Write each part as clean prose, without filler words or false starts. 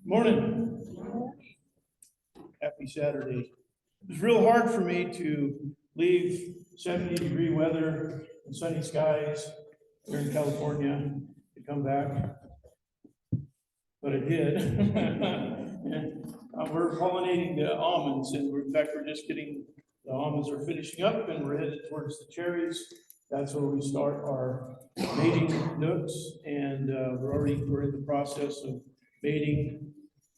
Morning. Happy Saturday. It was real hard for me to leave 70-degree weather and sunny skies here in California to come back, but I did. And, we're pollinating the almonds, and in fact, we're just getting, the almonds are finishing up and we're headed towards the cherries. That's where we start our mating nooks, and we're in the process of mating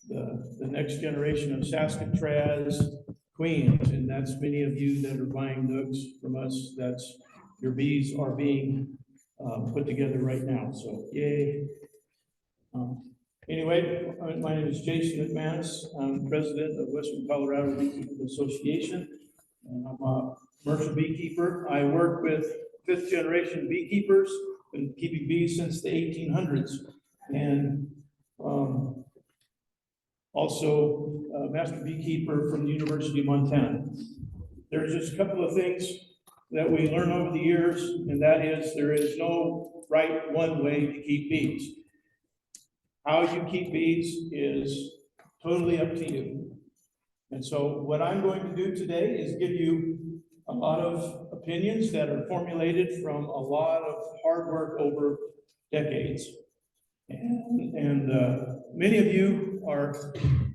the next generation of Saskatraz queens, and that's many of you that are buying nooks from us. That's your bees are being put together right now. So yay! Anyway, my name is Jason McManus. I'm president of Western Colorado Beekeeping Association, and I'm a commercial beekeeper. I work with fifth generation beekeepers, been keeping bees since the 1800s, and also a master beekeeper from the University of Montana. There's just a couple of things that we learn over the years, and that is there is no right one way to keep bees. How you keep bees is totally up to you. And so what I'm going to do today is give you a lot of opinions that are formulated from a lot of hard work over decades. And many of you are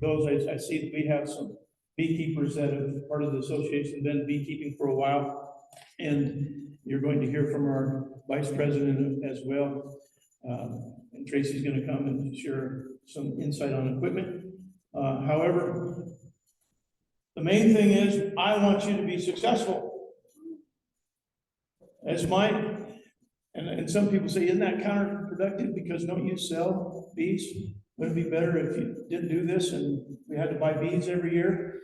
those, I see that we have some beekeepers that have part of the association, been beekeeping for a while. And you're going to hear from our vice president as well. And Tracy's going to come and share some insight on equipment. However, the main thing is I want you to be successful. That's and some people say, isn't that counterproductive because don't you sell bees? Wouldn't it be better if you didn't do this and we had to buy bees every year?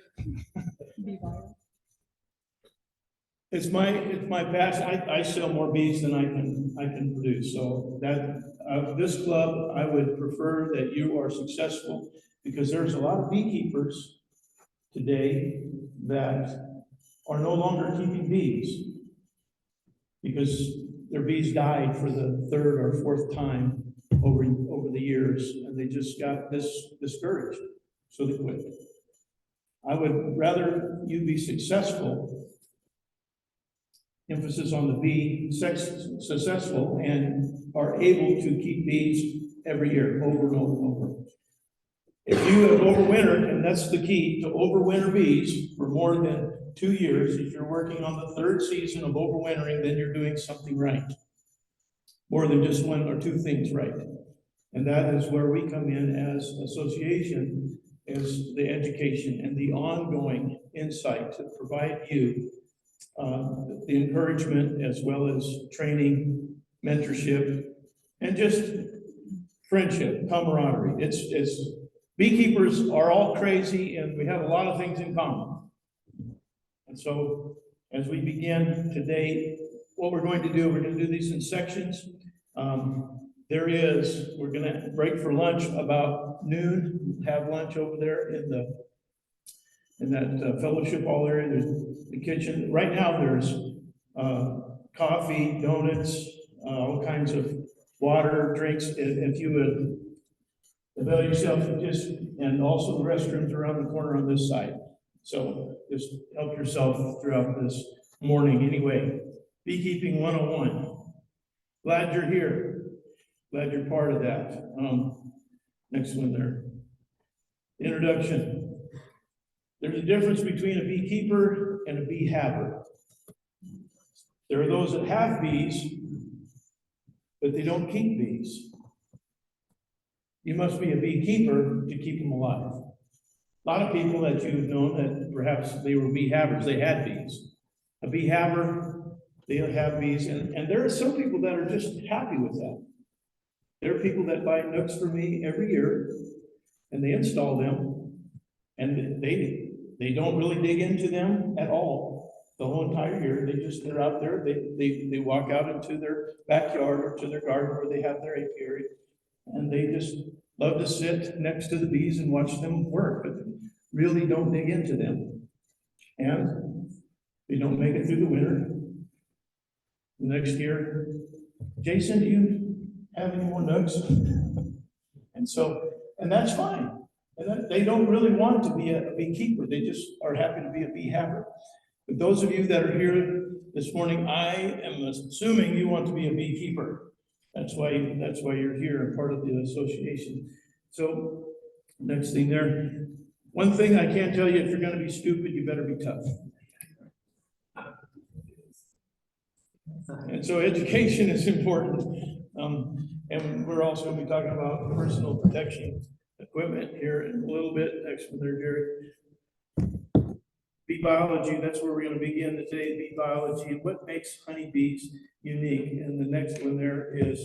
It's my passion. I sell more bees than I can produce. So that this club, I would prefer that you are successful, because there's a lot of beekeepers today that are no longer keeping bees because their bees died for the third or fourth time over the years, and they just got discouraged, so they quit. I would rather you be successful, emphasis on the be successful, and are able to keep bees every year, over and over and over. If you have overwintered, and that's the key, to overwinter bees for more than 2 years, if you're working on the third season of overwintering, then you're doing something right. More than just one or two things right. And that is where we come in as association, is the education and the ongoing insight to provide you the encouragement, as well as training, mentorship, and just friendship, camaraderie. It's beekeepers are all crazy, and we have a lot of things in common. And so as we begin today, what we're going to do these in sections. We're going to break for lunch about noon, have lunch over there in that fellowship hall area. There's the kitchen. Right now there's coffee, donuts, all kinds of water, drinks. If you would avail yourself, and also the restrooms around the corner on this side. So just help yourself throughout this morning. Anyway, Beekeeping 101. Glad you're here. Glad you're part of that. Next one there. Introduction. There's a difference between a beekeeper and a bee haver. There are those that have bees, but they don't keep bees. You must be a beekeeper to keep them alive. A lot of people that you've known that perhaps they were bee havers, they had bees. A bee haver, they'll have bees, and there are some people that are just happy with that. There are people that buy nooks from me every year, and they install them, and they don't really dig into them at all the whole entire year. They're out there. They walk out into their backyard or to their garden where they have their apiary, and they just love to sit next to the bees and watch them work, but really don't dig into them, and they don't make it through the winter. The next year, Jason, do you have any more nooks? And that's fine. And they don't really want to be a beekeeper, they just are happy to be a bee haver. But those of you that are here this morning, I am assuming you want to be a beekeeper. That's why you're here and part of the association. So, next thing there, one thing I can tell you, if you're gonna be stupid, you better be tough. And so education is important. And we're also gonna be talking about personal protection equipment here in a little bit, next one there, Jerry. Bee biology, that's where we're gonna begin today, bee biology, what makes honeybees unique. And the next one there is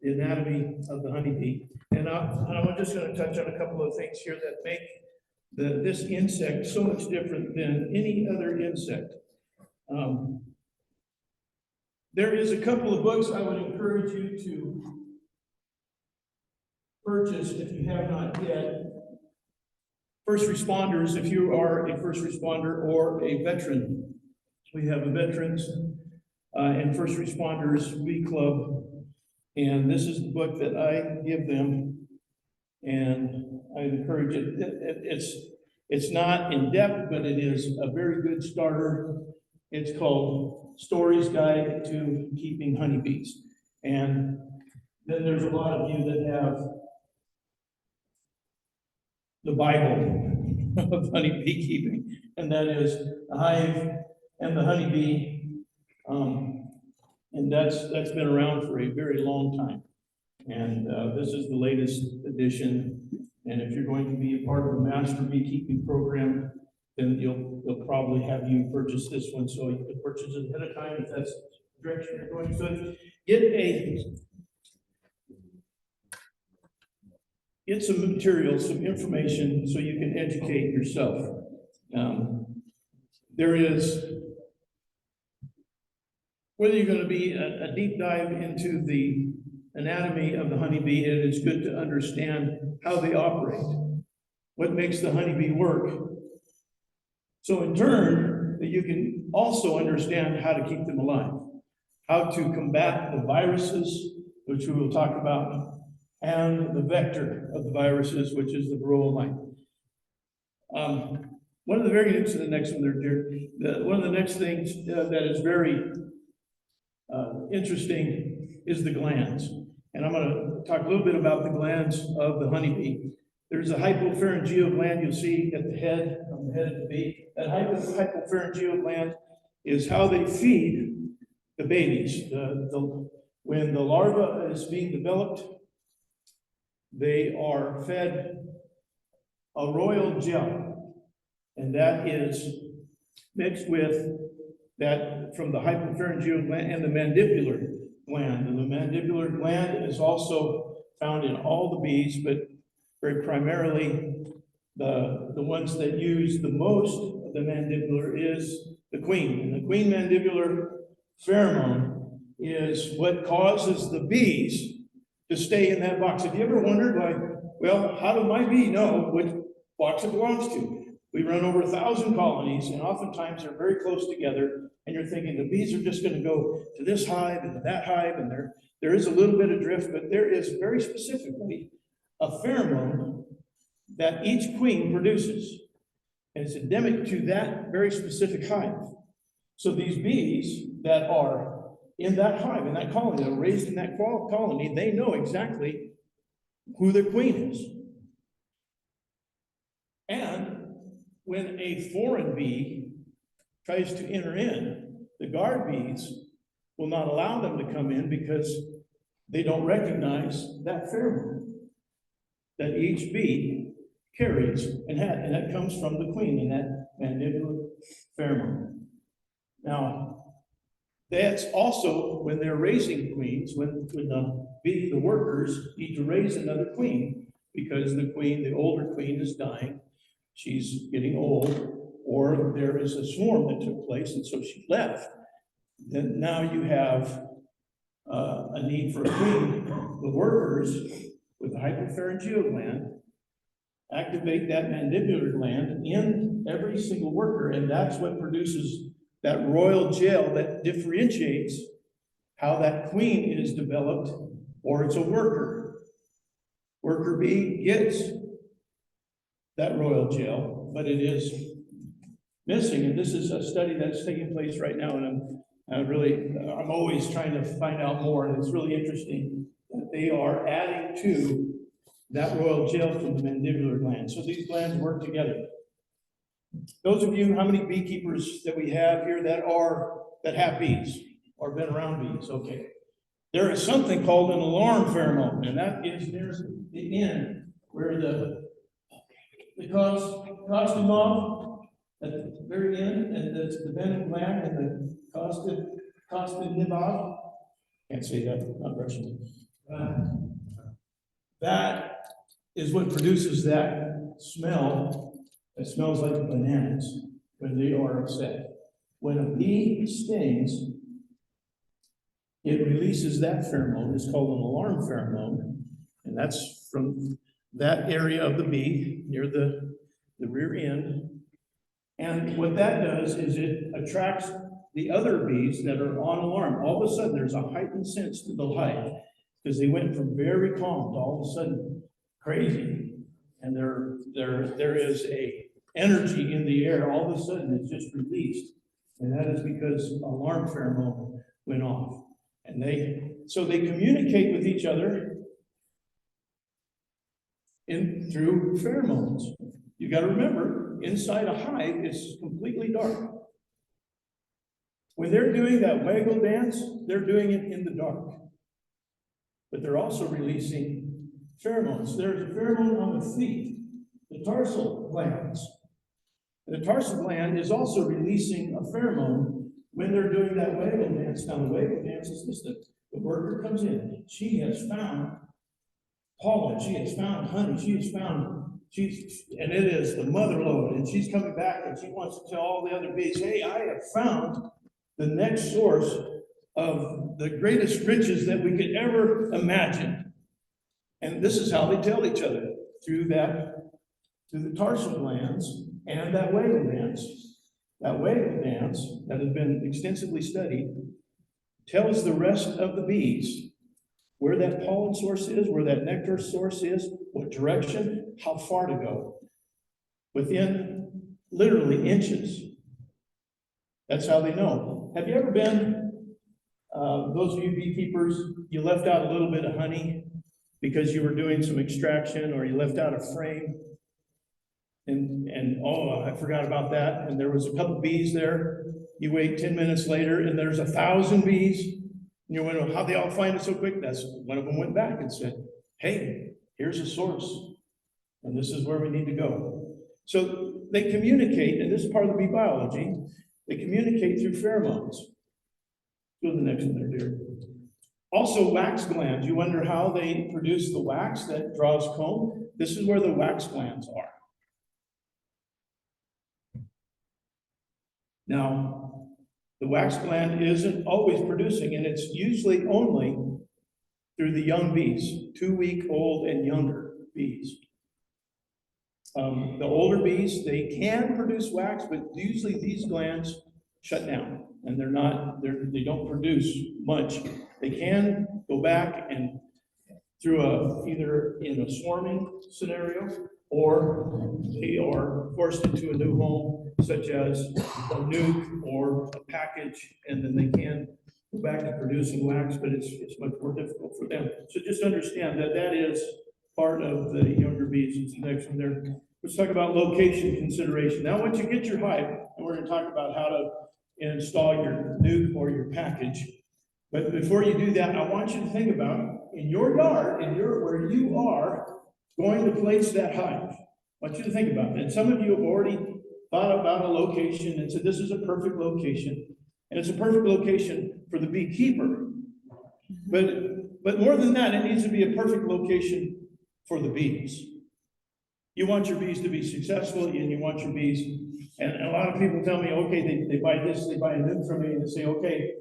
the anatomy of the honeybee. And I'm just gonna touch on a couple of things here that make this insect so much different than any other insect. There is a couple of books I would encourage you to purchase if you have not yet. First responders, if you are a first responder or a veteran. We have a veterans and first responders bee club. And this is the book that I give them. And I encourage it. It's not in depth, but it is a very good starter. It's called Stories Guide to Keeping Honeybees. And then there's a lot of you that have the Bible of honey beekeeping, and that is the hive and the honeybee. And that's been around for a very long time. And this is the latest edition. And if you're going to be a part of the master beekeeping program, then they'll probably have you purchase this one, so you can purchase it ahead of time if that's the direction you're going. So get some material, some information, so you can educate yourself. There is, whether you're going to be a deep dive into the anatomy of the honeybee, it is good to understand how they operate, what makes the honeybee work. So in turn, that you can also understand how to keep them alive, how to combat the viruses, which we will talk about, and the vector of the viruses, which is the varroa mite. One of the very into the next one there, dear. One of the next things that is very interesting is the glands. And I'm going to talk a little bit about the glands of the honeybee. There's a hypopharyngeal gland you'll see at the head, on the head of the bee. That hypopharyngeal gland is how they feed the babies. When the larva is being developed, they are fed a royal gel, and that is mixed with that from the hypopharyngeal gland and the mandibular gland. And the mandibular gland is also found in all the bees, but very primarily the ones that use the most of the mandibular is the queen. And the queen mandibular pheromone is what causes the bees to stay in that box. Have you ever wondered, like, well, how do my bee know which box it belongs to? We run over 1,000 colonies, and oftentimes they're very close together, and you're thinking the bees are just going to go to this hive and to that hive, and there is a little bit of drift, but there is very specifically a pheromone that each queen produces, and it's endemic to that very specific hive. So these bees that are in that hive, in that colony, that are raised in that colony, they know exactly who their queen is. And when a foreign bee tries to enter in, the guard bees will not allow them to come in because they don't recognize that pheromone that each bee carries and that comes from the queen in that mandibular pheromone. Now, that's also when they're raising queens, when the workers need to raise another queen because the queen, the older queen, is dying. She's getting old, or there is a swarm that took place, and so she left. Then now you have a need for a queen. The workers with the hypopharyngeal gland activate that mandibular gland in every single worker, and that's what produces that royal gel that differentiates how that queen is developed, or it's a worker. Worker bee gets that royal gel, but it is missing. And this is a study that's taking place right now, and I'm always trying to find out more, and it's really interesting that they are adding to that royal gel from the mandibular gland. So these glands work together. Those of you, how many beekeepers that we have here that have bees or been around bees? Okay. There is something called an alarm pheromone, and that is near the end where the costume off at the very end, and that's the venom gland and the costinivog. Can't say that, not Russian. That is what produces that smell. It smells like bananas when they are upset. When a bee stings, it releases that pheromone. It's called an alarm pheromone, and that's from that area of the bee near the rear end. And what that does is it attracts the other bees that are on alarm. All of a sudden, there's a heightened sense to the hive because they went from very calm to all of a sudden crazy. And there is a energy in the air. All of a sudden, it's just released, and that is because alarm pheromone went off. And they communicate with each other through pheromones. You got to remember, inside a hive, it's completely dark. When they're doing that waggle dance, they're doing it in the dark. But they're also releasing pheromones. There's a pheromone on the feet, the tarsal glands. And the tarsal gland is also releasing a pheromone when they're doing that waggle dance. Now, the waggle dance is this: the worker comes in. She has found pollen. She has found honey. And it is the mother lode. And she's coming back and she wants to tell all the other bees, hey, I have found the next source of the greatest riches that we could ever imagine. And this is how they tell each other, through the tarsal glands and that waggle dance. That waggle dance that has been extensively studied tells the rest of the bees where that pollen source is, where that nectar source is, what direction, how far to go, within literally inches. That's how they know. Have you ever been, those of you beekeepers, you left out a little bit of honey because you were doing some extraction, or you left out a frame, and oh, I forgot about that, and there was a couple bees there. You wait 10 minutes later, and there's 1,000 bees. And you're wondering, how'd they all find it so quick? That's one of them went back and said, hey, here's a source, and this is where we need to go. So they communicate, and this is part of the bee biology. They communicate through pheromones. Go to the next one there, dear. Also, wax glands. You wonder how they produce the wax that draws comb. This is where the wax glands are. Now, the wax gland isn't always producing, and it's usually only through the young bees, 2-week-old and younger bees. The older bees, they can produce wax, but usually these glands shut down, and they don't produce much. They can go back and through either in a swarming scenario, or they are forced into a new home, such as a nuke or a package, and then they can go back to producing wax, but it's much more difficult for them. So just understand that is part of the younger bees. It's the next one there. Let's talk about location consideration. Now, once you get your hive, and we're going to talk about how to install your nuke or your package. But before you do that, I want you to think about in your yard, where you are going to place that hive. I want you to think about that. And some of you have already thought about a location and said, this is a perfect location. And it's a perfect location for the beekeeper. But more than that, it needs to be a perfect location for the bees. You want your bees to be successful, and you want your bees, and a lot of people tell me, okay, they buy this, they buy a nuke from me, and they say, okay,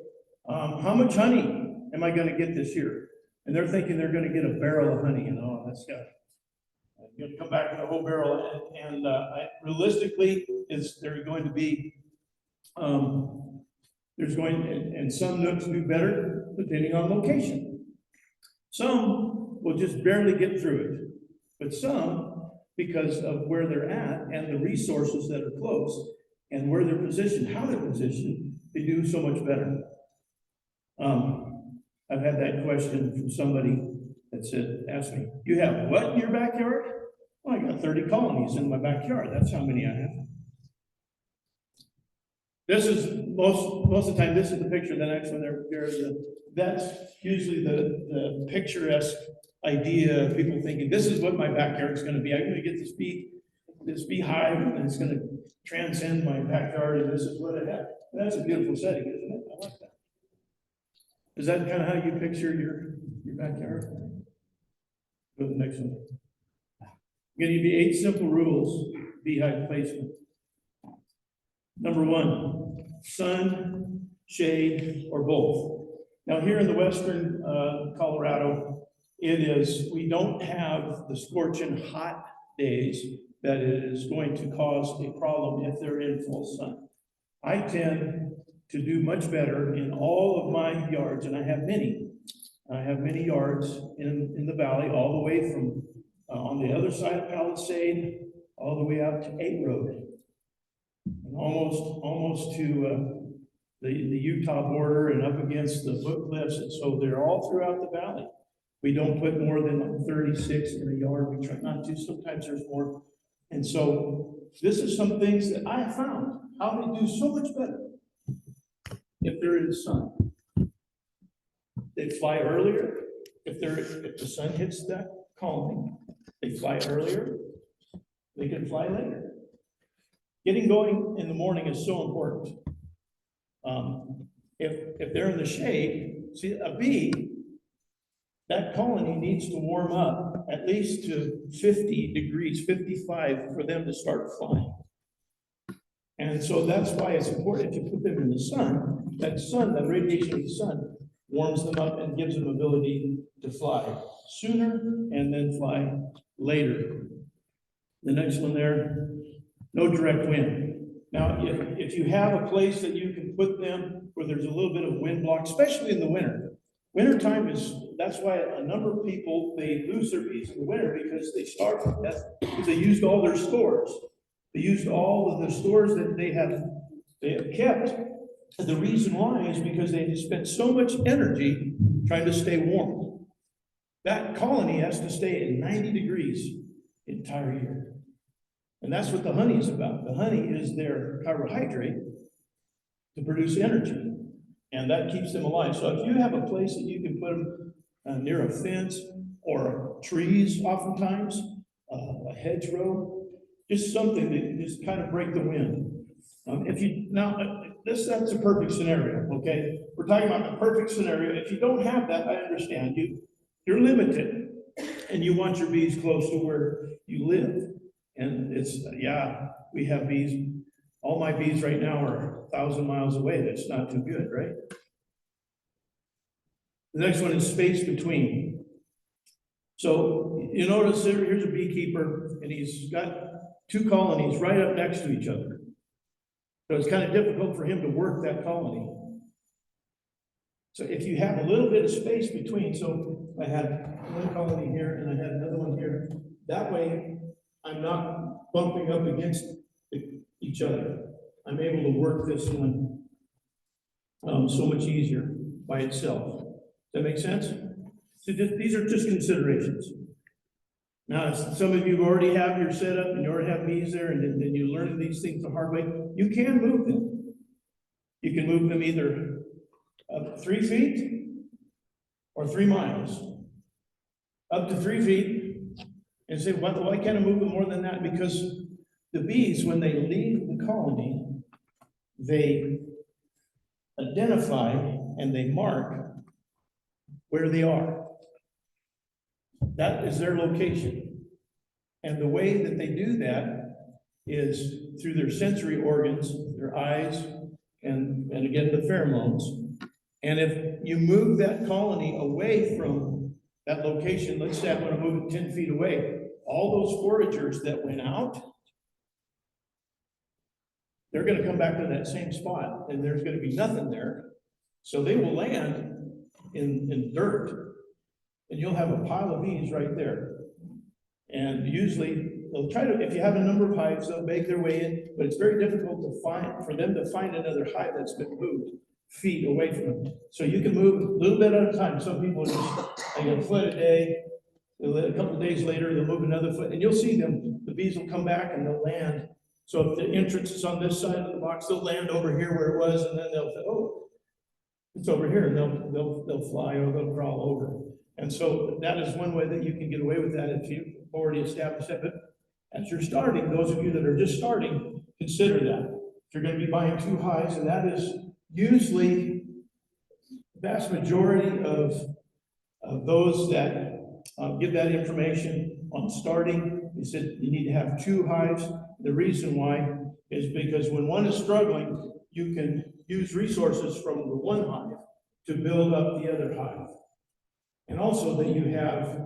how much honey am I going to get this year? And they're thinking they're going to get a barrel of honey, and oh, that's got you're going to come back with a whole barrel. And realistically, they're going to be and some nooks do better depending on location. Some will just barely get through it, but some because of where they're at and the resources that are close and where they're positioned, how they're positioned, they do so much better. I've had that question from somebody that asked me, you have what in your backyard? Well, I got 30 colonies in my backyard. That's how many I have. This is most of the time, this is the picture. The next one that's usually the picturesque idea of people thinking, this is what my backyard is going to be. I'm going to get this beehive, and it's going to transcend my backyard, and this is what I have. That's a beautiful setting, isn't it? I like that. Is that kind of how you picture your backyard? Go to the next one. I'm going to give you 8 simple rules beehive placement. Number 1, sun, shade, or both. Now here in the western Colorado, we don't have the scorching hot days that is going to cause a problem if they're in full sun. I tend to do much better in all of my yards, and I have many. I have many yards in the valley, all the way from on the other side of Palisade, all the way out to 8 Road, and almost to the Utah border and up against the foot cliffs, and so they're all throughout the valley. We don't put more than 36 in a yard. We try not to. Sometimes there's more, and so this is some things that I have found how they do so much better if they're in the sun. They fly earlier. If the sun hits that colony, they fly earlier. They can fly later. Getting going in the morning is so important. If they're in the shade, see a bee, that colony needs to warm up at least to 50 degrees, 55 for them to start flying. And so that's why it's important if you put them in the sun, that radiation of the sun warms them up and gives them ability to fly sooner and then fly later. The next one there, no direct wind. Now, if you have a place that you can put them where there's a little bit of wind block, especially in the winter. Wintertime that's why a number of people, they lose their bees in the winter because they starve to death because they used all their stores. They used all of the stores that they have kept. And the reason why is because they spent so much energy trying to stay warm. That colony has to stay at 90 degrees the entire year. And that's what the honey is about. The honey is their carbohydrate to produce energy. And that keeps them alive. So if you have a place that you can put them near a fence or trees, oftentimes, a hedgerow, just something that just kind of break the wind. That's a perfect scenario, okay? We're talking about the perfect scenario. If you don't have that, I understand you. You're limited, and you want your bees close to where you live. And we have bees. All my bees right now are 1,000 miles away. That's not too good, right? The next one is space between. So you notice here's a beekeeper, and he's got 2 colonies right up next to each other. So it's kind of difficult for him to work that colony. So if you have a little bit of space between, so I had one colony here and I had another one here, that way I'm not bumping up against each other. I'm able to work this one so much easier by itself. Does that make sense? So these are just considerations. Now, some of you already have your setup and you already have bees there, and then you learn these things the hard way. You can move them. You can move them either 3 feet or 3 miles, up to 3 feet, and say, why can't I move them more than that? Because the bees, when they leave the colony, they identify and they mark where they are. That is their location. And the way that they do that is through their sensory organs, their eyes, and again, the pheromones. And if you move that colony away from that location, let's say I want to move it 10 feet away, all those foragers that went out, they're going to come back to that same spot, and there's going to be nothing there. So they will land in dirt, and you'll have a pile of bees right there. And usually they'll try to, if you have a number of hives, they'll make their way in, but it's very difficult for them to find another hive that's been moved feet away from them. So you can move a little bit at a time. Some people just, like a foot a day, a couple of days later, they'll move another foot, and you'll see them, the bees will come back and they'll land. So if the entrance is on this side of the box, they'll land over here where it was, and then they'll say, oh, it's over here, and they'll fly or they'll crawl over. And so that is one way that you can get away with that if you've already established that. But as you're starting, those of you that are just starting, consider that. If you're going to be buying 2 hives, and that is usually the vast majority of those that give that information on starting, they said you need to have 2 hives. The reason why is because when one is struggling, you can use resources from the one hive to build up the other hive. And also that you have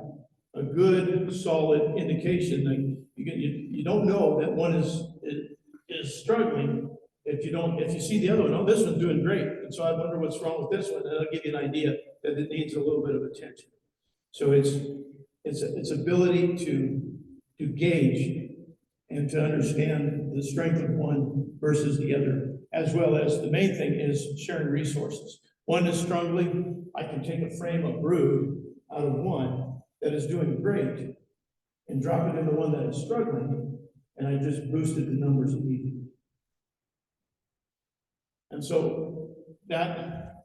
a good, solid indication that you don't know that one is struggling if you see the other one, oh, this one's doing great. And so I wonder what's wrong with this one, and that'll give you an idea that it needs a little bit of attention. So it's ability to gauge and to understand the strength of one versus the other, as well as the main thing is sharing resources. One is struggling, I can take a frame of brood out of one that is doing great and drop it into one that is struggling, and I just boosted the numbers immediately. And so that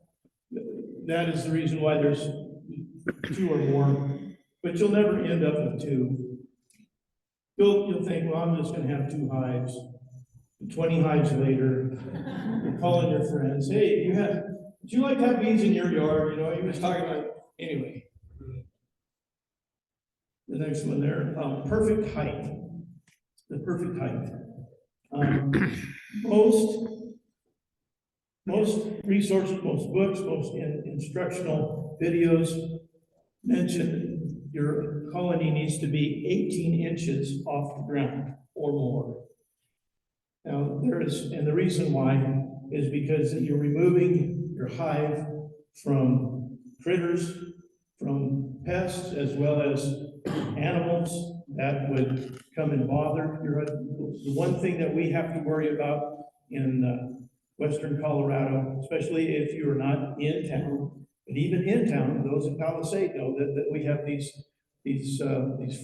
is the reason why there's 2 or more, but you'll never end up with 2. You'll think, well, I'm just going to have 2 hives. 20 hives later, you're calling your friends, hey, would you like to have bees in your yard? You know, he was talking about, anyway. The next one there, perfect height. The perfect height. Most resources, most books, most instructional videos mention your colony needs to be 18 inches off the ground or more. Now, and the reason why is because you're removing your hive from critters, from pests, as well as animals that would come and bother. The one thing that we have to worry about in Western Colorado, especially if you are not in town, but even in town, those in Palisade know that we have these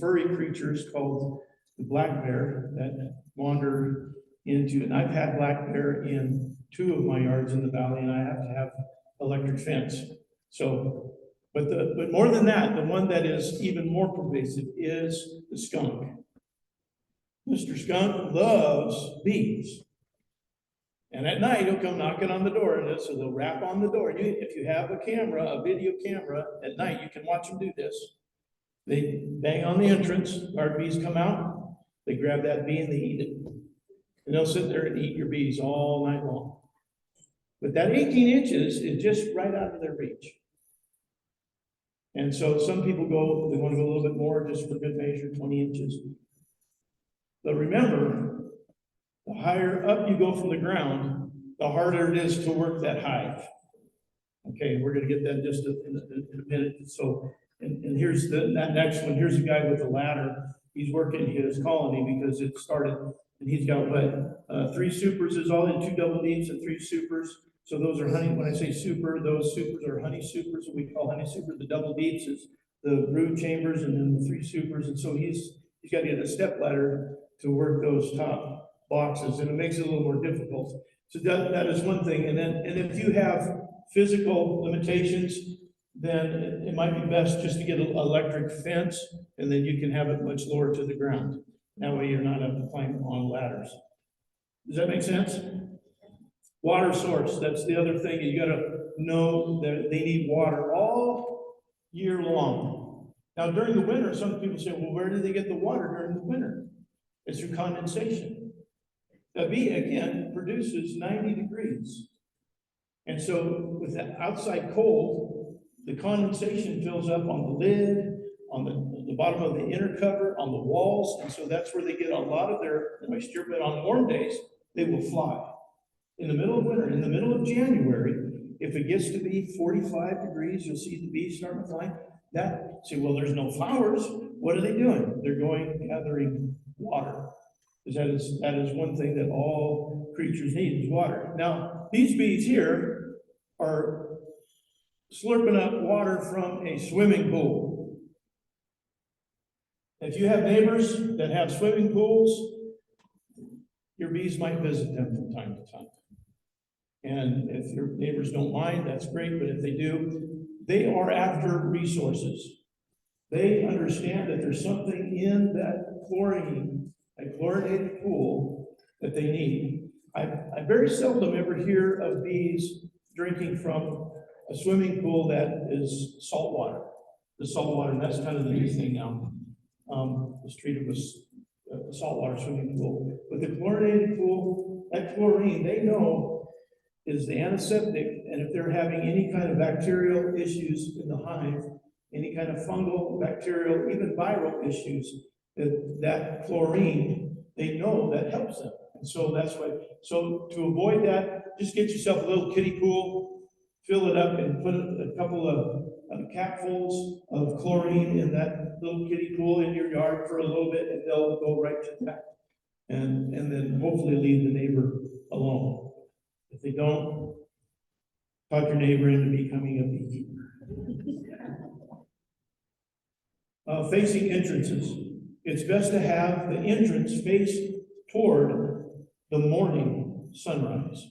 furry creatures called the black bear that wander into, and I've had black bear in 2 of my yards in the valley, and I have to have electric fence. So, but more than that, the one that is even more pervasive is the skunk. Mr. Skunk loves bees. And at night, he'll come knocking on the door, and so they'll rap on the door. If you have a camera, a video camera, at night, you can watch them do this. They bang on the entrance, guard bees come out, they grab that bee and they eat it. And they'll sit there and eat your bees all night long. But that 18 inches is just right out of their reach. And so some people they want to go a little bit more, just for good measure, 20 inches. But remember, the higher up you go from the ground, the harder it is to work that hive. Okay, we're going to get that just in a minute. So, and here's that next one. Here's a guy with a ladder. He's working his colony because it started, and he's got what? 3 supers is all in, 2 double deeps and 3 supers. So those are honey. When I say super, those supers are honey supers. We call honey super. The double deeps is the brood chambers, and then the 3 supers. And so he's got to get a step ladder to work those top boxes, and it makes it a little more difficult. So that is one thing. And if you have physical limitations, then it might be best just to get an electric fence, and then you can have it much lower to the ground. That way you're not having to climb on ladders. Does that make sense? Water source, that's the other thing. You gotta know that they need water all year long. Now during the winter, some people say, well, where do they get the water during the winter? It's through condensation. The bee, again, produces 90 degrees. And so with the outside cold, the condensation fills up on the lid, on the bottom of the inner cover, on the walls, and so that's where they get a lot of their moisture. But on warm days, they will fly. In the middle of winter, in the middle of January, if it gets to be 45 degrees, you'll see the bees starting to fly. Say, well, there's no flowers. What are they doing? They're going gathering water. Because that is one thing that all creatures need is water. Now, these bees here are slurping up water from a swimming pool. If you have neighbors that have swimming pools, your bees might visit them from time to time. And if your neighbors don't mind, that's great, but if they do, they are after resources. They understand that there's something in that chlorine, a chlorinated pool, that they need. I very seldom ever hear of bees drinking from a swimming pool that is salt water. The salt water, that's kind of the new thing now. It's treated with a saltwater swimming pool. But the chlorinated pool, that chlorine, they know is the antiseptic, and if they're having any kind of bacterial issues in the hive, any kind of fungal, bacterial, even viral issues, that chlorine, they know that helps them. And so that's why, so to avoid that, just get yourself a little kiddie pool, fill it up and put a couple of capfuls of chlorine in that little kiddie pool in your yard for a little bit, and they'll go right to that. And then hopefully leave the neighbor alone. If they don't, talk your neighbor into becoming a beekeeper. Facing entrances. It's best to have the entrance face toward the morning sunrise.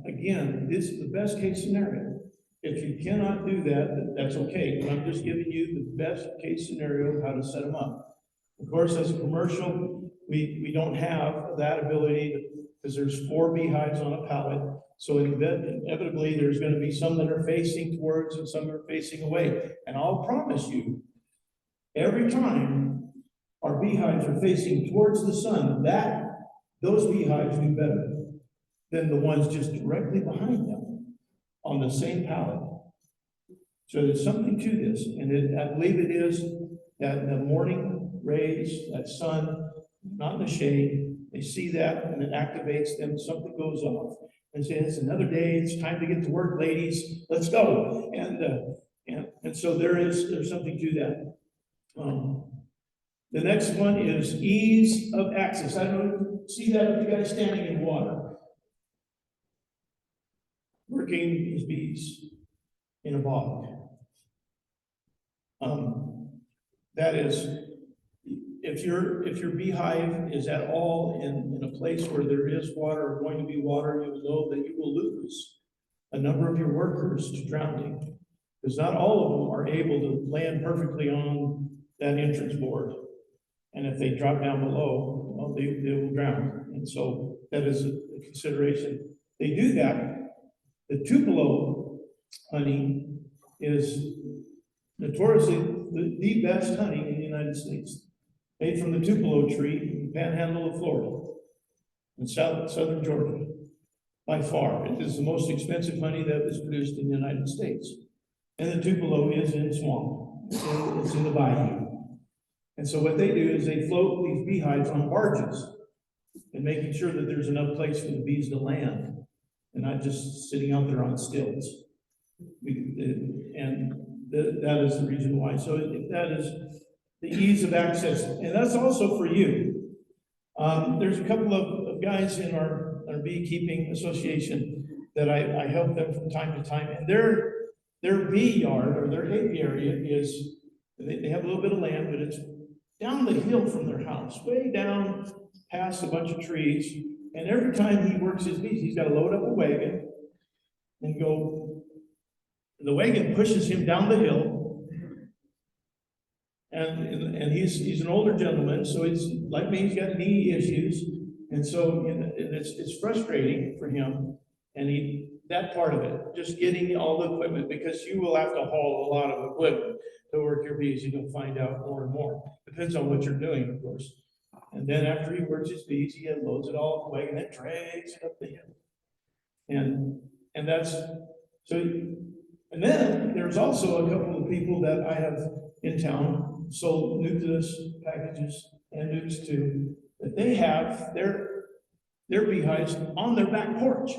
Again, this is the best case scenario. If you cannot do that, that's okay, but I'm just giving you the best case scenario of how to set them up. Of course, as a commercial, we don't have that ability because there's 4 beehives on a pallet. So inevitably, there's going to be some that are facing towards and some that are facing away. And I'll promise you, every time our beehives are facing towards the sun, those beehives do better than the ones just directly behind them on the same pallet. So there's something to this, and I believe it is that the morning rays, that sun, not in the shade, they see that and it activates them, something goes off. And say, it's another day, it's time to get to work, ladies, let's go. And so there's something to that. The next one is ease of access. I don't see that with you guys standing in water, working these bees in a bog. That is, if your beehive is at all in a place where there is water or going to be water, you will know that you will lose a number of your workers to drowning, because not all of them are able to land perfectly on that entrance board. And if they drop down below, well, they will drown. And so that is a consideration. They do that. The Tupelo honey is notoriously the best honey in the United States. Made from the Tupelo tree in the panhandle of Florida, in southern Georgia. By far, it is the most expensive honey that is produced in the United States. And the Tupelo is in swamp. It's in the bayou. And so what they do is they float these beehives on barges and making sure that there's enough place for the bees to land and not just sitting out there on stilts. And that is the reason why. So that is the ease of access. And that's also for you. There's a couple of guys in our beekeeping association that I help them from time to time. And their bee yard or their apiary is, they have a little bit of land, but it's down the hill from their house, way down past a bunch of trees. And every time he works his bees, he's got to load up a wagon and go. The wagon pushes him down the hill. And he's an older gentleman, so it's like me, he's got knee issues. And so it's frustrating for him. And that part of it, just getting all the equipment, because you will have to haul a lot of equipment to work your bees. You'll find out more and more. Depends on what you're doing, of course. And then after he works his bees, he unloads it all in the wagon and drags it up the hill. And that's so. And then there's also a couple of people that I have in town sold nucleus packages and nukes to, that they have their beehives on their back porch,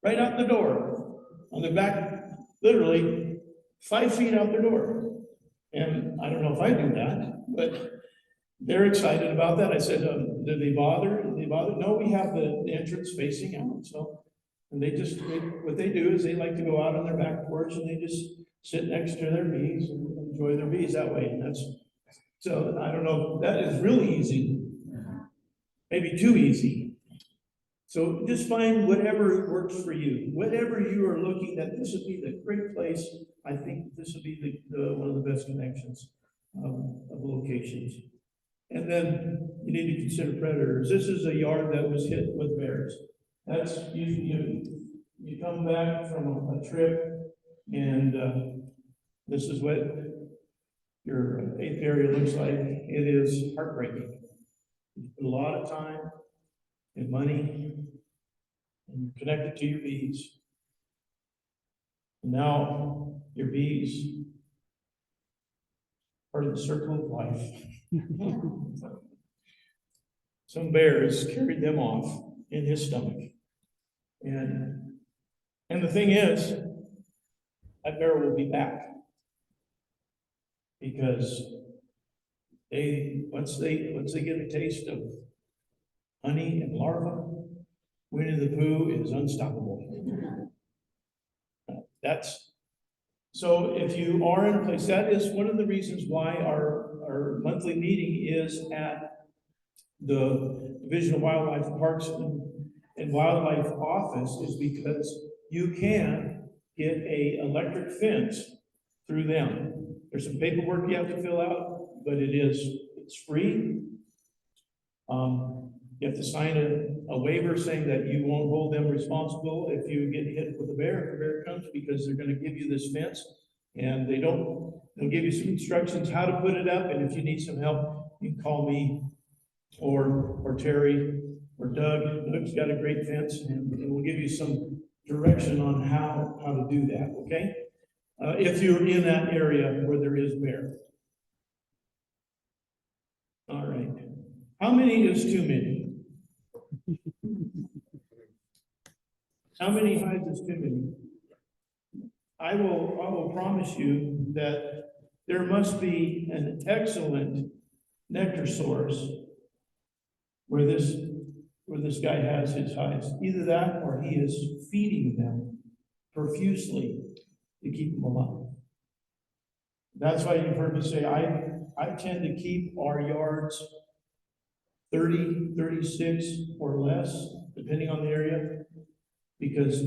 right out the door, on the back, literally 5 feet out the door. And I don't know if I do that, but they're excited about that. I said, do they bother? Do they bother? No, we have the entrance facing out, so. And what they do is they like to go out on their back porch and they just sit next to their bees and enjoy their bees that way. And so I don't know, that is really easy. Maybe too easy. So just find whatever works for you. Whatever you are looking at, this would be the great place. I think this would be one of the best connections of locations. And then you need to consider predators. This is a yard that was hit with bears. That's usually you come back from a trip, and this is what your apiary looks like. It is heartbreaking. You put a lot of time and money, and you're connected to your bees. And now your bees are the circle of life. Some bears carried them off in his stomach. And the thing is, that bear will be back. Because once they get a taste of honey and larva, Winnie the Pooh is unstoppable. So if you are in a place, that is one of the reasons why our monthly meeting is at the Division of Wildlife Parks and Wildlife office, is because you can get a electric fence through them. There's some paperwork you have to fill out, but it's free. You have to sign a waiver saying that you won't hold them responsible if you get hit with a bear, if a bear comes, because they're going to give you this fence, and they'll give you some instructions how to put it up, and if you need some help, you can call me or Terry or Doug. Doug's got a great fence, and we'll give you some direction on how to do that, okay? If you're in that area where there is bear. All right. How many is too many? How many hives is too many? I will promise you that there must be an excellent nectar source where this guy has his hives. Either that or he is feeding them profusely to keep them alive. That's why you've heard me say I tend to keep our yards 30, 36 or less, depending on the area, because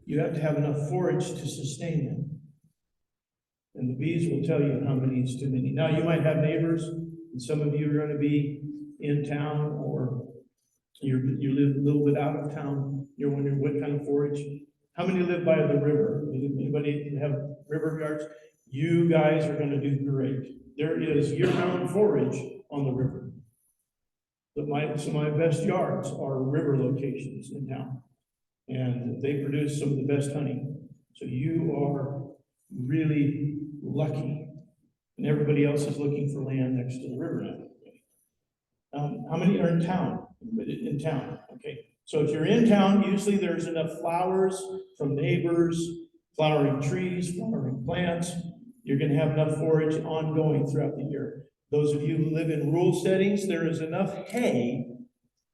you have to have enough forage to sustain them. And the bees will tell you how many is too many. Now, you might have neighbors, and some of you are going to be in town, or you live a little bit out of town. You're wondering what kind of forage. How many live by the river? Anybody have river yards? You guys are going to do great. There is year-round forage on the river. But some of my best yards are river locations in town, and they produce some of the best honey. So you are really lucky, and everybody else is looking for land next to the river now. How many are in town? In town, okay. So if you're in town, usually there's enough flowers from neighbors, flowering trees, flowering plants. You're going to have enough forage ongoing throughout the year. Those of you who live in rural settings, there is enough hay,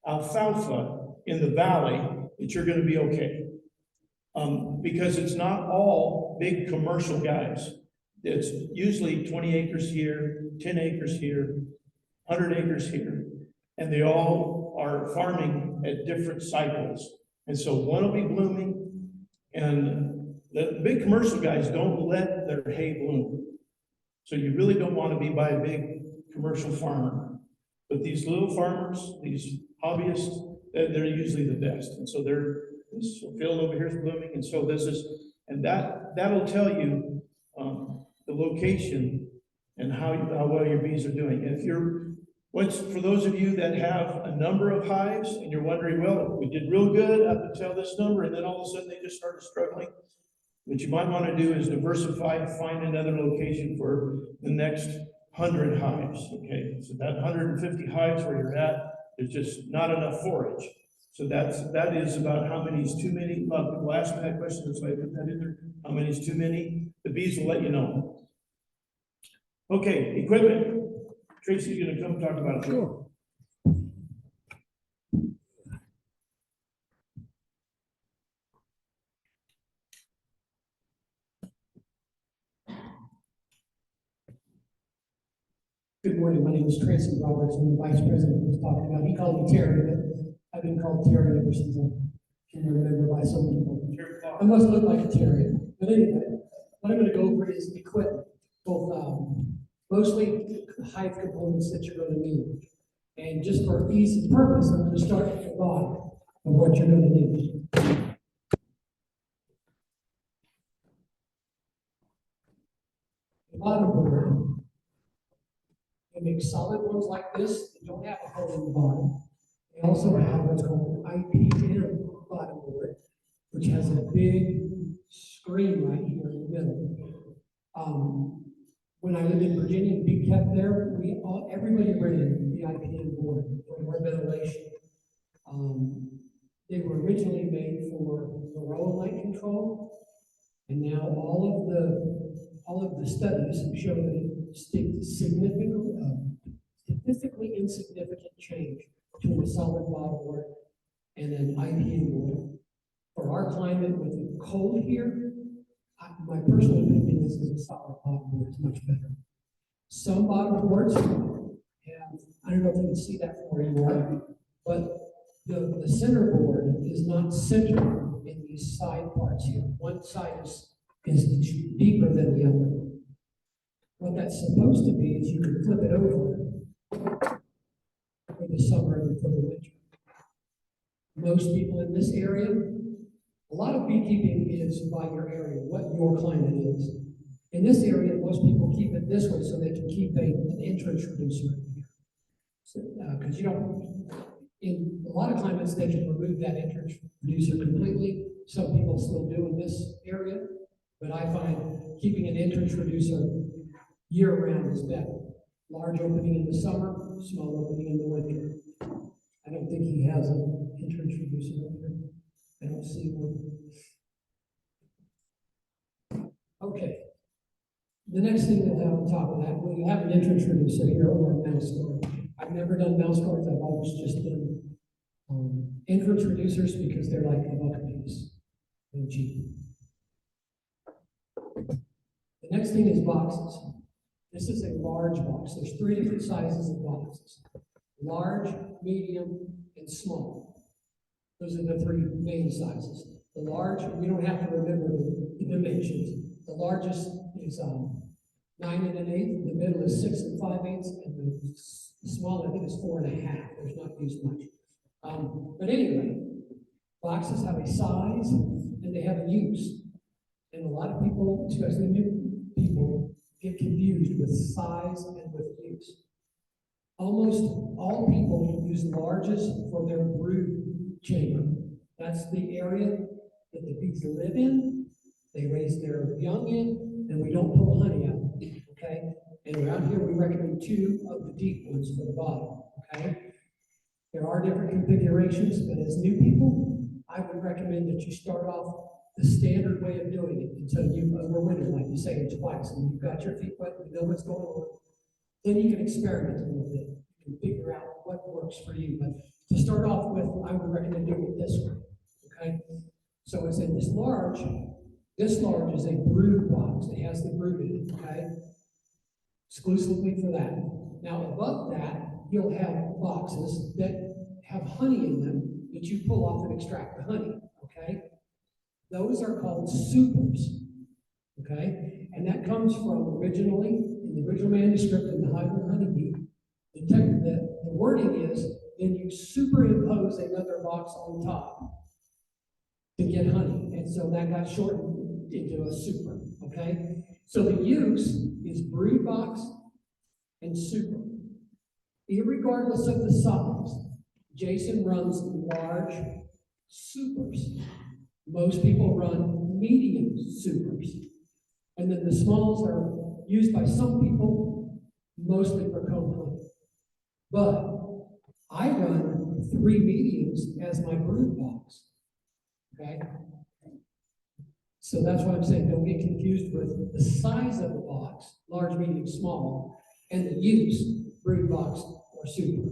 alfalfa in the valley that you're going to be okay. Because it's not all big commercial guys. It's usually 20 acres here, 10 acres here, 100 acres here, and they all are farming at different cycles. And so one will be blooming, and the big commercial guys don't let their hay bloom. So you really don't want to be by a big commercial farmer. But these little farmers, these hobbyists, they're usually the best. And so this field over here is blooming, and so and that'll tell you the location and how well your bees are doing. For those of you that have a number of hives and you're wondering, well, we did real good up until this number, and then all of a sudden they just started struggling. What you might want to do is diversify, find another location for the next 100 hives, okay? So that 150 hives where you're at, there's just not enough forage. So that is about how many is too many. A lot of people ask me that question, so I put that in there. How many is too many? The bees will let you know. Okay, equipment. Tracy's gonna come talk about it. Sure. Good morning, my name is Tracy Roberts, I'm the vice president who was talking about, he called me Terry, but I've been called Terry ever since I can remember by some people. I must look like a Terry, but anyway, what I'm gonna go over is equipment, both, mostly hive components that you're gonna need. And just for ease of purpose, I'm gonna start at the bottom of what you're gonna need. The bottom board. They make solid ones like this that don't have a hole in the bottom. They also have what's called an IPM bottom board, which has a big screen right here in the middle. When I lived in Virginia, we kept there, everybody ran the IPM board for more ventilation. They were originally made for varroa light control, and now all of the studies show that statistically insignificant change between a solid bottom board and an IPM board. For our climate with the cold here, my personal opinion is a solid bottom board is much better. Some bottom boards have, I don't know if you can see that for anymore, but the center board is not centered in these side parts here. One side is deeper than the other. What that's supposed to be is you can flip it over for the summer and for the winter. Most people in this area, a lot of beekeeping is by your area, what your climate is. In this area, most people keep it this way so they can keep an entrance reducer here. Because you don't, in a lot of climates, they can remove that entrance reducer completely. Some people still do in this area, but I find keeping an entrance reducer year-round is better. Large opening in the summer, small opening in the winter. I don't think he has an entrance reducer up here. I don't see one. Okay. The next thing you'll have on top of that, well, you have an entrance reducer here or a mouse guard. I've never done mouse guards, I've always just done entrance reducers because they're like a buck a piece and cheap. The next thing is boxes. This is a large box. There's 3 different sizes of boxes. Large, medium, and small. Those are the 3 main sizes. The large, we don't have to remember the dimensions. The largest is 9 1/8, the middle is 6 5/8, and the small, I think, is 4 1/2. There's not used much. But anyway, boxes have a size and they have a use. And a lot of people, especially new people, get confused with size and with use. Almost all people use larges for their brood chamber. That's the area that the bees live in, they raise their young in, and we don't pull honey out, okay? And around here, we recommend 2 of the deep ones for the bottom, okay? There are different configurations, but as new people, I would recommend that you start off the standard way of doing it until you overwinter, like you say, it's twice, and you've got your feet wet, you know what's going on. Then you can experiment a little bit. You can figure out what works for you. But to start off with, I would recommend doing it this way. Okay? So it's in this large is a brood box. It has the brood in it, okay? Exclusively for that. Now above that, you'll have boxes that have honey in them that you pull off and extract the honey, okay? Those are called supers, okay? And that comes from originally, in the original manuscript in the Hive and Honeybee, the wording is, then you superimpose another box on top to get honey. And so that got shortened into a super, okay? So the use is brood box and super. Irregardless of the size, Jason runs large supers. Most people run medium supers. And then the smalls are used by some people, mostly for comb honey. But I run 3 mediums as my brood box. Okay? So that's why I'm saying don't get confused with the size of the box, large, medium, small, and the use, brood box or super.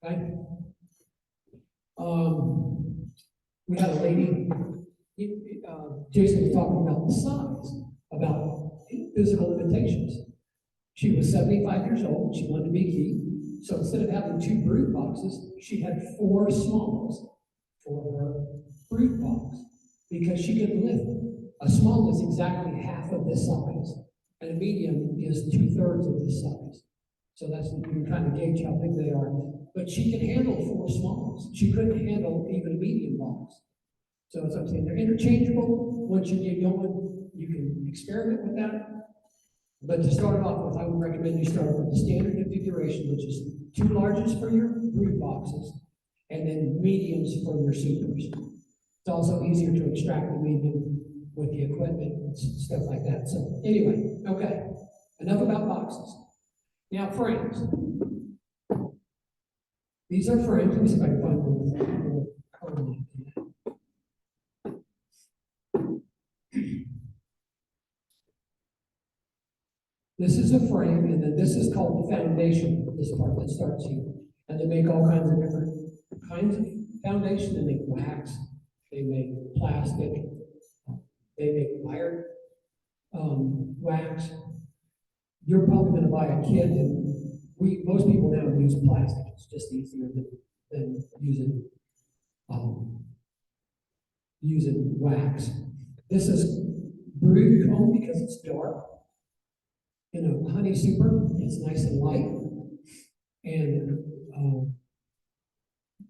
Okay? We had a lady, Jason was talking about the size, about physical limitations. She was 75 years old, she wanted to beekeep, so instead of having 2 brood boxes, she had 4 smalls for her brood box, because she couldn't lift it. A small is exactly half of this size, and a medium is 2/3 of this size. So that's, you can kind of gauge how big they are. But she can handle 4 smalls. She couldn't handle even a medium box. So as I'm saying, they're interchangeable. Once you get going, you can experiment with that. But to start off with, I would recommend you start with the standard configuration, which is 2 larges for your brood boxes, and then mediums for your supers. It's also easier to extract the medium with the equipment and stuff like that. So anyway, okay, enough about boxes. Now frames. These are frames. Let me see if I can find one with a little color on it. This is a frame, and then this is called the foundation, this part that starts here. And they make all kinds of different kinds of foundation. They make wax, they make plastic, they make iron wax. You're probably going to buy a kit, and most people now use plastic. It's just easier than using wax. This is brood comb because it's dark. In a honey super, it's nice and light, and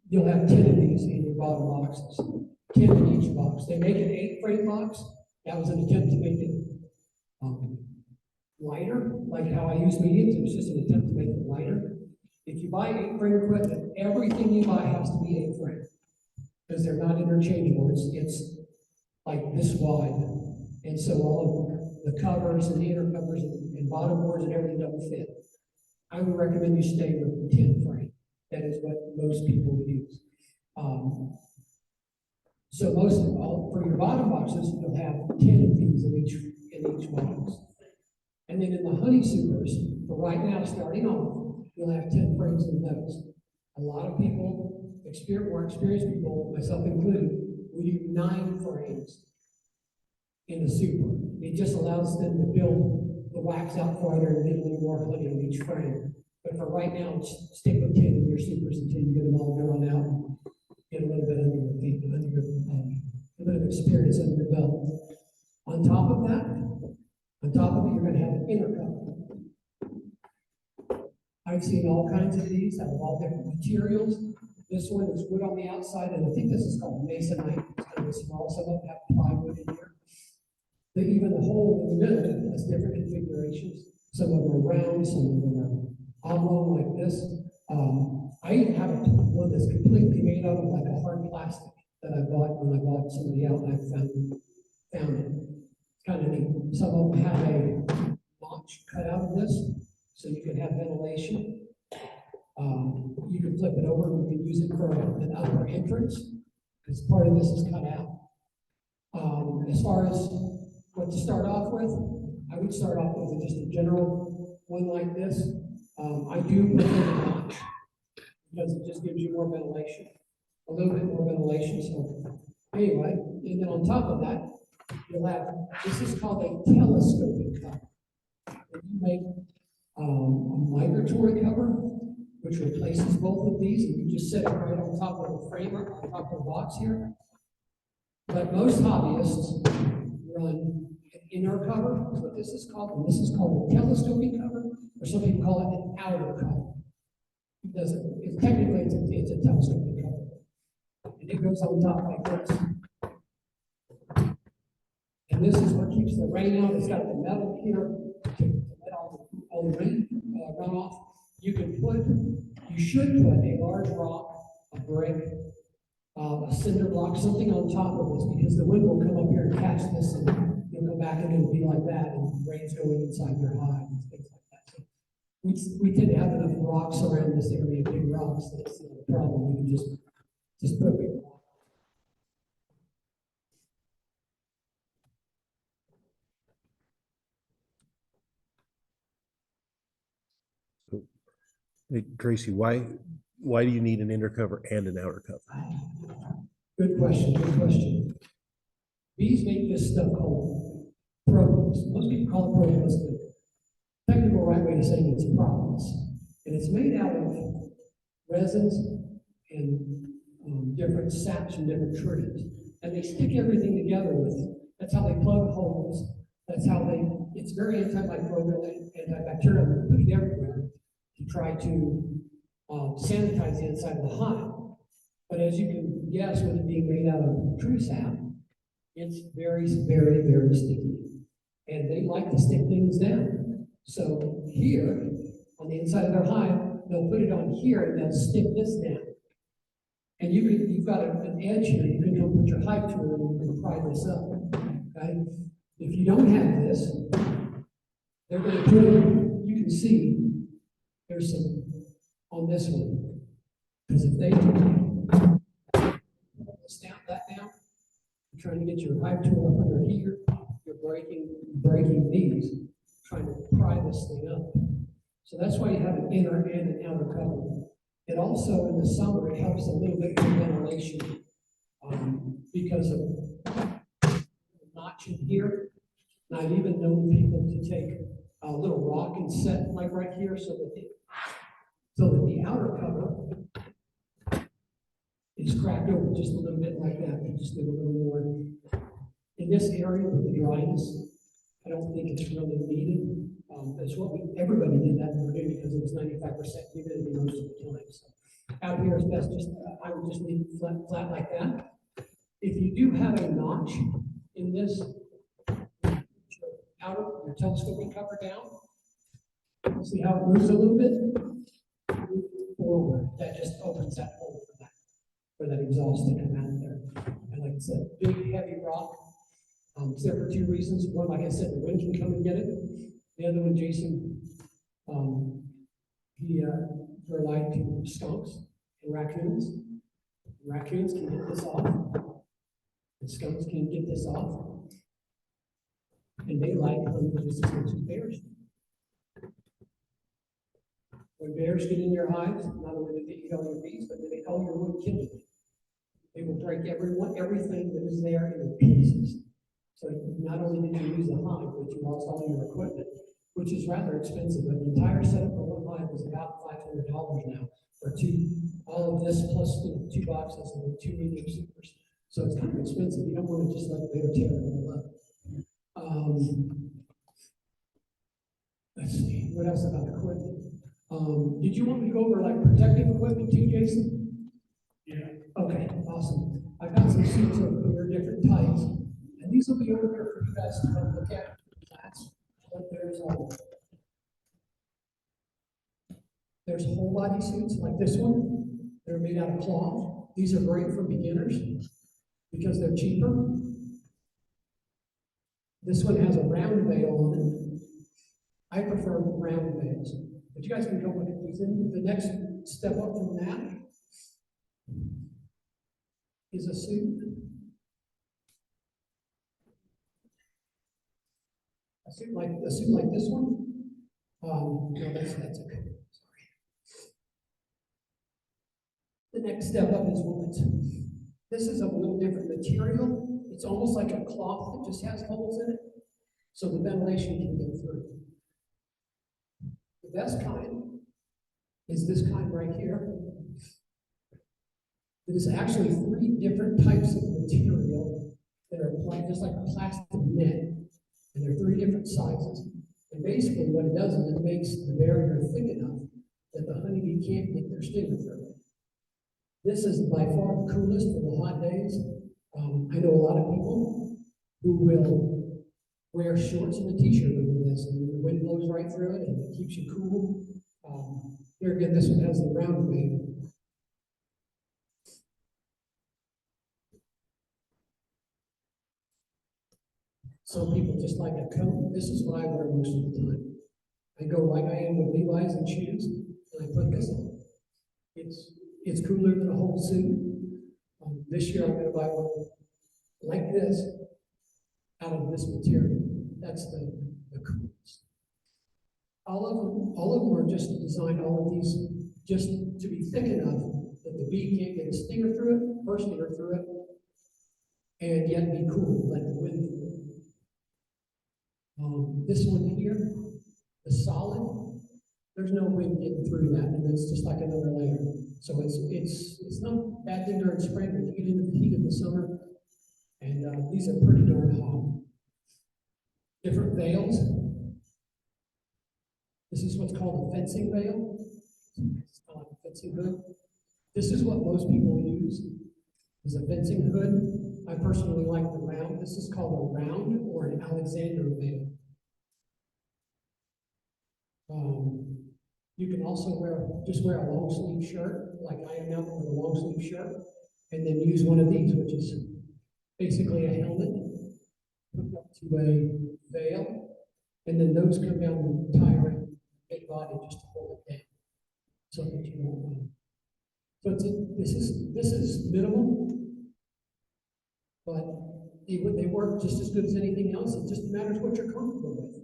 you'll have 10 of these in your bottom boxes, 10 in each box. They make an 8-frame box. That was an attempt to make it lighter, like how I use mediums. It was just an attempt to make it lighter. If you buy 8-frame equipment, everything you buy has to be 8-frame because they're not interchangeable. It's like this wide, and so all of the covers and the inner covers and bottom boards and everything don't fit. I would recommend you stay with the 10-frame. That is what most people use. So for your bottom boxes, you'll have 10 of these in each box. And then in the honey supers, for right now, starting off, you'll have 10 frames in those. A lot of people, more experienced people, myself included, we do 9 frames in a super. It just allows them to build the wax out farther and get a little more honey in each frame. But for right now, stick with 10 in your supers until you get them all drawn out and get a little bit under your feet, a bit of experience under your belt. On top of it, you're going to have an inner cover. I've seen all kinds of these out of all different materials. This one is wood on the outside, and I think this is called masonite. It's kind of small. Some of them have plywood in here. Even the hole in the middle has different configurations. Some of them are round, some of them are oblong like this. I even have one that's completely made out of like a hard plastic that I bought when I bought somebody out and I found it. It's kind of neat. Some of them have a notch cut out of this, so you can have ventilation. You can flip it over and you can use it for an upper entrance, because part of this is cut out. As far as what to start off with, I would start off with just a general one like this. I do prefer the notch because it just gives you more ventilation, a little bit more ventilation. So anyway, and then on top of that, you'll have, this is called a telescoping cover. You make a migratory cover, which replaces both of these, and you just set it right on top of the framer, on top of the box here. But most hobbyists run an inner cover, is what this is called, and this is called a telescoping cover, or some people call it an outer cover. Technically, it's a telescoping cover. And it goes on top like this. And this is what keeps the rain out. It's got the metal here to let all the rain run off. You should put a large rock, a brick, a cinder block, something on top of this, because the wind will come up here and catch this, and you'll go back and it'll be like that, and rain's going inside your hide and things like that. So we tend to have enough rocks around this area, big rocks, that's not a problem. You can just put a big rock. Hey, Tracy, why do you need an inner cover and an outer cover? Good question, good question. Bees make this stuff called propolis. Most people call it propolis, but technical right way to say it is propolis. And it's made out of resins and different saps from different trees. And they stick everything together with it. That's how they plug holes. That's how it's very antimicrobial and antibacterial. They put it everywhere to try to sanitize the inside of the hive. But as you can guess, with it being made out of true sap, it's very, very, very sticky. And they like to stick things down. So here, on the inside of their hive, they'll put it on here and they'll stick this down. And you've got an edge here, you can come put your hive tool and you can pry this up. Okay? If you don't have this, they're going to put it, you can see there's some on this one. Because if they pull this down, you're trying to get your hive tool up under here, you're breaking these, trying to pry this thing up. So that's why you have an inner and an outer cover. It also, in the summer, it helps a little bit with ventilation because of the notch in here. And I've even known people to take a little rock and set like right here so that the outer cover is cracked over just a little bit like that. You just get a little more. In this area with the dryness, I don't think it's really needed. That's what everybody did that in Purdue because it was 95% humidity most of the time. So out here is best I would just leave it flat like that. If you do have a notch in this, your telescoping cover down, see how it moves a little bit? Move forward. That just opens that hole for that exhaust to come out there. And like I said, big heavy rock. It's there for two reasons. One, like I said, the wind can come and get it. The other one, Jason, he relied to skunks and raccoons. Raccoons can get this off, and skunks can get this off. And they like honey just as much as bears do. When bears get in your hives, not only do they eat all your bees, but they call your wood killing. They will break everything that is there into pieces. So not only did you lose the hive, but you lost all your equipment, which is rather expensive. An entire setup for one hive is about $500 now for all of this plus 2 boxes and 2 medium supers. So it's kind of expensive. You don't want to just let the bear tear it all up. Let's see, what else about equipment? Did you want me to go over like protective equipment too, Jason? Yeah. Okay, awesome. I've got some suits over here, different types. And these will be over here for you guys to come look at. But there's whole body suits like this one. They're made out of cloth. These are great for beginners because they're cheaper. This one has a round veil on it. I prefer round veils. But you guys can go look at these. And the next step up from that is a suit. A suit like this one. No, that's okay. Sorry. The next step up is wool. This is a little different material. It's almost like a cloth that just has holes in it, so the ventilation can get through. The best kind is this kind right here. It is actually 3 different types of material that are just like a plastic net. And there are 3 different sizes. And basically what it does is it makes the barrier thick enough that the honeybee can't get their stinger through it. This is by far the coolest for the hot days. I know a lot of people who will wear shorts and a t-shirt over this, and the wind blows right through it and it keeps you cool. Here again, this one has the round veil. Some people just like a coat. This is what I wear most of the time. I go like I am with Levi's and shoes, and I put this on. It's cooler than a whole suit. This year I'm going to buy one like this out of this material. That's the coolest. All of them are just designed. All of these just to be thick enough that the bee can't get a stinger through it, first stinger through it, and yet be cool, let the wind through it. This one here, the solid, there's no wind getting through that, and it's just like another layer. So it's not a bad thing during spring, but you get into the heat of the summer, and these are pretty darn hot. Different veils. This is what's called a fencing veil. It's kind of like a fencing hood. This is what most people use, is a fencing hood. I personally like the round. This is called a round or an Alexander veil. You can also just wear a long sleeve shirt, like I am now, with a long sleeve shirt, and then use one of these, which is basically a helmet hooked up to a veil, and then those come down the entire big body just to hold it down, so that you won't. So this is minimal, but they work just as good as anything else. It just matters what you're comfortable with.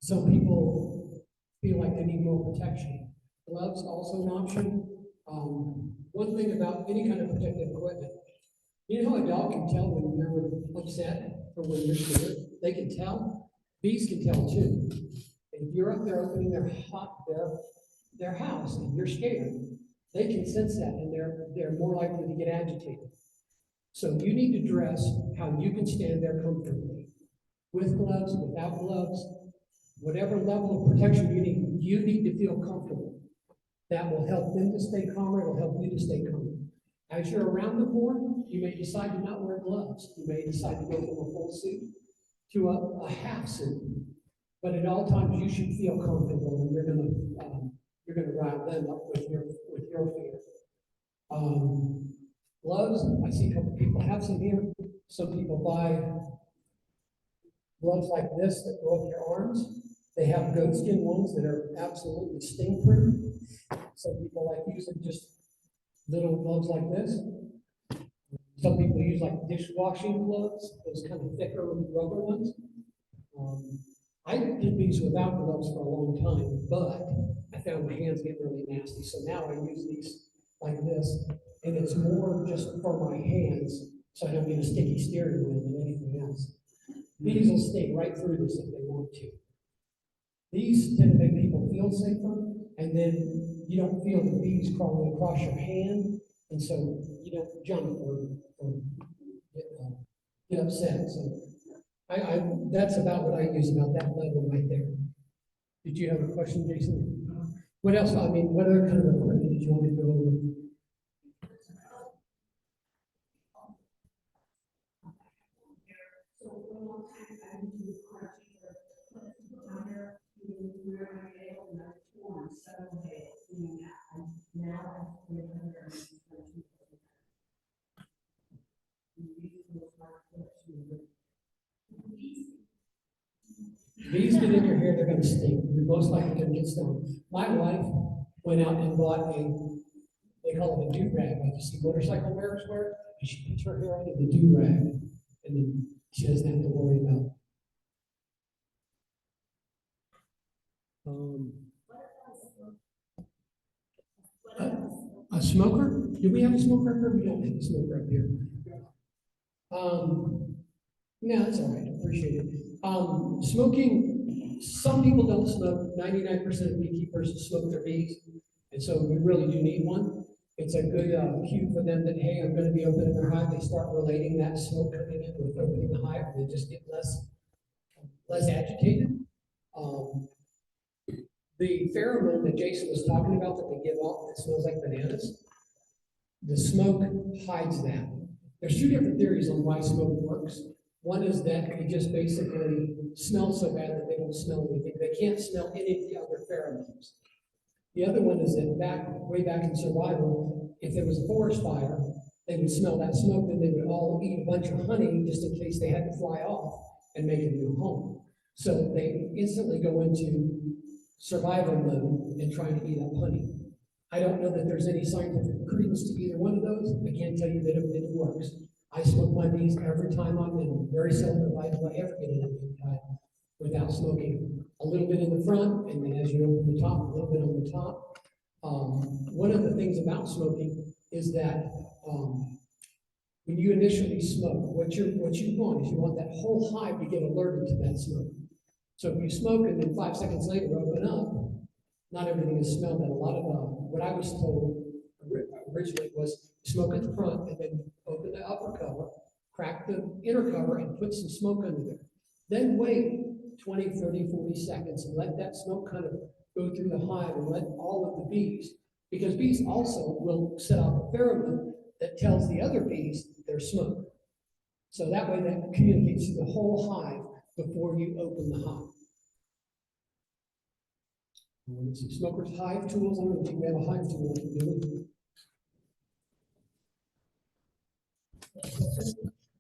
Some people feel like they need more protection. Gloves also an option. One thing about any kind of protective equipment, you know how a dog can tell when you're upset or when you're scared? They can tell. Bees can tell too. If you're up there opening their house and you're scared, they can sense that, and they're more likely to get agitated. So you need to dress how you can stand there comfortably, with gloves, without gloves, whatever level of protection you need to feel comfortable. That will help them to stay calmer, it'll help you to stay calmer. As you're around them more, you may decide to not wear gloves. You may decide to go from a full suit to a half suit. But at all times, you should feel comfortable, and you're gonna rile them up with your fear. Gloves, I see a couple people have some here. Some people buy gloves like this that go up your arms. They have goatskin ones that are absolutely sting-proof. Some people like using just little gloves like this. Some people use like dishwashing gloves, those kind of thicker rubber ones. I did these without gloves for a long time, but I found my hands get really nasty. So now I use these like this, and it's more just for my hands, so I don't get a sticky steering wheel than anything else. Bees will stay right through this if they want to. These tend to make people feel safer, and then you don't feel the bees crawling across your hand, and so you don't jump or get upset. So that's about what I use about that level right there. Did you have a question, Jason? What else? I mean, what other kind of equipment did you want me to go over? Bees get in your hair, they're going to sting. You're most likely going to get stung. My wife went out and bought they call it a do-rag, like you see motorcycle wearers wear, and she puts her hair under the do-rag, and then she doesn't have to worry about a smoker? Do we have a smoker up here? We don't have a smoker up here. No, that's all right. I appreciate it. Smoking, some people don't smoke. 99% of beekeepers smoke their bees, and so we really do need one. It's a good cue for them that, hey, I'm going to be opening their hive. They start relating that smoke coming in with opening the hive, and they just get less agitated. The pheromone that Jason was talking about that they give off that smells like bananas, the smoke hides that. There's two different theories on why smoke works. One is that it just basically smells so bad that they don't smell anything. They can't smell any of the other pheromones. The other one is that way back in survival, if there was a forest fire, they would smell that smoke, and they would all eat a bunch of honey just in case they had to fly off and make a new home. So they instantly go into survival mode and trying to eat up honey. I don't know that there's any scientific credence to either one of those. I can't tell you that it works. I smoke my bees every time I'm in. Very seldom if I ever get in a bee hive without smoking. a little bit in the front, and then as you open the top, a little bit on the top. One of the things about smoking is that, when you initially smoke, what you want is you want that whole hive to get alerted to that smoke. So if you smoke and then 5 seconds later open up, not everything is smelled. And a lot of what I was told originally was smoke at the front and then open the upper cover, crack the inner cover and put some smoke under there. Then wait 20, 30, 40 seconds and let that smoke kind of go through the hive and let all of the bees, because bees also will set off a pheromone that tells the other bees there's smoke. So that way that communicates to the whole hive before you open the hive. Let's see, smokers' hive tools. I don't think we have a hive tool.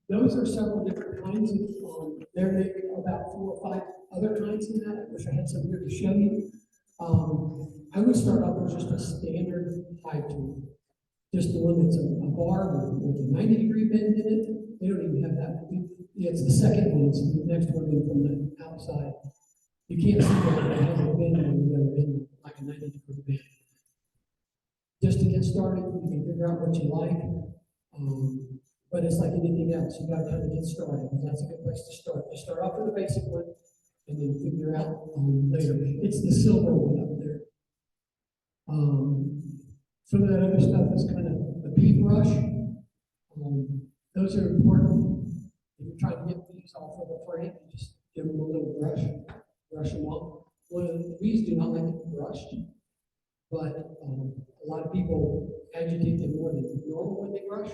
Those are several different kinds of, there are about 4 or 5 other kinds in that. I wish I had some here to show you. I would start off with just a standard hive tool. Just the one that's a bar with a 90-degree bend in it. They don't even have that. Yeah, it's the second one. It's the next one in from the outside. You can't see that it has a bend on the other end, like a 90-degree bend. Just to get started, you can figure out what you like. But it's like anything else. You got to kind of get started. And that's a good place to start. Just start off with the basic one and then figure out later. It's the silver one up there. Some of that other stuff is kind of a bee brush. Those are important. If you're trying to get bees off of a frame, you just give them a little brush them off. The bees do not like to be brushed, but a lot of people agitate them more than normal when they brush.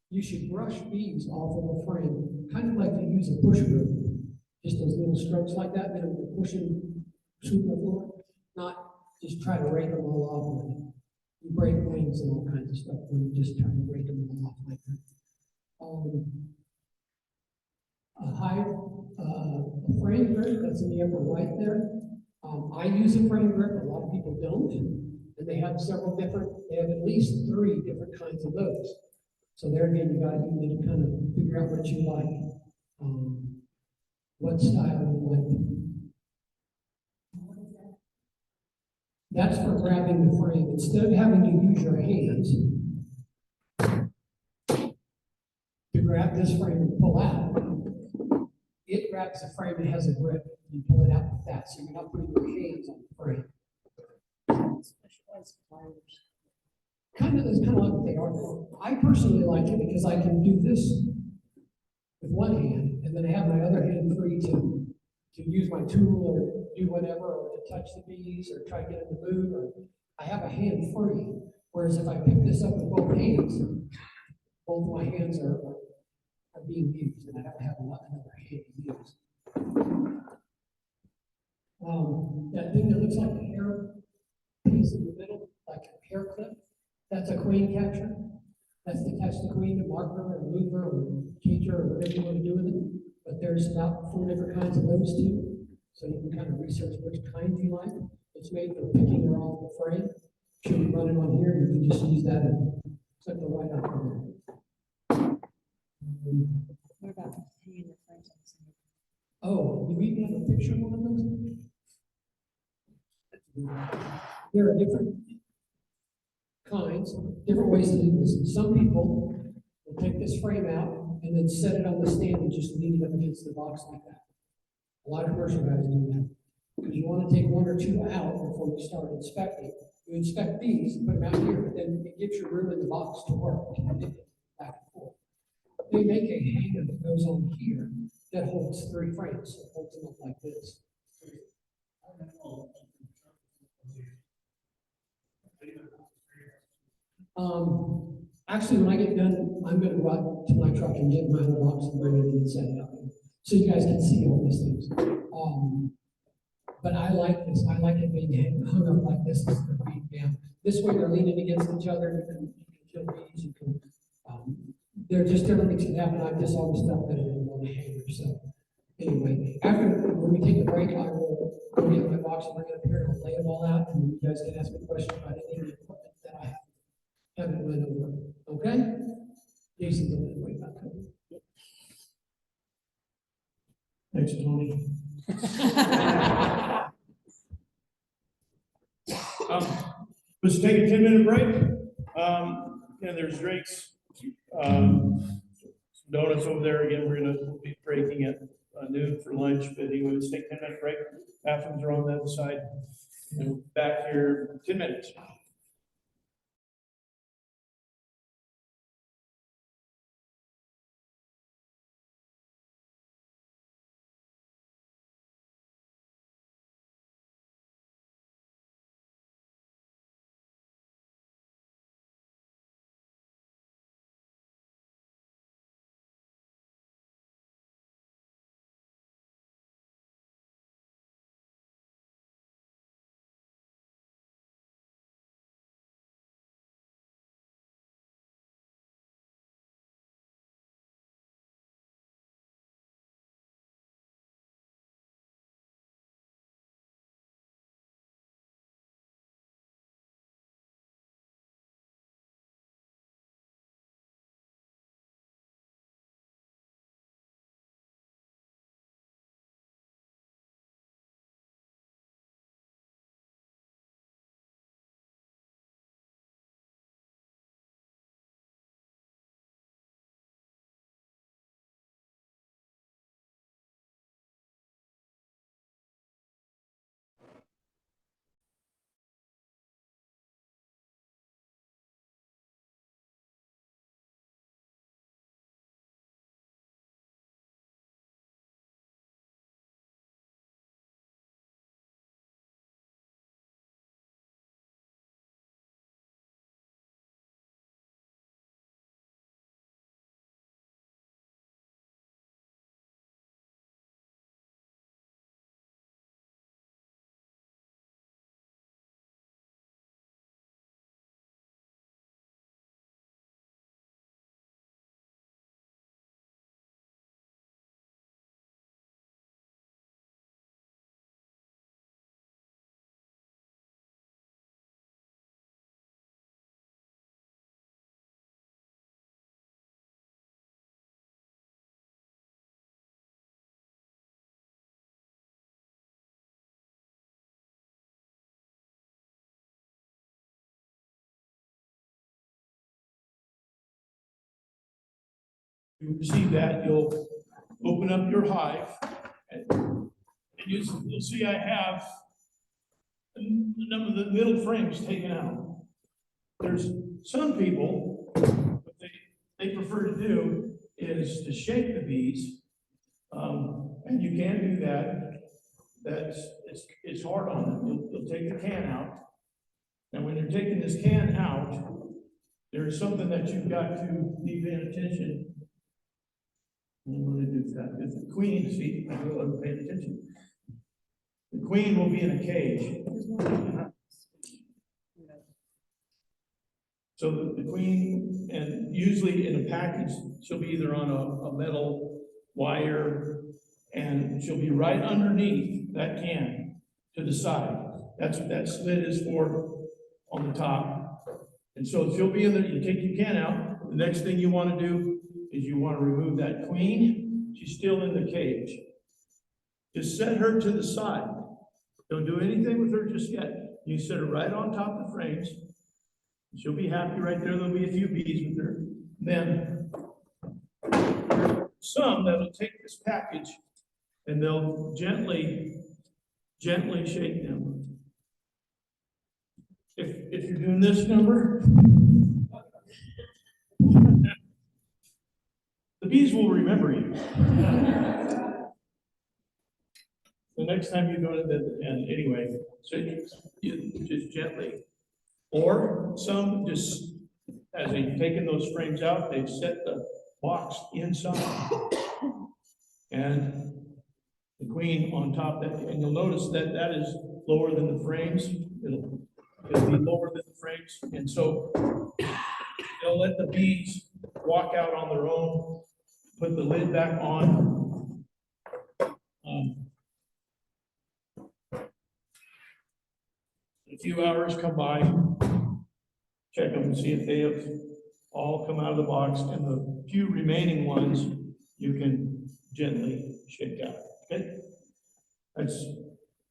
You should brush bees off of a frame, kind of like you use a push broom. Just those little strokes like that, then you're pushing sweep the floor, not just try to rake them all off with it. You break wings and all kinds of stuff when you just try to rake them all off like that. A hive, a frame grip, that's in the upper right there. I use a frame grip, a lot of people don't. And they have several different, they have at least 3 different kinds of those. So there again, you need to kind of figure out what you like, what style you like. That's for grabbing the frame. Instead of having to use your hands to grab this frame and pull out, it grabs the frame and has a grip. You pull it out with that, so you're not putting your hands on the frame. It's kind of like what they are. I personally like it because I can do this with one hand, and then I have my other hand free to use my tool or do whatever, or to touch the bees or try to get in the mood, or I have a hand free. Whereas if I pick this up with both hands, both my hands are being used, and I don't have another hand to use. That thing that looks like a hair piece in the middle, like a hair clip, that's a queen catcher. That's to catch the queen, to mark her, or move her, or cage her, or whatever you want to do with it. But there's about 4 different kinds of those too. So you can kind of research which kind you like. It's made for picking her off the frame. Should we run it on here? You can just use that and click the right up on there. What about hanging the frames on the side? Oh, do we even have a picture of one of those? There are different kinds, different ways to do this. Some people will take this frame out and then set it on the stand and just lean it up against the box like that. A lot of commercial guys do that. Because you want to take 1 or 2 out before you start inspecting. You inspect these and put them out here, but then it gives you room in the box to work. Back and forth. They make a hanger that goes on here that holds 3 frames. So it holds them up like this. Actually, when I get done, I'm going to go out to my truck and get my other box and bring it in and set it up, so you guys can see all these things. But I like this. I like it being hung up like this. This way, they're leaning against each other. You can kill bees. You can. They're just different things can happen. I've just always felt that it on a hanger. So anyway, when we take the break, I will go get my box and bring it up here and I'll lay them all out, and you guys can ask me questions about any of the equipment that I haven't went over. Okay? Jason's a little way back up. Thanks, Tony. Let's take a 10-minute break. And there's drinks, donuts over there. Again, we're gonna be breaking at noon for lunch, but anyway, let's take a 10-minute break. Bathrooms are on the other side. And back here, in 10 minutes. You receive that, you'll open up your hive, and you'll see I have a number of the middle frames taken out. There's some people, what they prefer to do is to shake the bees, and you can do that. It's hard on them. You'll take the can out, and when you're taking this can out, there's something that you've got to be paying attention. What do they do that? It's the queen, see, I wasn't paying attention. The queen will be in a cage. So the queen, and usually in a package, she'll be either on a metal wire, and she'll be right underneath that can to the side. That's what that slit is for on the top. And so she'll be in there, you take your can out. The next thing you want to do is you want to remove that queen. She's still in the cage. Just set her to the side. Don't do anything with her just yet. You set her right on top of the frames. She'll be happy right there. There'll be a few bees with her. Then some that'll take this package and they'll gently shake them. If you're doing this number, the bees will remember you. The next time you go to the end, anyway, so you just gently. Or some just, as they've taken those frames out, they've set the box inside. And the queen on top, that, and you'll notice that that is lower than the frames. It'll be lower than the frames. And so they'll let the bees walk out on their own, put the lid back on. A few hours come by, check them and see if they have all come out of the box, and the few remaining ones you can gently shake out. Okay, that's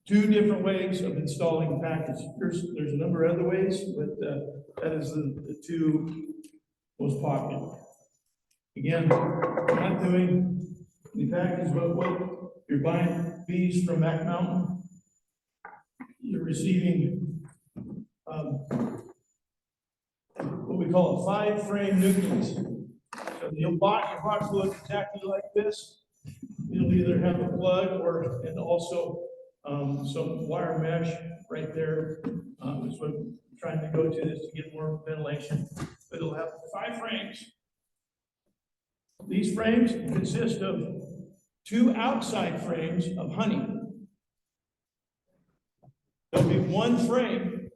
two different ways of installing the package. There's a number of other ways, but that is the two most popular. Again, we're not doing the package, but what you're buying bees from Mac Mountain, you're receiving what we call a 5-frame nucleus. So your box will look exactly like this. It'll either have a plug and also some wire mesh right there. Is what I'm trying to go to this to get more ventilation. But it'll have 5 frames. These frames consist of 2 outside frames of honey. There'll be 1 frame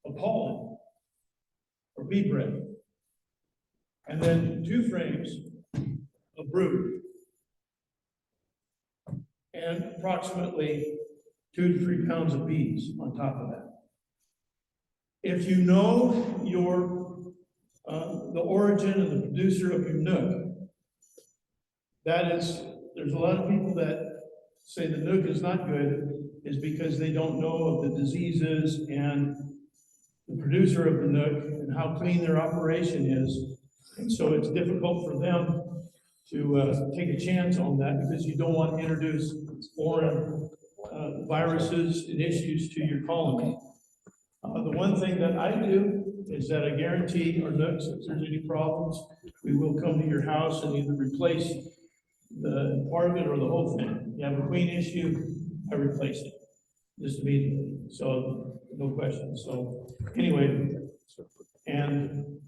of pollen or bee bread, and then 2 frames of brood, and approximately 2 to 3 pounds of bees on top of that. If you know the origin and the producer of your nook, there's a lot of people that say the nook is not good is because they don't know of the diseases and the producer of the nook and how clean their operation is. And so it's difficult for them to take a chance on that because you don't want to introduce foreign viruses and issues to your colony. The one thing that I do is that I guarantee our nooks, if there's any problems, we will come to your house and either replace the part of it or the whole thing. You have a queen issue, I replace it just immediately. So no question. So anyway, and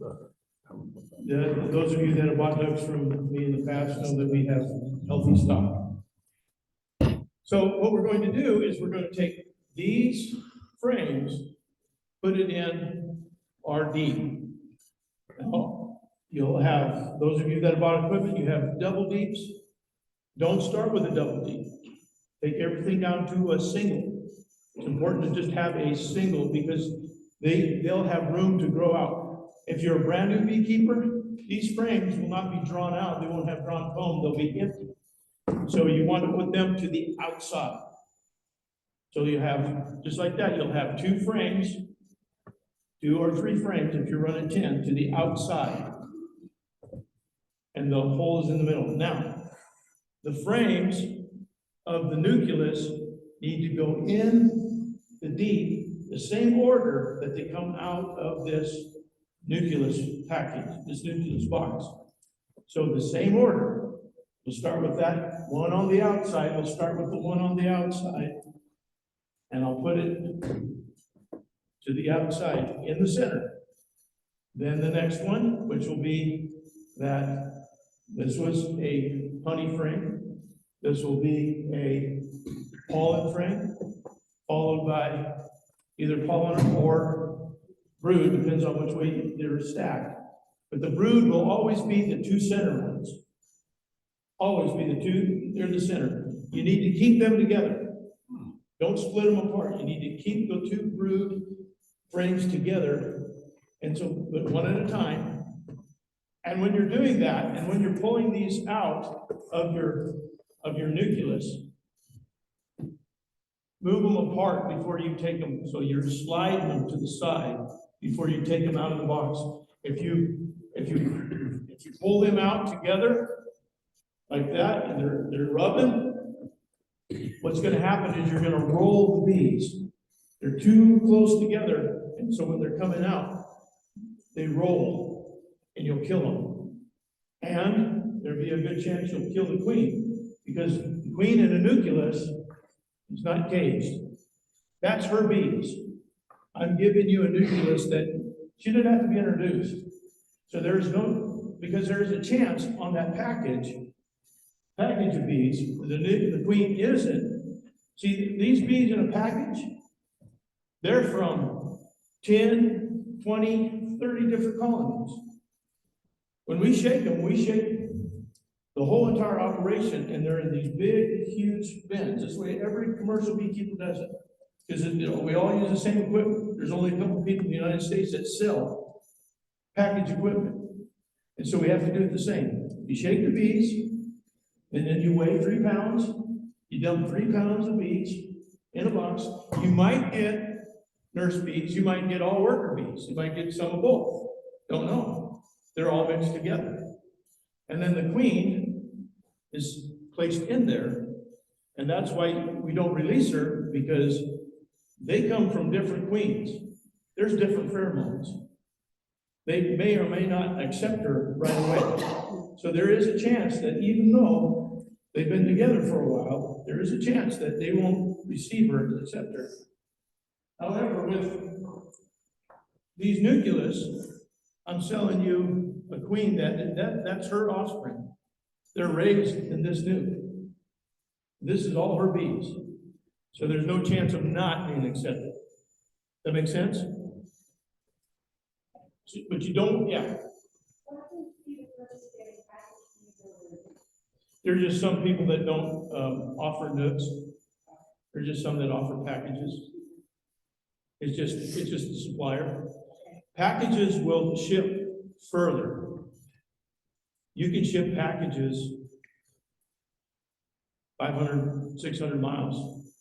those of you that have bought nooks from me in the past know that we have healthy stock. So what we're going to do is we're going to take these frames, put it in RD. Now, you'll have, those of you that have bought equipment, you have double deeps. Don't start with a double deep. Take everything down to a single. It's important to just have a single because they'll have room to grow out. If you're a brand new beekeeper, these frames will not be drawn out. They won't have drawn comb. They'll be empty. So you want to put them to the outside. So you have, just like that, you'll have 2 frames, 2 or 3 frames if you're running 10 to the outside. And the hole is in the middle. Now, the frames of the nucleus need to go in the deep, the same order that they come out of this nucleus package, this nucleus box. So the same order. We'll start with that one on the outside. We'll start with the one on the outside. And I'll put it to the outside in the center. Then the next one, which will be that this was a honey frame. This will be a pollen frame, followed by either pollen or brood, depends on which way they're stacked. But the brood will always be the 2 center ones. Always be the 2, they're the center. You need to keep them together. Don't split them apart. You need to keep the 2 brood frames together. And so, but one at a time. And when you're doing that, and when you're pulling these out of your nucleus, move them apart before you take them. So you're sliding them to the side before you take them out of the box. If you pull them out together like that, and they're rubbing, what's going to happen is you're going to roll the bees. They're too close together, and so when they're coming out, they roll, and you'll kill them. And there'll be a good chance you'll kill the queen, because the queen in a nucleus is not caged. That's her bees. I'm giving you a nucleus that she didn't have to be introduced. So there's no, because there's a chance on that package of bees, the queen isn't. See, these bees in a package, they're from 10, 20, 30 different colonies. When we shake them, we shake the whole entire operation, and they're in these big, huge bins. This way, every commercial beekeeper does it. Because we all use the same equipment. There's only a couple of people in the United States that sell package equipment. And so we have to do it the same. You shake the bees, and then you weigh 3 pounds. You dump 3 pounds of bees in a box. You might get nurse bees, you might get all worker bees, you might get some of both. Don't know. They're all mixed together. And then the queen is placed in there. And that's why we don't release her, because they come from different queens. There's different pheromones. They may or may not accept her right away. So there is a chance that even though they've been together for a while, there is a chance that they won't receive her and accept her. However, with these nucleus, I'm selling you a queen that's her offspring. They're raised in this nuke. This is all her bees. So there's no chance of not being accepted. That make sense? But you don't, yeah. There's just some people that don't offer nooks. There's just some that offer packages. It's just the supplier. Packages will ship further. You can ship packages 500, 600 miles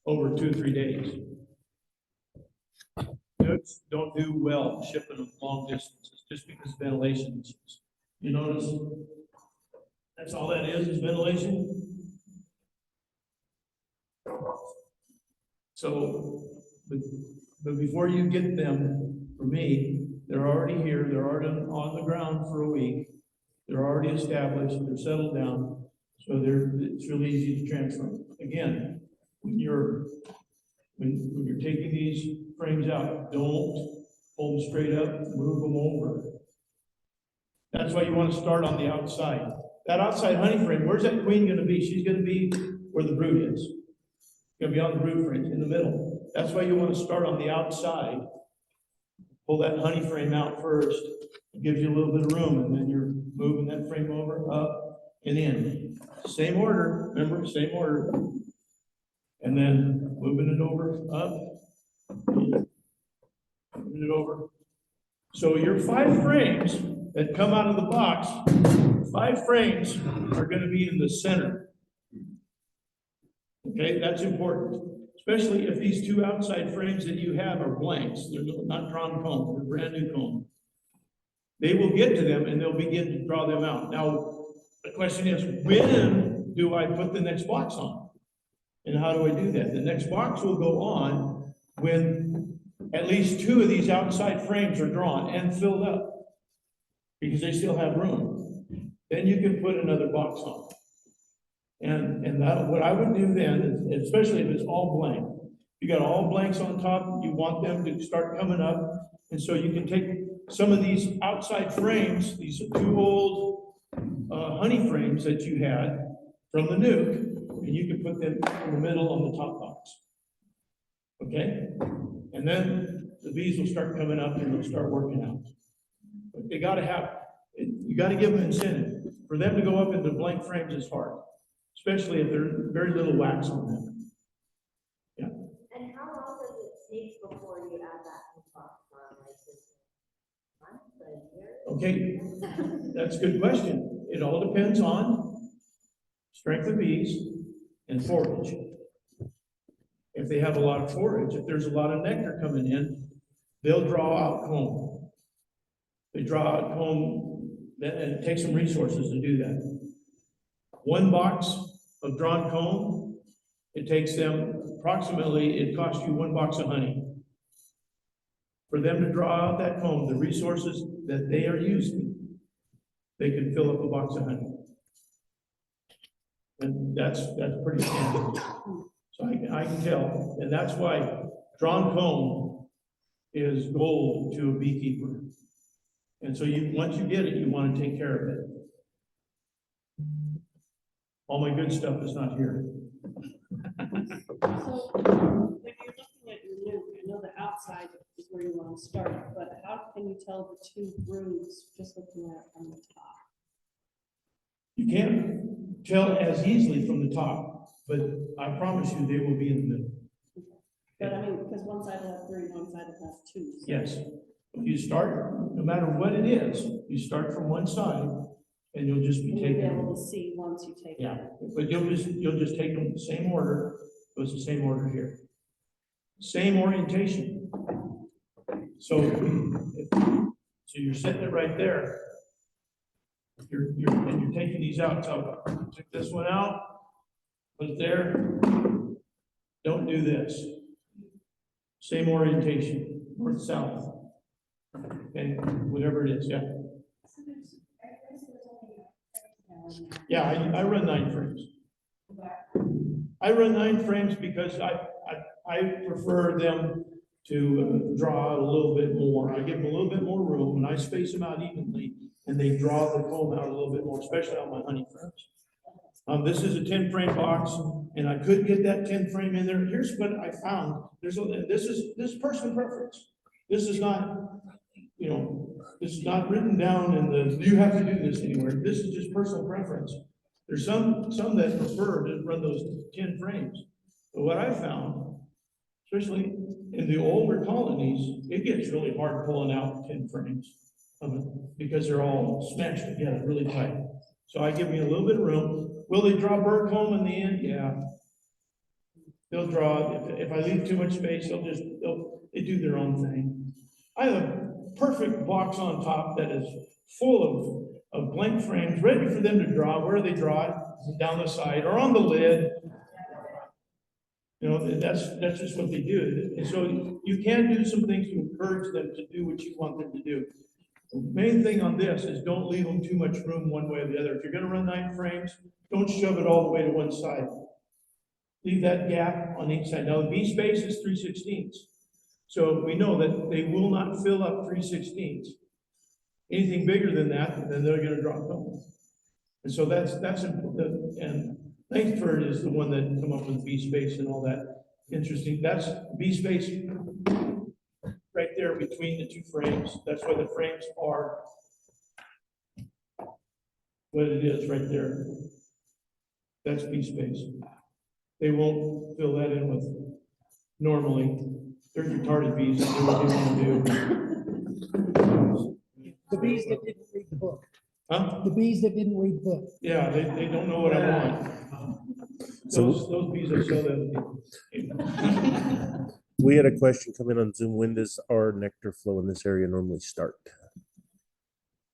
over 2 or 3 days. Nooks don't do well shipping them long distances just because of ventilation issues. You notice that's all that is ventilation. So, but before you get them from me, they're already here, they're already on the ground for a week, they're already established, they're settled down, so it's really easy to transfer. Again, when you're taking these frames out, don't hold them straight up, move them over. That's why you want to start on the outside. That outside honey frame, where's that queen going to be? She's going to be where the brood is. Going to be on the brood frame in the middle. That's why you want to start on the outside. Pull that honey frame out first. It gives you a little bit of room, and then you're moving that frame over, up, and in. Same order, remember, same order. And then moving it over, up, in, moving it over. So your 5 frames that come out of the box, 5 frames are going to be in the center. Okay, that's important, especially if these 2 outside frames that you have are blanks. They're not drawn comb, they're brand new comb. They will get to them and they'll begin to draw them out. Now, the question is, when do I put the next box on? And how do I do that? The next box will go on when at least 2 of these outside frames are drawn and filled up, because they still have room. Then you can put another box on. And that, what I would do then, especially if it's all blank, you got all blanks on top, you want them to start coming up, and so you can take some of these outside frames, these 2 old honey frames that you had from the nuke, and you can put them in the middle on the top box. Okay? And then the bees will start coming up and they'll start working out. But they got to have, you got to give them incentive. For them to go up into blank frames is hard, especially if there's very little wax on them. Yeah. And how long does it take before you add that box on? Like this month, a year? Okay, that's a good question. It all depends on strength of bees and forage. If they have a lot of forage, if there's a lot of nectar coming in, they'll draw out comb. They draw out comb, and it takes some resources to do that. 1 box of drawn comb, it takes them approximately, it costs you 1 box of honey. For them to draw out that comb, the resources that they are using, they can fill up a box of honey. And that's pretty standard. So I can tell, and that's why drawn comb is gold to a beekeeper. And so once you get it, you want to take care of it. All my good stuff is not here. So, when you're looking at your nuke, I know the outside is where you want to start, but how can you tell the 2 broods just looking at it from the top? You can't tell as easily from the top, but I promise you they will be in the middle. But I mean, because one side will have 3, one side will have 2. So. Yes. If you start, no matter what it is, you start from one side and you'll just be And you'll taking be them. able to see once you take Yeah, it. but you'll just take them in the same order It was the same order here. Same orientation. So, you're setting it right there. You're taking these out. So take this one out, put it there. Don't do this. Same orientation, north, south. And whatever it is, yeah. Yeah, I run 9 frames. I run 9 frames because I prefer them to draw out a little bit more. I give them a little bit more room and I space them out evenly and they draw the comb out a little bit more, especially on my honey frames. This is a 10 frame box and I could get that 10 frame in there. Here's what I found. This is personal preference. This is not, you know, this is not written down in the, you have to do this anywhere. This is just personal preference. There's some that prefer to run those 10 frames. But what I found, especially in the older colonies, it gets really hard pulling out 10 frames of it because they're all smashed together really tight. So I give me a little bit of room. Will they draw bird comb in the end? Yeah. They'll draw, if I leave too much space, they do their own thing. I have a perfect box on top that is full of blank frames, ready for them to draw. Where do they draw it? Down the side or on the lid. You know, that's just what they do. And so you can do some things to encourage them to do what you want them to do. The main thing on this is don't leave them too much room one way or the other. If you're going to run 9 frames, don't shove it all the way to one side. Leave that gap on each side. Now the B space is 3/16. So we know that they will not fill up 3/16. Anything bigger than that, then they're going to drop comb. And so that's and Langsford is the one that come up with B space and all that. Interesting. That's B space right there between the 2 frames. That's why the frames are what it is right there. That's B space. They won't fill that in with normally. There's retarded bees that do what they want to do. The bees that didn't read the book. Huh? The bees that didn't read the book. Yeah, they don't know what I want. So- Those bees I sell them. We had a question come in on Zoom. When does our nectar flow in this area normally start?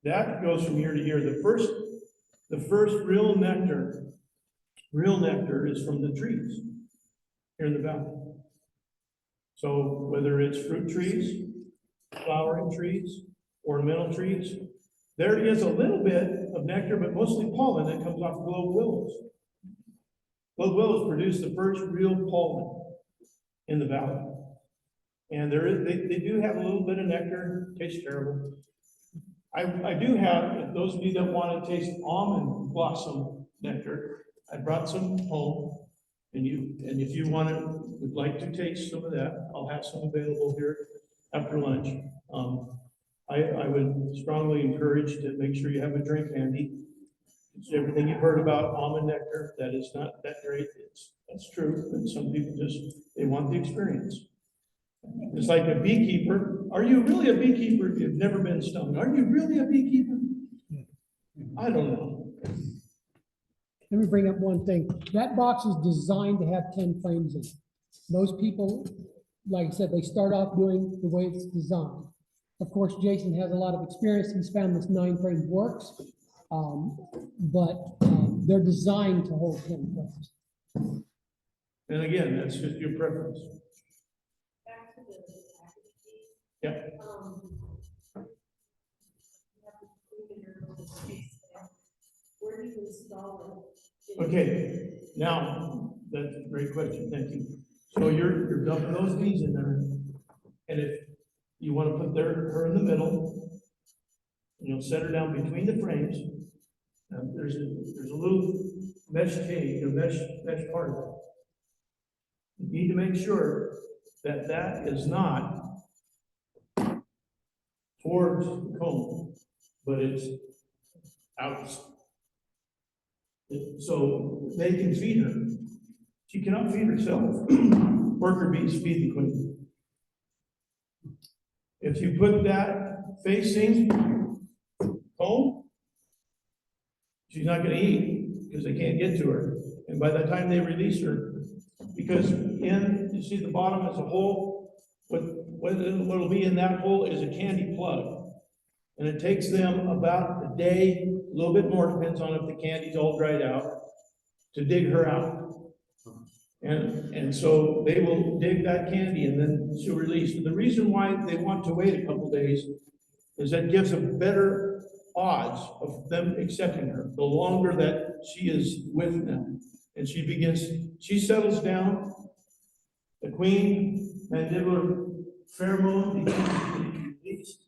That goes from year to year. The first real nectar is from the trees here in the valley. So whether it's fruit trees, flowering trees, ornamental trees, there is a little bit of nectar, but mostly pollen that comes off globe willows. Globe willows produce the first real pollen in the valley. And they do have a little bit of nectar, tastes terrible. I do have, those of you that want to taste almond blossom nectar, I brought some home. And if you would like to taste some of that, I'll have some available here after lunch. I would strongly encourage to make sure you have a drink handy. It's everything you've heard about almond nectar, that is not that great. That's true, but some people they want the experience. It's like a beekeeper. Are you really a beekeeper if you've never been stung? Are you really a beekeeper? I don't know. Let me bring up one thing. That box is designed to have 10 frames in it. Most people, like I said, they start off doing the way it's designed. Of course, Jason has a lot of experience. He's found this 9 frame works, but they're designed to hold 10 frames. And again, that's just your preference. Back to the package fee. Yeah. You have to prove in your little space there. Where do you install it? Okay, now, that's a great question, thank you. So you're dumping those bees in there, and if you want to put her in the middle, you'll set her down between the frames. There's a little mesh cage, a mesh part of it. You need to make sure that is not towards the comb, but it's out. So they can feed her. She cannot feed herself. Worker bees feed the queen. If you put that facing comb, she's not going to eat because they can't get to her. And by the time they release her, because you see the bottom is a hole, what'll be in that hole is a candy plug. And it takes them about a day, a little bit more, depends on if the candy's all dried out, to dig her out. And so they will dig that candy and then she'll release. And the reason why they want to wait a couple days is that gives them better odds of them accepting her, the longer that she is with them. And she settles down, the queen, mandibular pheromone becomes released,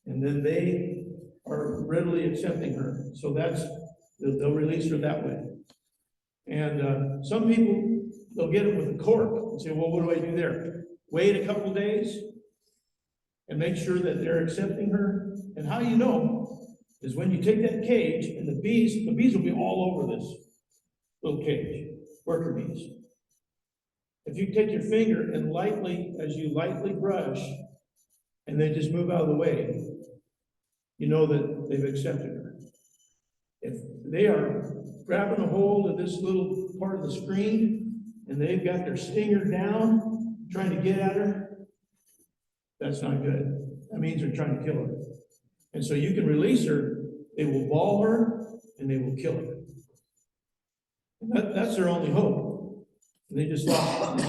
and then they are readily accepting her. So they'll release her that way. And some people, they'll get it with a cork and say, well, what do I do there? Wait a couple days and make sure that they're accepting her. And how you know is when you take that cage and the bees will be all over this little cage, worker bees. If you take your finger and as you lightly brush, and they just move out of the way, you know that they've accepted her. If they are grabbing a hold of this little part of the screen and they've got their stinger down, trying to get at her, that's not good. That means they're trying to kill her. And so you can release her, they will ball her, and they will kill her. That's their only hope. And they just lost.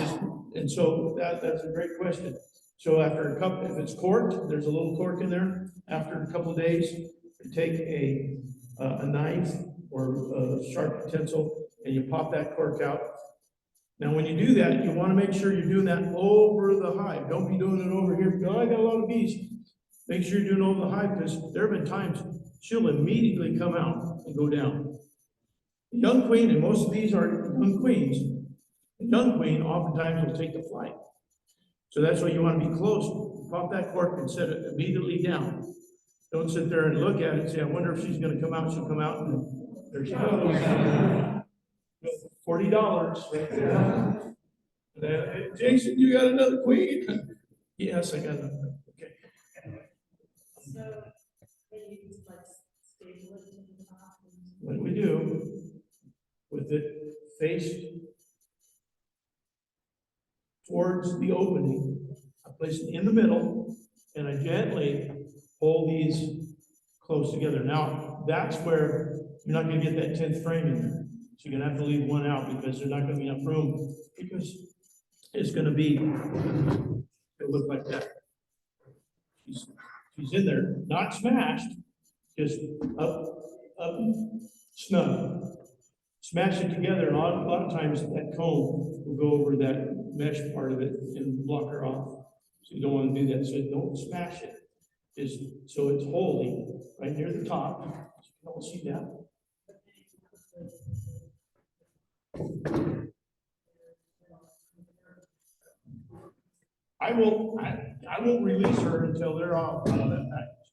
And so that's a great question. So after if it's corked, there's a little cork in there. After a couple of days, you take a knife or a sharp utensil and you pop that cork out. Now, when you do that, you want to make sure you're doing that over the hive. Don't be doing it over here. Oh, I got a lot of bees. Make sure you're doing it over the hive, because there have been times she'll immediately come out and go down. The young queen, and most of these are young queens, the young queen oftentimes will take the flight. So that's why you want to be close. Pop that cork and set it immediately down. Don't sit there and look at it and say, I wonder if she's going to come out. She'll come out and there she goes. $40 right there. Hey, Jason, you got another queen? Yes, I got another. Okay. So, maybe you just like stable it to the top. What we do with it faced towards the opening, I place it in the middle and I gently hold these close together. Now, that's where you're not going to get that 10th frame in there. So you're going to have to leave one out because there's not going to be enough room, because it's going to it'll look like that. She's in there, not smashed, just up, snug. Smash it together, and a lot of times that comb will go over that mesh part of it and block her off. So you don't want to do that. So don't smash it. Just so it's holding right near the top. You can all see that. I won't release her until they're off out of that package.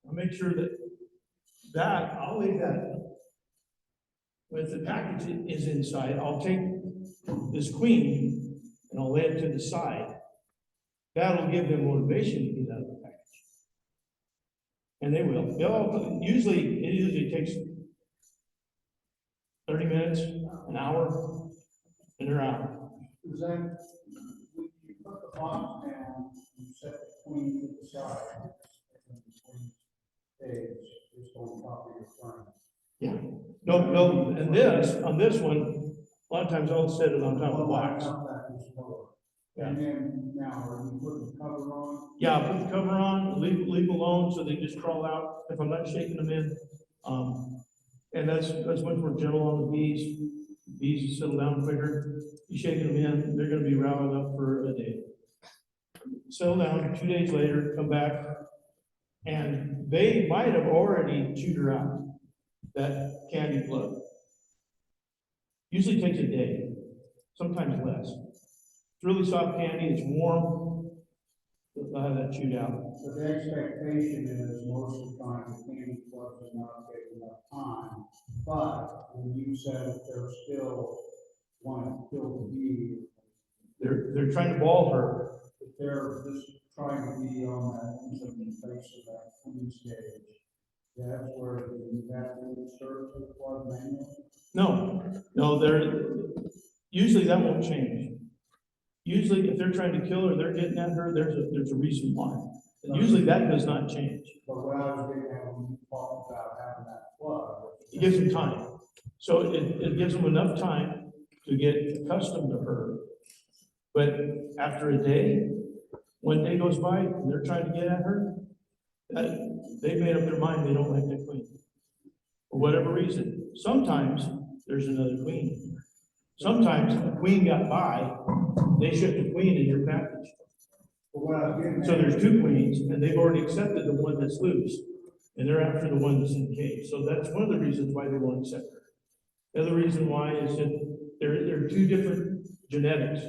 I'll make sure that I'll leave that. When the package is inside, I'll take this queen and I'll lay it to the side. That'll give them motivation to get out of the package. And they will. It usually takes 30 minutes, an hour, and they're out. Is that, when you put the box down, you set the queen to the side, and the queen stays just on top of your frame? Yeah. No, and on this one, a lot of times I'll set it on top of the box. Yeah. And then now, are you putting the cover on? Yeah, I'll put the cover on, leave alone so they just crawl out if I'm not shaking them in. And that's much more gentle on the bees. Bees settle down quicker. You shaking them in, they're going to be riled up for a day. Settle down, 2 days later, come back, and they might have already chewed her out, that candy plug. Usually takes a day, sometimes less. It's really soft candy, it's warm. They'll have that chewed out. So the expectation is most of the time the candy plug does not take enough time, but when you said they're still wanting to kill the bee, They're trying to ball her. if they're just trying to be on that face of that queen stage, That's where you have to insert the plug manually. No, usually that won't change. Usually if they're trying to kill her, they're getting at her, there's a reason why. And usually that does not change. But what I was getting at when you talked about having that plug. It gives them time. So it gives them enough time to get accustomed to her. But after a day, one day goes by, and they're trying to get at her, they made up their mind they don't like that queen. For whatever reason. Sometimes there's another queen. Sometimes a queen got by, they shipped a queen in your package. But what I was getting at. So there's two queens, and they've already accepted the one that's loose, and they're after the one that's in the cage. So that's one of the reasons why they won't accept her. The other reason why is that they're two different genetics.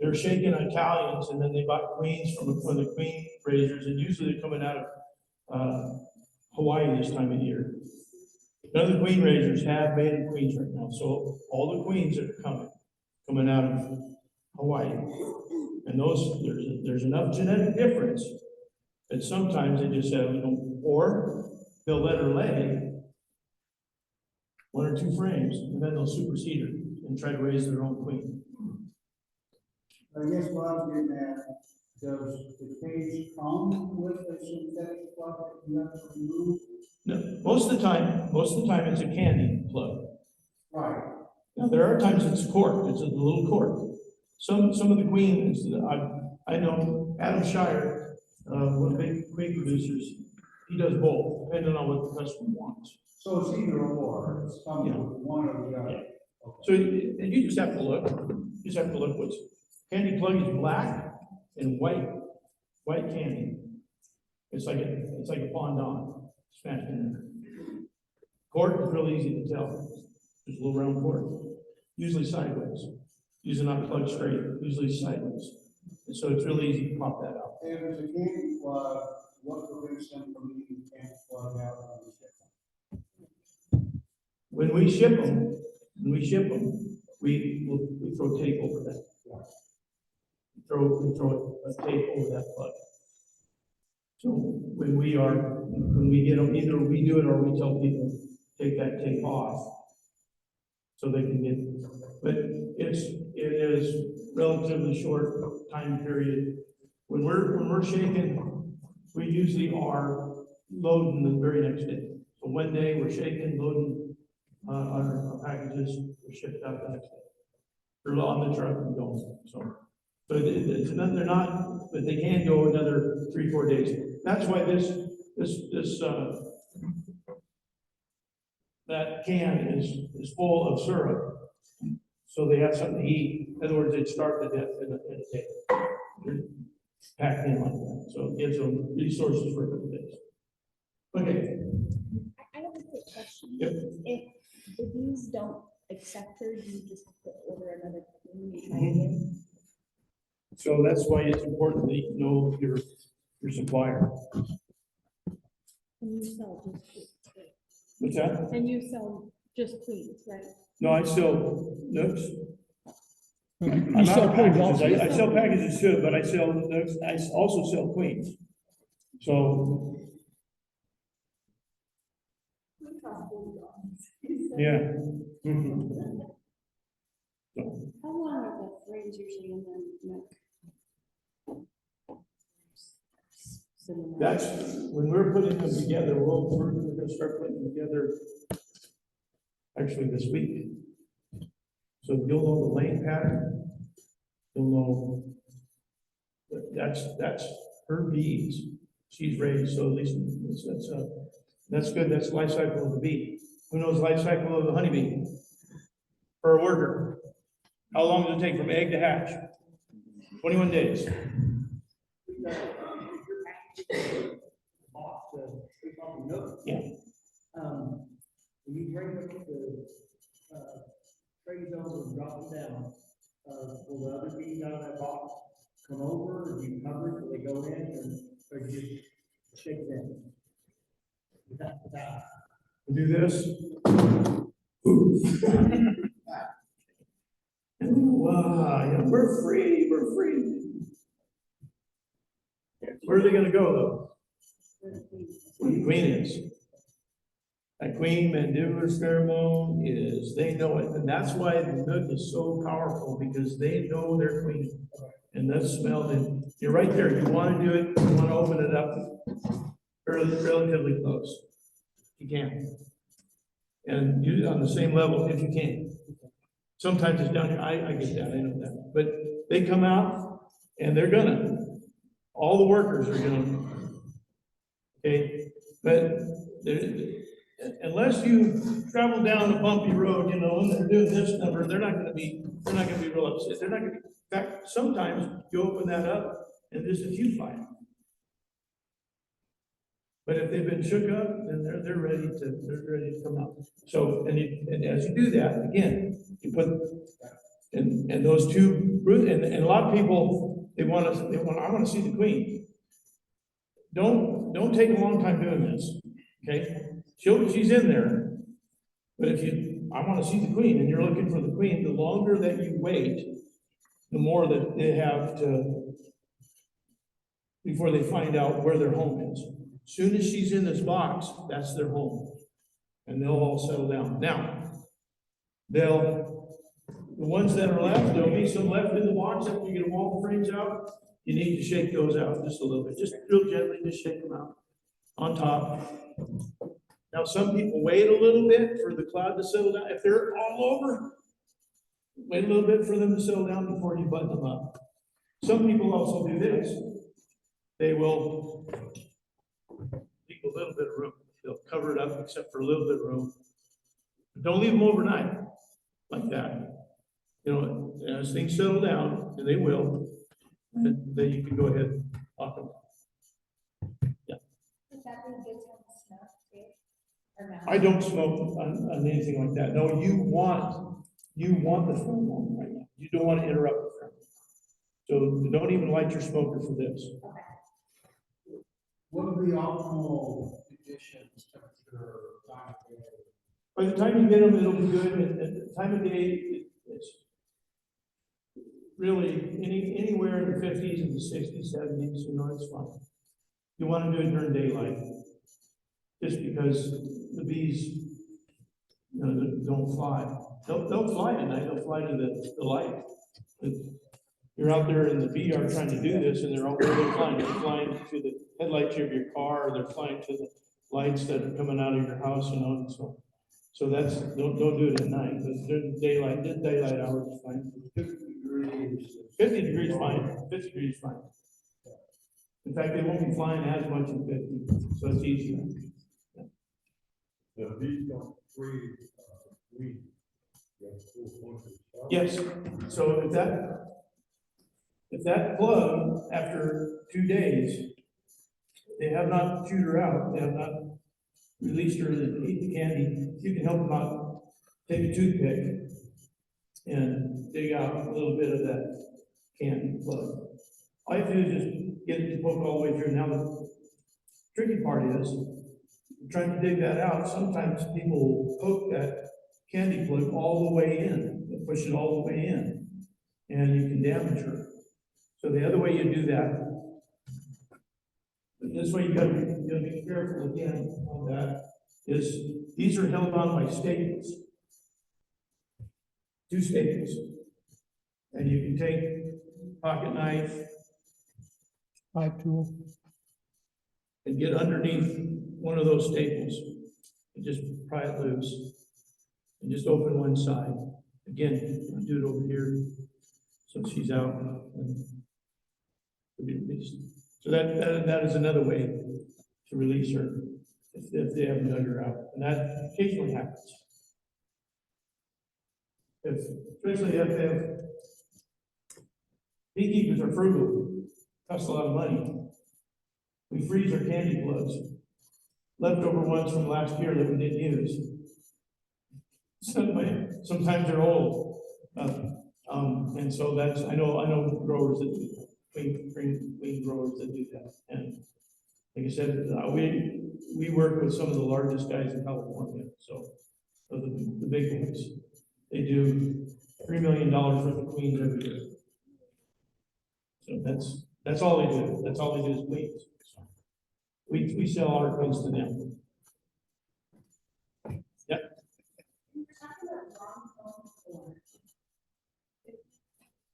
They're shaken Italians, and then they bought queens from the queen raisers, and usually they're coming out of Hawaii this time of year. None of the queen raisers have maiden queens right now, so all the queens are coming out of Hawaii. And there's enough genetic difference that sometimes they just have, or they'll let her lay one or two frames, and then they'll supersede her and try to raise their own queen. I guess what I was getting at, does the cage come with a synthetic plug that you have to remove? No, most of the time it's a candy plug. Right. Now, there are times it's cork, it's a little cork. Some of the queens, I know Adam Shire, one of the big queen producers, he does both, depending on what the customer wants. So it's either or, it's coming with one or the other. Yeah. So you just have to look, what's, candy plug is black and white candy. It's like a fondant smashed in there. Cork is real easy to tell. There's a little round cork, usually sideways. Usually not plugged straight, usually sideways. And so it's really easy to pop that out. If it's a candy plug, what prevents them from eating the candy plug out of the ship? When we ship them, we throw tape over that. We throw a tape over that plug. So when we get them, either we do it or we tell people, take that tape off so they can get, but it is relatively short time period. When we're shaking, we usually are loading the very next day. So one day we're shaking, loading our packages, we're shipped out the next day. They're on the truck and going. So it's not, they're not, but they can go another 3-4 days. That's why that can is full of syrup, so they have something to eat. In other words, they'd starve to death in a day. They're packed in like that, so it gives them resources for a couple days. Okay. I have a quick question. Yep. If the bees don't accept her, do you just have to order another queen and try again? So that's why it's important that you know your supplier. And you sell just queens, right? What's that? And you sell just queens, right? No, I sell nooks. You I'm sell out of queens packages. also? I sell packages too, but I sell nooks. I also sell queens. So, yeah. So, How long are the frames usually in the neck? that's, when we're putting them together, we're gonna start putting them together actually this week. So you'll know the lane pattern, you'll know that's her bees. She's raised, so at least that's good. That's the life cycle of the bee. Who knows the life cycle of the honeybee? For a worker. How long does it take from egg to hatch? 21 days. Yeah. When you bring up the trays over and drop them down, will the other bees out of that box come over, or do you cover it, will they go in, or you just shake them? Do this. Wow, yeah, we're free. Where are they gonna go though? where the queen is. That queen mandibular pheromone is, they know it, and that's why the nook is so powerful, because they know their queen. And that smell, and you're right there, you wanna do it, you wanna open it up relatively close. You can. And use it on the same level if you can. Sometimes it's down here, I get that, I know that, but they come out and they're gonna, all the workers are gonna. Okay, but unless you travel down a bumpy road, you know, and they're doing this number, they're not gonna be real upset, they're not gonna, in fact, sometimes you open that up and this is you flying. But if they've been shook up, then they're ready to come out. So, and as you do that, again, you put, and those two, and a lot of people, I wanna see the queen. Don't take a long time doing this, okay? She's in there, but I wanna see the queen, and you're looking for the queen, the longer that you wait, the more that they have to, before they find out where their home is. Soon as she's in this box, that's their home. And they'll all settle down. Now, the ones that are left, there'll be some left in the box after you get all the frames out. You need to shake those out just a little bit, just real gently, just shake them out on top. Now, some people wait a little bit for the cloud to settle down. If they're all over, wait a little bit for them to settle down before you button them up. Some people also do this. They will leave a little bit of room. They'll cover it up except for a little bit of room. But don't leave them overnight like that. You know, as things settle down, and they will, and then you can go ahead and lock them. Yeah. Would that be a good time to smoke too? Or no? I don't smoke on anything like that. No, you want the pheromone right now. You don't want to interrupt the pheromone. So don't even light your smoker for this. What are the optimal conditions, temperature, time of day? By the time you get them, it'll be good. And at the time of day, it's really anywhere in the 50s and the 60s, 70s, you know, it's fine. You want to do it during daylight, just because the bees, you know, don't fly. They'll fly at night. They'll fly to the light. If you're out there in the bee yard trying to do this, and they're flying. They're flying to the headlights of your car, or they're flying to the lights that are coming out of your house, you know, and so that's, don't do it at night, but during daylight hours is fine. 50 degrees fine, 50 degrees fine. In fact, they won't be flying as much in 50, so it's easier. The bees don't breathe, weed. Yes, so if that plug, after 2 days, they have not chewed her out, they have not released her to eat the candy, you can help them out, take a toothpick and dig out a little bit of that candy plug. All you have to do is just get it to poke all the way through. Now, the tricky part is, trying to dig that out, sometimes people will poke that candy plug all the way in, they'll push it all the way in, and you can damage her. So the other way you do that, this way you gotta be careful again on that, is these are held on by staples. 2 staples. And you can take pocket knife Pipe tool. and get underneath one of those staples and just pry it loose and just open one side. Again, I'll do it over here so she's out and be released. So that is another way to release her if they haven't dug her out, and that occasionally happens. Especially if they have, beekeepers are frugal, cost a lot of money. We freeze our candy plugs, leftover ones from last year that we didn't use. Sometimes they're old, and so that's, I know growers that do that, clean growers that do that. And like I said, we work with some of the largest guys in California, so the big boys. They do $3 million worth of queens every year. So that's all they do. That's all they do is queens. We sell our queens to them. Yep, We were talking about farm home before. If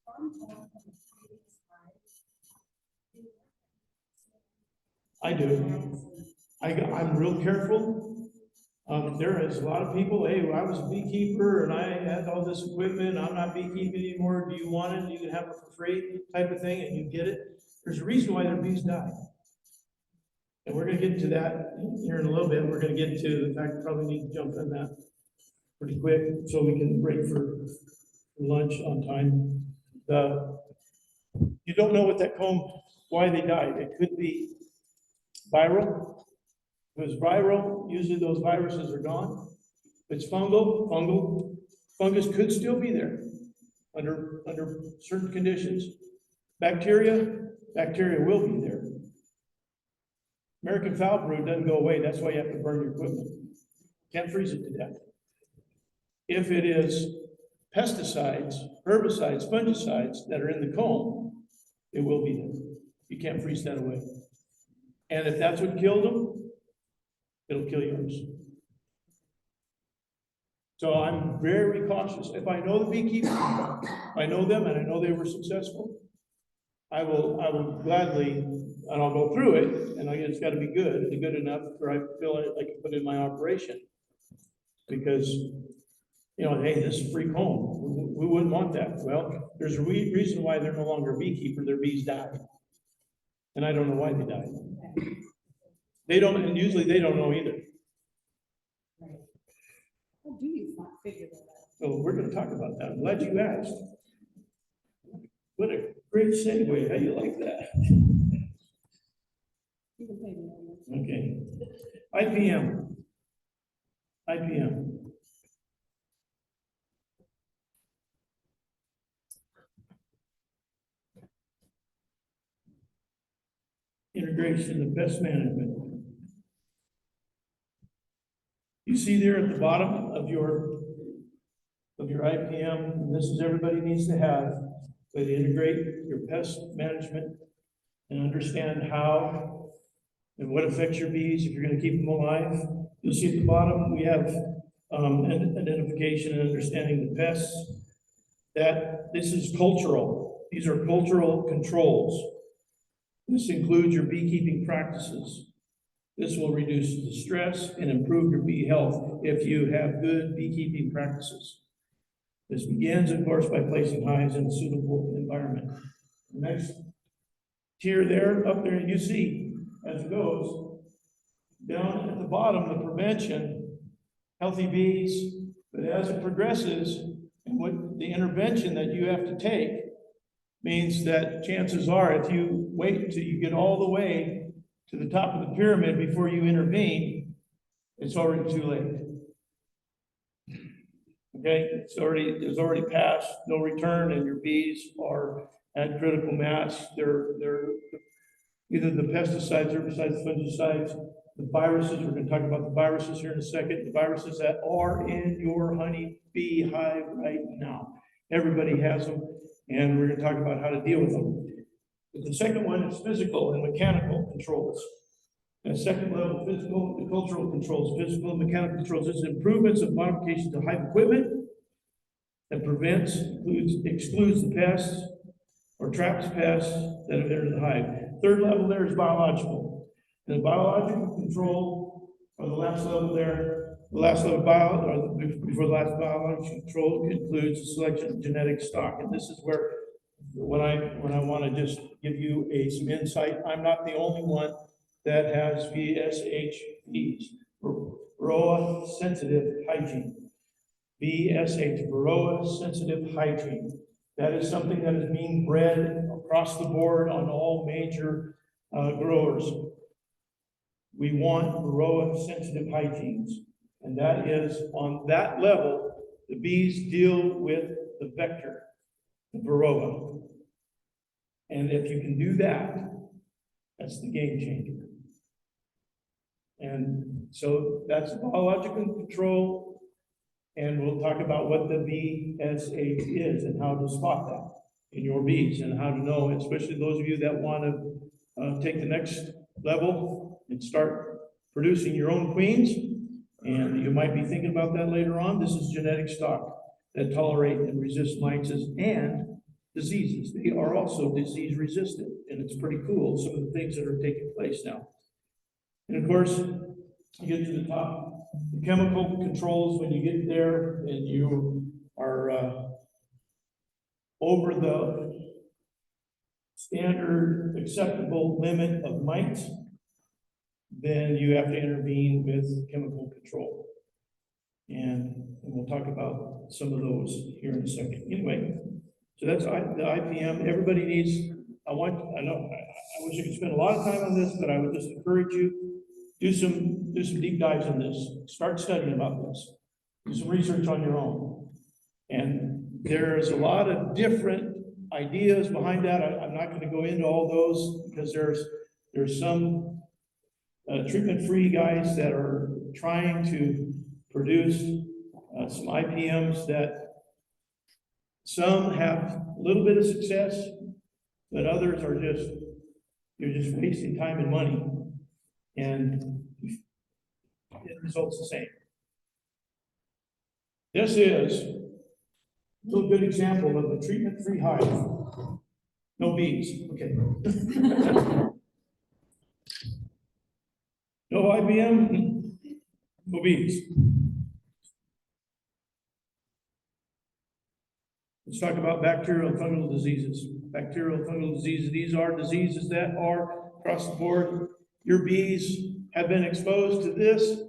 farm home has previous lives, I do. I'm real careful. There is a lot of people, hey, well, I was a beekeeper and I had all this equipment, I'm not beekeeping anymore, do you want it? You can have it for free, type of thing, and you get it. There's a reason why their bees die. And we're gonna get to that here in a little bit. We're gonna get to the fact we probably need to jump on that pretty quick so we can break for lunch on time. You don't know what that comb, why they died. It could be viral. If it's viral, usually those viruses are gone. If it's fungal, fungus could still be there under certain conditions. Bacteria will be there. American foul brood doesn't go away. That's why you have to burn your equipment. Can't freeze it to death. If it is pesticides, herbicides, fungicides that are in the comb, it will be there. You can't freeze that away. And if that's what killed them, it'll kill yours. So I'm very cautious. If I know the beekeeper, I know them and I know they were successful, I will gladly, and I'll go through it, and it's got to be good and good enough where I feel like I can put in my operation. Because, hey, this is free comb. We wouldn't want that. Well, there's a reason why they're no longer a beekeeper. Their bees died. And I don't know why they died. They don't, and usually they don't know either. How do you figure that out? So we're going to talk about that. I'm glad you asked. What a great segue. How you like that? You can pay me on that. Okay. IPM. Integration of pest management. You see there at the bottom of your IPM, and this is everybody needs to have, but integrate your pest management and understand how and what affects your bees if you're going to keep them alive. You'll see at the bottom we have identification and understanding the pests. That this is cultural. These are cultural controls. This includes your beekeeping practices. This will reduce the stress and improve your bee health if you have good beekeeping practices. This begins, of course, by placing hives in a suitable environment. The next tier there, up there, you see, as it goes, down at the bottom, the prevention, healthy bees, but as it progresses, and what the intervention that you have to take means that chances are, if you wait until you get all the way to the top of the pyramid before you intervene, it's already too late. Okay, there's already passed, no return, and your bees are at critical mass. They're either the pesticides, herbicides, fungicides, the viruses. We're going to talk about the viruses here in a second. The viruses that are in your honey bee hive right now. Everybody has them, and we're going to talk about how to deal with them. But the second one is physical and mechanical controls. And second level, physical and cultural controls. Physical and mechanical controls. This is improvements and modifications to hive equipment that excludes the pests or traps pests that are there in the hive. Third level there is biological. And the biological control, or the last level there, the last level before the last biological control includes the selection of genetic stock. And this is where when I want to just give you some insight, I'm not the only one that has VSHPs, Varroa sensitive hygiene. VSH, Varroa sensitive hygiene. That is something that is being bred across the board on all major growers. We want Varroa sensitive hygienes. And that is on that level, the bees deal with the vector, the Varroa. And if you can do that, that's the game changer. And so that's biological control. And we'll talk about what the VSH is and how to spot that in your bees and how to know, especially those of you that want to take the next level. and start producing your own queens. And you might be thinking about that later on. This is genetic stock that tolerate and resist mites and diseases. They are also disease resistant, and it's pretty cool, some of the things that are taking place now. And of course, you get to the top, the chemical controls, when you get there and you are over the standard acceptable limit of mites, then you have to intervene with chemical control. And we'll talk about some of those here in a second. Anyway, so that's the IPM. Everybody needs, I wish I could spend a lot of time on this, but I would just encourage you, do some deep dives in this. Start studying about this. Do some research on your own. And there's a lot of different ideas behind that. I'm not going to go into all those because there's some treatment-free guys that are trying to produce some IPMs that some have a little bit of success, but others are you're just wasting time and money, and it results the same. This is a little good example of a treatment-free hive. No bees, okay. No IBM, no bees. Let's talk about bacterial and fungal diseases. Bacterial and fungal diseases, these are diseases that are across the board. Your bees have been exposed to this.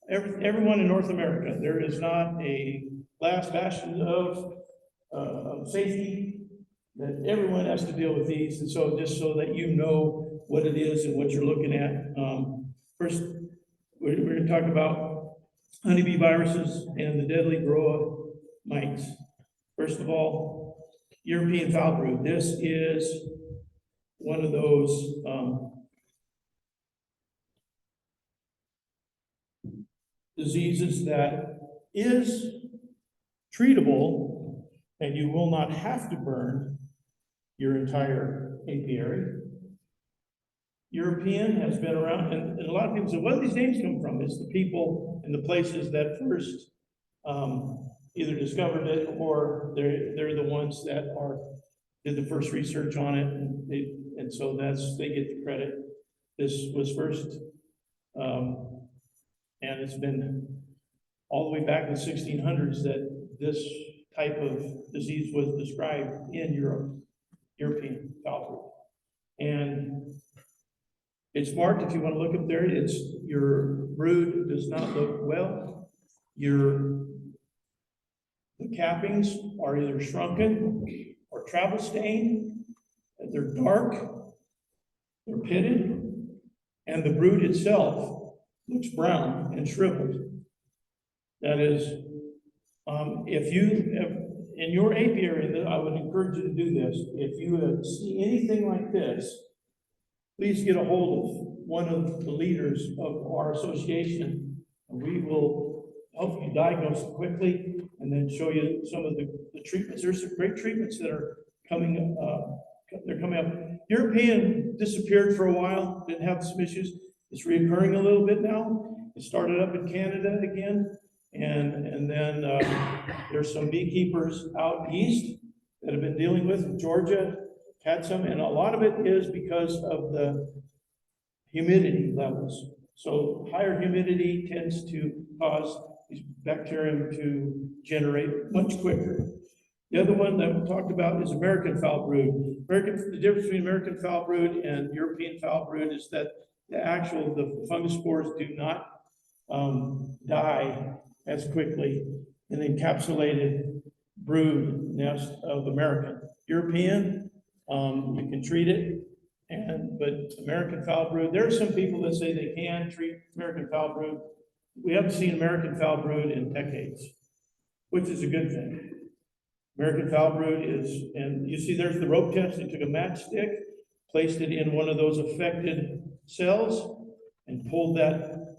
Everyone in North America, there is not a last bastion of safety, that everyone has to deal with these. And so just so that you know what it is and what you're looking at. First, we're going to talk about honeybee viruses and the deadly Varroa mites. First of all, European foul brood. This is one of those diseases that is treatable, and you will not have to burn your entire apiary. European has been around, and a lot of people say, where do these names come from? It's the people and the places that first either discovered it, or they're the ones that did the first research on it, and so they get the credit. This was first, and it's been all the way back in the 1600s that this type of disease was described in Europe, European foul brood. And it's marked, if you want to look up there, it's your brood does not look well. The cappings are either shrunken or travel stained. They're dark, they're pitted, and the brood itself looks brown and shriveled. That is, if you have, in your apiary, I would encourage you to do this. If you see anything like this, please get a hold of one of the leaders of our association, and we will help you diagnose it quickly and then show you some of the treatments. There's some great treatments that are coming up. They're coming up. European disappeared for a while, didn't have some issues. It's reoccurring a little bit now. It started up in Canada again. And then there's some beekeepers out east that have been dealing with. Georgia had some, and a lot of it is because of the humidity levels. So higher humidity tends to cause these bacteria to generate much quicker. The other one that we talked about is American foul brood. The difference between American foul brood and European foul brood is that the fungus spores do not die as quickly in the encapsulated brood nest of American. European, you can treat it, but American foul brood, there are some people that say they can treat American foul brood. We haven't seen American foul brood in decades, which is a good thing. American foul brood is, and you see there's the rope test. They took a matchstick, placed it in one of those affected cells, and pulled that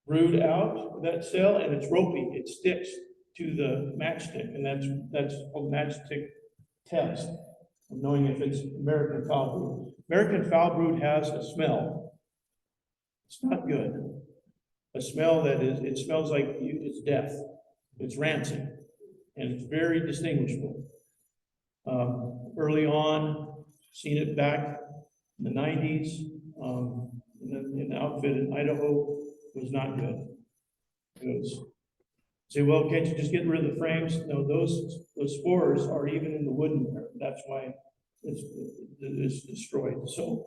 brood out of that cell, and it's ropey. It sticks to the matchstick, and that's a matchstick test of knowing if it's American foul brood. American foul brood has a smell, It's not good. A smell that is, it smells like it's death. It's rancid, and it's very distinguishable. Early on, seen it back in the 90s, in the outfit in Idaho was not good. It was, say, well, can't you just get rid of the frames? No, those spores are even in the wooden, that's why it's destroyed. So,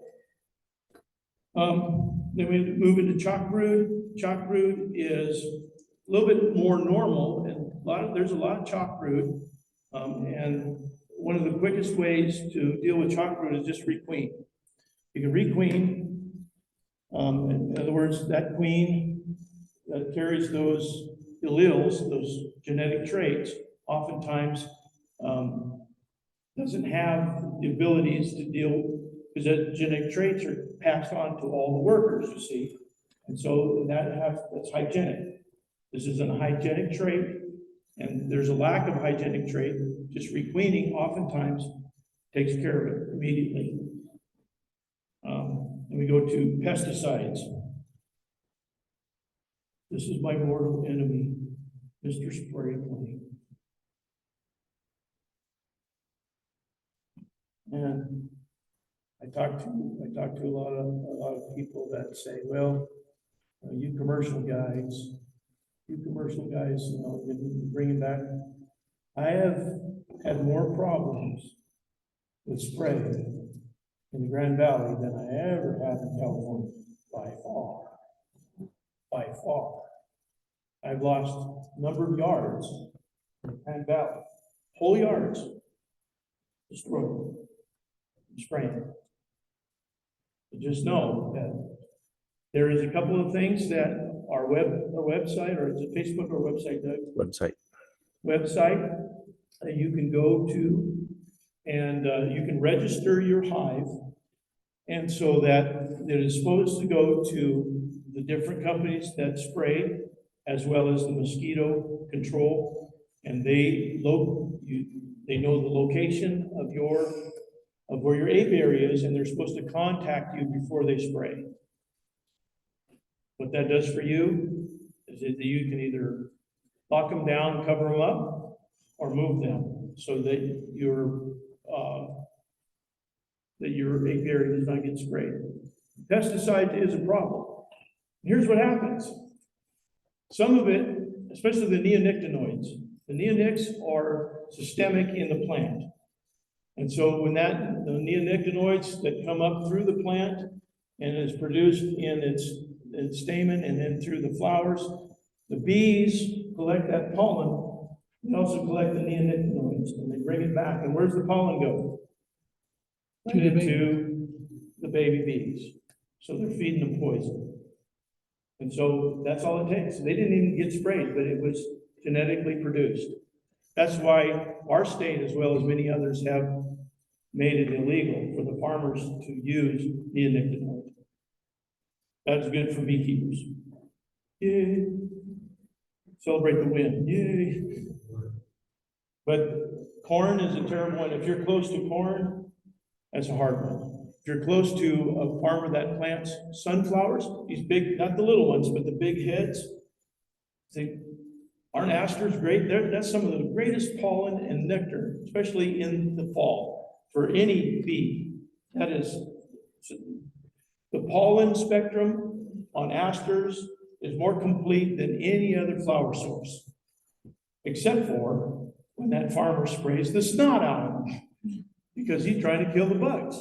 then we move into chalk brood. Chalk brood is a little bit more normal, and there's a lot of chalk brood. And one of the quickest ways to deal with chalk brood is just requeen. You can requeen. In other words, that queen that carries those alleles, those genetic traits, oftentimes doesn't have the abilities to deal, because the genetic traits are passed on to all the workers, you see. And so that's hygienic. This is a hygienic trait, and there's a lack of hygienic trait. Just requeening oftentimes takes care of it immediately. And we go to pesticides. This is my mortal enemy, Mr. Spray Plane. And I talked to a lot of people that say, well, you commercial guys, you know, bringing back. I have had more problems with spray in the Grand Valley than I ever have in California, by far. By far. I've lost a number of yards in the Grand Valley, whole yards, destroyed, spraying. But just know that there is a couple of things that our website, or is it Facebook or website, Doug? Website that you can go to, and you can register your hive, and so that it is supposed to go to the different companies that spray, as well as the mosquito control, and they know the location of where your apiary is, and they're supposed to contact you before they spray. What that does for you is that you can either lock them down, cover them up, or move them so that your apiary does not get sprayed. Pesticide is a problem. Here's what happens. Some of it, especially the neonicotinoids, the neonics are systemic in the plant. And so when the neonicotinoids that come up through the plant and is produced in its stamen and then through the flowers, the bees collect that pollen. They also collect the neonicotinoids and they bring it back. And where's the pollen go? To the baby. To the baby bees. So they're feeding them poison. And so that's all it takes. They didn't even get sprayed, but it was genetically produced. That's why our state, as well as many others, have made it illegal for the farmers to use neonicotinoids. That's good for beekeepers. Yay. Celebrate the win. Yay. But corn is a terrible one. If you're close to corn, that's a hard one. If you're close to a farmer that plants sunflowers, these big, not the little ones, but the big heads, aren't asters great? That's some of the greatest pollen and nectar, especially in the fall, for any bee. That is, the pollen spectrum on asters is more complete than any other flower source, except for when that farmer sprays the snot out of them, because he's trying to kill the bugs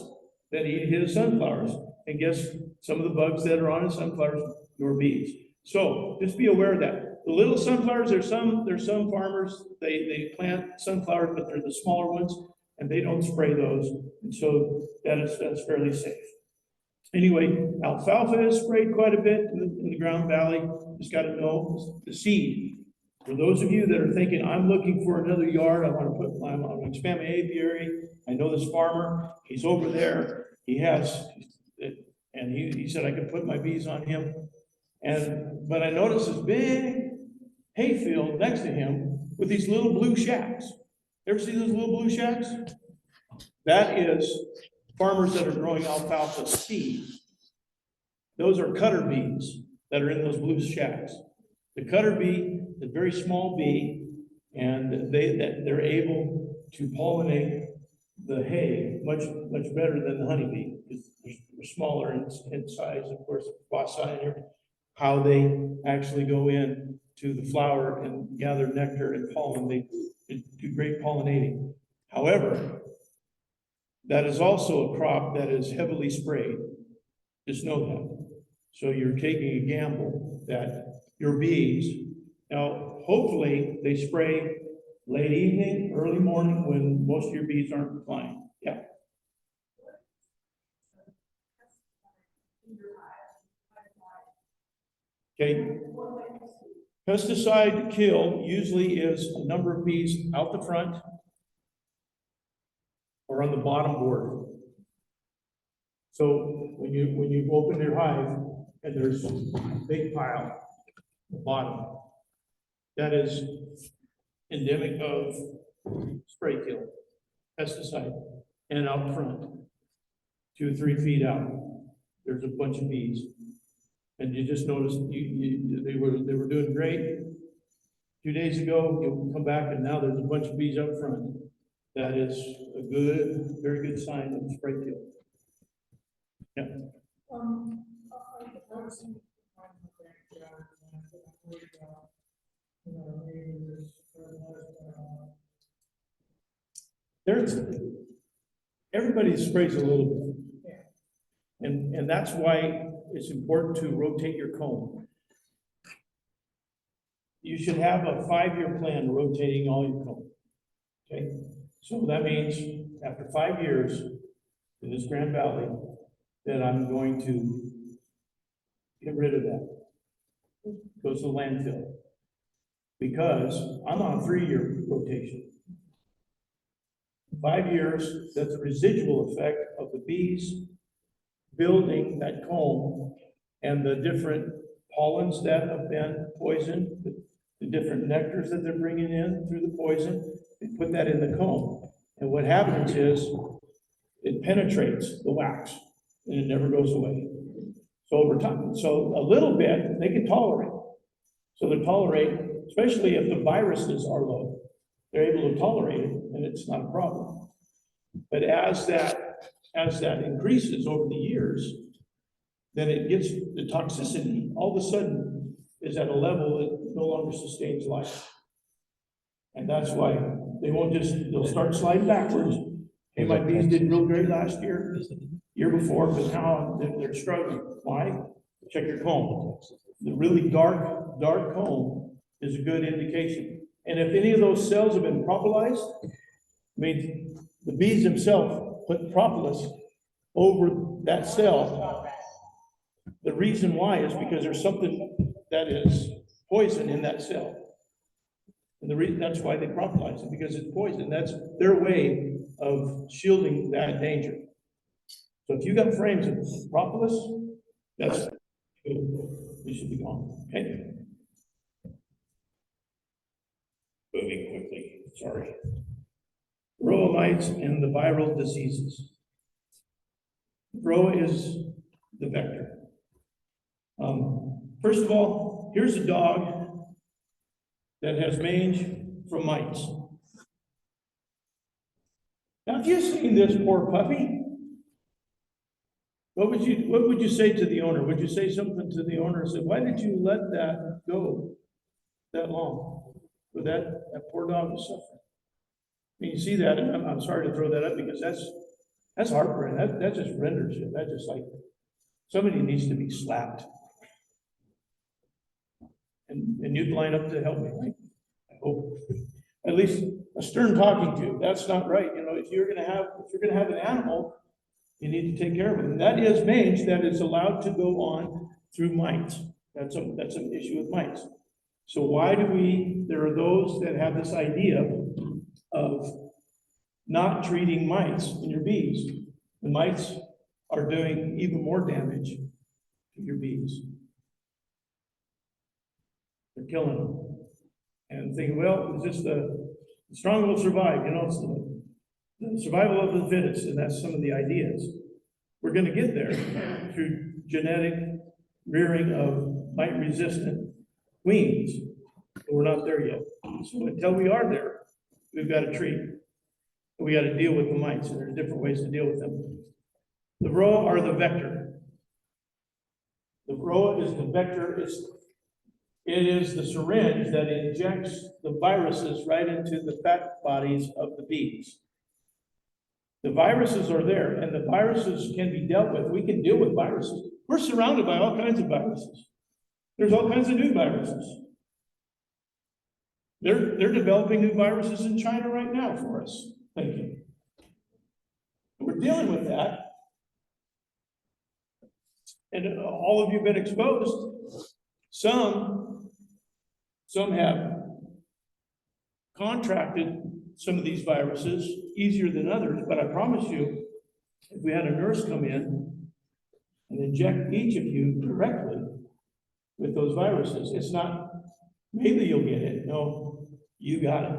that eat his sunflowers. And guess some of the bugs that are on his sunflowers, your bees. So just be aware of that. The little sunflowers, there's some farmers, they plant sunflowers, but they're the smaller ones, and they don't spray those. And so that's fairly safe. Anyway, alfalfa is sprayed quite a bit in the Ground Valley. Just got to know the seed. For those of you that are thinking, I'm looking for another yard, I want to expand my apiary. I know this farmer, he's over there. He has, and he said I could put my bees on him. But I noticed this big hayfield next to him with these little blue shacks. Ever see those little blue shacks? That is farmers that are growing alfalfa seed. Those are cutter bees that are in those blue shacks. The cutter bee is a very small bee, and they're able to pollinate the hay much better than the honeybee, because they're smaller in size, of course, boss sign, how they actually go in to the flower and gather nectar and pollen. They do great pollinating. However, that is also a crop that is heavily sprayed. Just know that. So you're taking a gamble that your bees, now hopefully they spray late evening, early morning when most of your bees aren't flying. Yeah. Okay. Pesticide kill usually is a number of bees out the front or on the bottom board. So when you open your hive and there's a big pile at the bottom, that is endemic of spray kill, pesticide, and out front, 2 or 3 feet out, there's a bunch of bees. And you just noticed they were doing great. 2 days ago, you come back and now there's a bunch of bees up front. That is a good, very good sign of spray kill. Yeah. Everybody sprays a little bit. And that's why it's important to rotate your comb. You should have a 5-year plan rotating all your comb. Okay? So that means after 5 years in this Grand Valley, that I'm going to get rid of that. Goes to landfill. Because I'm on a 3-year rotation. 5 years, that's a residual effect of the bees building that comb and the different pollens that have been poisoned, the different nectars that they're bringing in through the poison. They put that in the comb. And what happens is it penetrates the wax and it never goes away. So over time, so a little bit they can tolerate. So they tolerate, especially if the viruses are low, they're able to tolerate it and it's not a problem. But as that increases over the years, then it gets the toxicity all of a sudden is at a level that no longer sustains life. And that's why they won't they'll start sliding backwards. Hey, my bees did real great last year before, but now they're struggling. Why? Check your comb. The really dark comb is a good indication. And if any of those cells have been propolized, I mean, the bees themselves put propolis over that cell. The reason why is because there's something that is poison in that cell. And that's why they propolis it, because it's poison. That's their way of shielding that danger. So if you got frames of propolis, that's good. You should be gone. Okay. Moving quickly, sorry. Varroa mites and the viral diseases. Varroa is the vector. First of all, here's a dog that has mange from mites. Now, if you've seen this poor puppy, what would you say to the owner? Would you say something to the owner and say, why did you let that go that long? But that poor dog was suffering. I mean, you see that, and I'm sorry to throw that up because that's heartbreaking. That just renders it. That just like somebody needs to be slapped. And you'd line up to help me, right? I hope. At least a stern talking to. That's not right. You know, if you're gonna have an animal, you need to take care of it. And that is mange that is allowed to go on through mites. That's an issue with mites. So why there are those that have this idea of not treating mites in your bees. The mites are doing even more damage to your bees. They're killing them. And thinking, well, it's just the strong will survive, you know, it's the survival of the fittest, and that's some of the ideas. We're going to get there through genetic rearing of mite-resistant queens. But we're not there yet. So until we are there, we've got to treat. We got to deal with the mites, and there's different ways to deal with them. The Varroa are the vector. The Varroa is the vector. It is the syringe that injects the viruses right into the fat bodies of the bees. The viruses are there, and the viruses can be dealt with. We can deal with viruses. We're surrounded by all kinds of viruses. There's all kinds of new viruses. They're developing new viruses in China right now for us. Thank you. We're dealing with that. And all of you have been exposed. Some have contracted some of these viruses easier than others, but I promise you, if we had a nurse come in and inject each of you directly with those viruses, it's not, maybe you'll get it. No, you got it.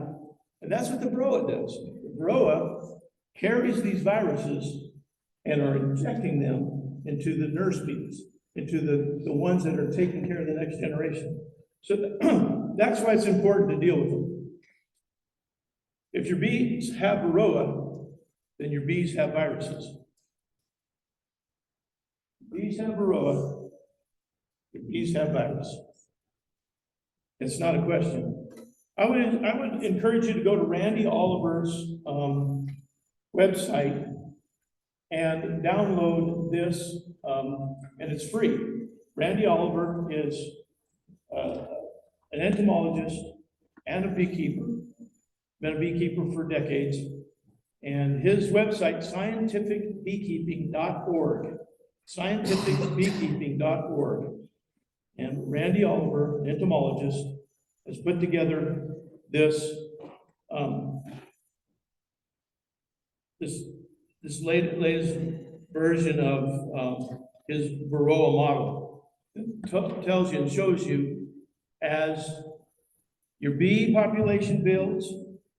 And that's what the Varroa does. The Varroa carries these viruses and are injecting them into the nurse bees, into the ones that are taking care of the next generation. So that's why it's important to deal with them. If your bees have Varroa, then your bees have viruses. Bees have Varroa, your bees have virus. It's not a question. I would encourage you to go to Randy Oliver's website and download this, and it's free. Randy Oliver is an entomologist and a beekeeper, been a beekeeper for decades, and his website, scientificbeekeeping.org, scientificbeekeeping.org, and Randy Oliver, an entomologist, has put together this this latest version of his Varroa model. It tells you and shows you as your bee population builds,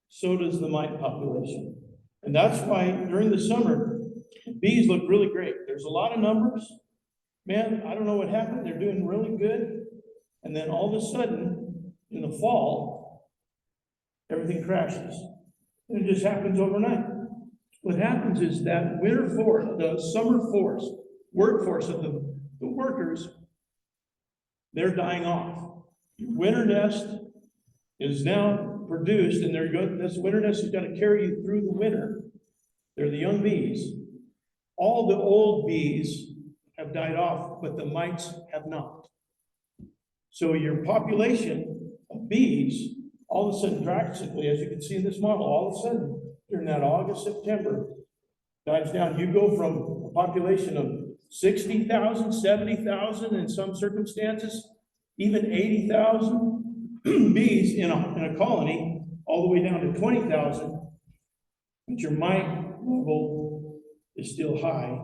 so does the mite population. And that's why during the summer, bees look really great. There's a lot of numbers. Man, I don't know what happened. They're doing really good. And then all of a sudden, in the fall, everything crashes. And it just happens overnight. What happens is that winter force, the summer force, workforce of the workers, they're dying off. Your winter nest is now produced, and this winter nest is going to carry you through the winter. They're the young bees. All the old bees have died off, but the mites have not. So your population of bees, all of a sudden, drastically, as you can see in this model, all of a sudden, during that August, September, dives down. You go from a population of 60,000, 70,000 in some circumstances, even 80,000 bees in a colony, all the way down to 20,000. But your mite level is still high.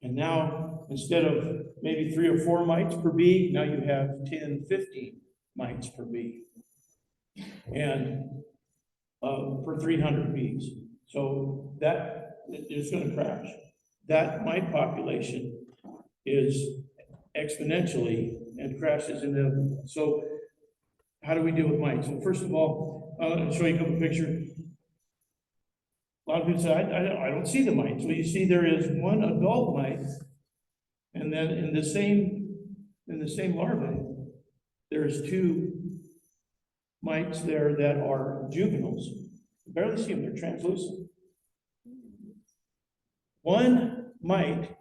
And now, instead of maybe 3 or 4 mites per bee, now you have 10, 15 mites per bee. And per 300 bees. So that is going to crash. That mite population is exponentially and crashes into. So how do we deal with mites? Well, first of all, I'll show you a couple pictures. A lot of people say, I don't see the mites. Well, you see there is one adult mite, and then in the same larvae, there's 2 mites there that are juveniles. You barely see them, they're translucent. One mite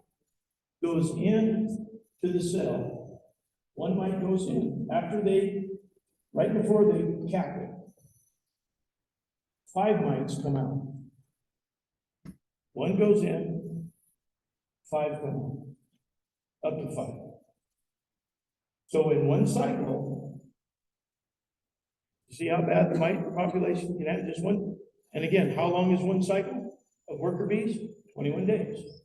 goes in to the cell. One mite goes in right before they cap it. 5 mites come out. One goes in, 5 come out. Up to 5. So in one cycle, see how bad the mite population can have? Just one. And again, how long is one cycle of worker bees? 21 days.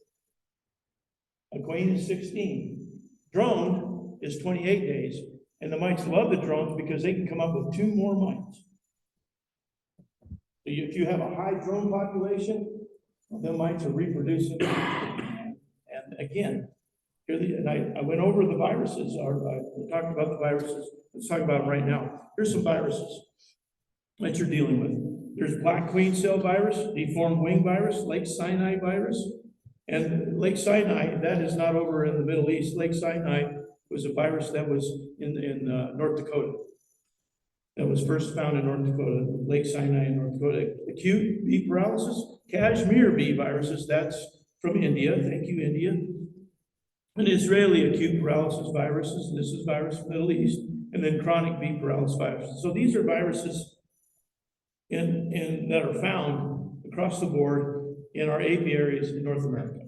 A queen is 16. Drone is 28 days. And the mites love the drones because they can come up with 2 more mites. So if you have a high drone population, the mites are reproducing. And again, And I went over the viruses, or I talked about the viruses. Let's talk about them right now. Here's some viruses that you're dealing with. There's black queen cell virus, deformed wing virus, Lake Sinai virus. And Lake Sinai, that is not over in the Middle East. Lake Sinai was a virus that was in North Dakota. That was first found in North Dakota, Lake Sinai in North Dakota. Acute bee paralysis, Kashmir bee viruses, that's from India. Thank you, India. An Israeli acute paralysis viruses, this is virus from the Middle East, and then chronic bee paralysis viruses. So these are viruses that are found across the board in our apiaries in North America.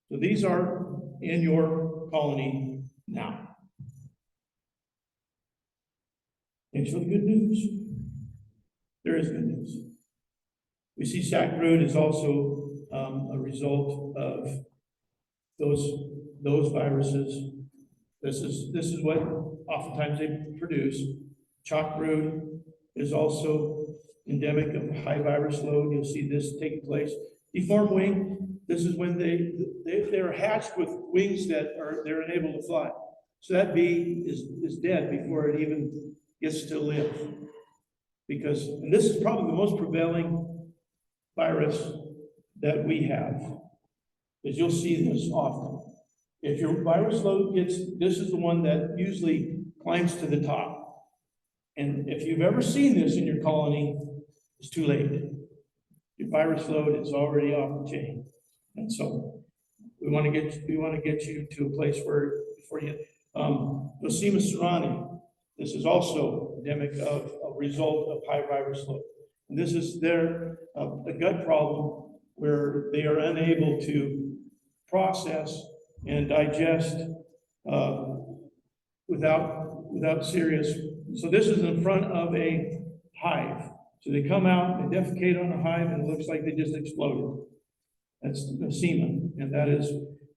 So these are in your colony now. Thanks for the good news. There is good news. We see sackbrood is also a result of those viruses. This is what oftentimes they produce. Chalk brood is also endemic of high virus load. You'll see this taking place. Deformed wing, this is when they're hatched with wings that they're unable to fly. So that bee is dead before it even gets to live. And this is probably the most prevailing virus that we have, is you'll see this often. If your virus load this is the one that usually climbs to the top. And if you've ever seen this in your colony, it's too late. Your virus load is already off the chain. And so we want to get you to a place where before you Nosema serrani. This is also endemic of a result of high virus load. And this is a gut problem where they are unable to process and digest without serious. So this is in front of a hive. So they come out, they defecate on the hive, and it looks like they just exploded. That's nosema, and that is,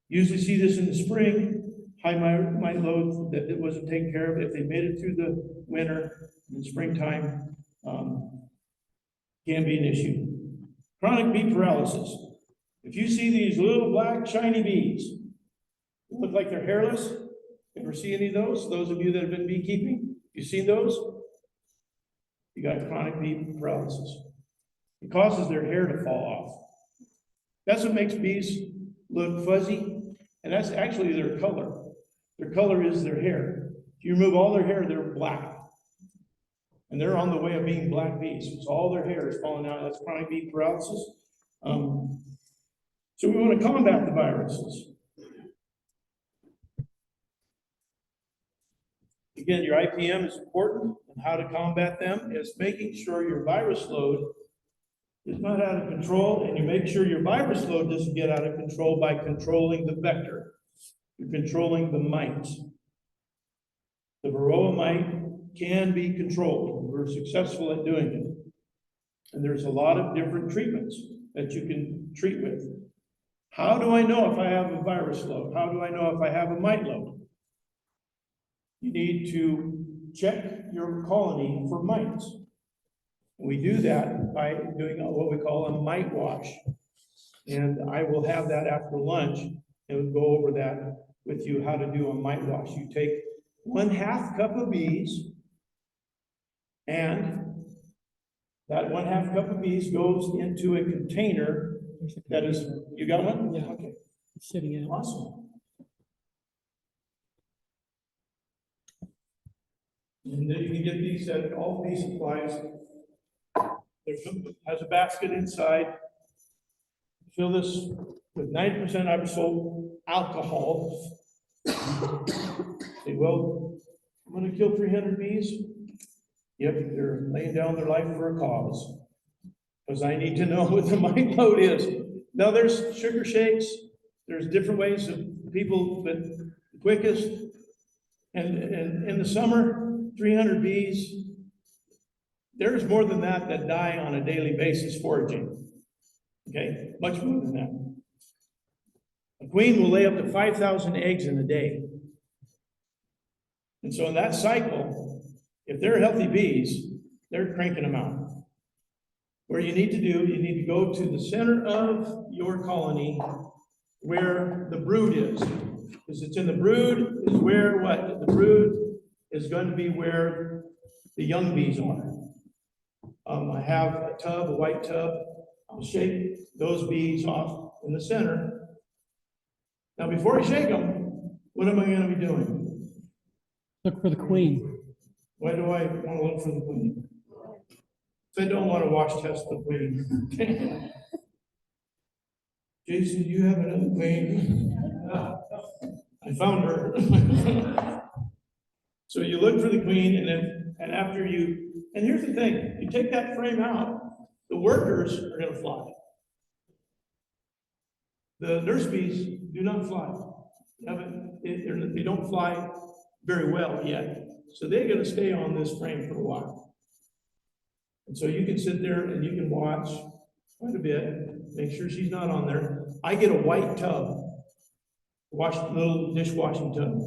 usually see this in the spring, high mite load that it wasn't taken care of. If they made it through the winter and springtime, can be an issue. Chronic bee paralysis. If you see these little black shiny bees, they look like they're hairless. Ever see any of those? Those of you that have been beekeeping, you seen those? You got chronic bee paralysis. It causes their hair to fall off. That's what makes bees look fuzzy, and that's actually their color. Their color is their hair. If you remove all their hair, they're black. And they're on the way of being black bees. So all their hair is falling out. That's chronic bee paralysis. So we want to combat the viruses. Again, your IPM is important, and how to combat them is making sure your virus load is not out of control, and you make sure your virus load doesn't get out of control by controlling the vector. You're controlling the mites. The varroa mite can be controlled. We're successful at doing it. And there's a lot of different treatments that you can treat with. How do I know if I have a virus load? How do I know if I have a mite load? You need to check your colony for mites. We do that by doing what we call a mite wash. And I will have that after lunch and we'll go over that with you, how to do a mite wash. You take 1/2 cup of bees, and that 1/2 cup of bees goes into a container that is, you got one? Yeah. Okay. Sitting in. Awesome. And then you can get these at all bee supplies. Has a basket inside. Fill this with 90% aerosol alcohol. Say, well, I'm going to kill 300 bees. Yep, they're laying down their life for a cause. Because I need to know what the mite load is. Now there's sugar shakes. There's different ways of people, but the quickest. And in the summer, 300 bees. There's more than that die on a daily basis foraging. Okay, much more than that. A queen will lay up to 5,000 eggs in a day. And so in that cycle, if they're healthy bees, they're cranking them out. What you need to do, you need to go to the center of your colony where the brood is. Because it's in the brood is where what? The brood is going to be where the young bees are. I have a tub, a white tub. I'll shake those bees off in the center. Now, before I shake them, what am I going to be doing? Look for the queen. Why do I want to look for the queen? Because I don't want to wash test the queen. Jason, do you have another queen? I found her. So you look for the queen, and after you, and here's the thing, you take that frame out, the workers are going to fly. The nurse bees do not fly. They don't fly very well yet. So they're going to stay on this frame for a while. And so you can sit there and you can watch quite a bit, make sure she's not on there. I get a white tub, wash the little dishwashing tub.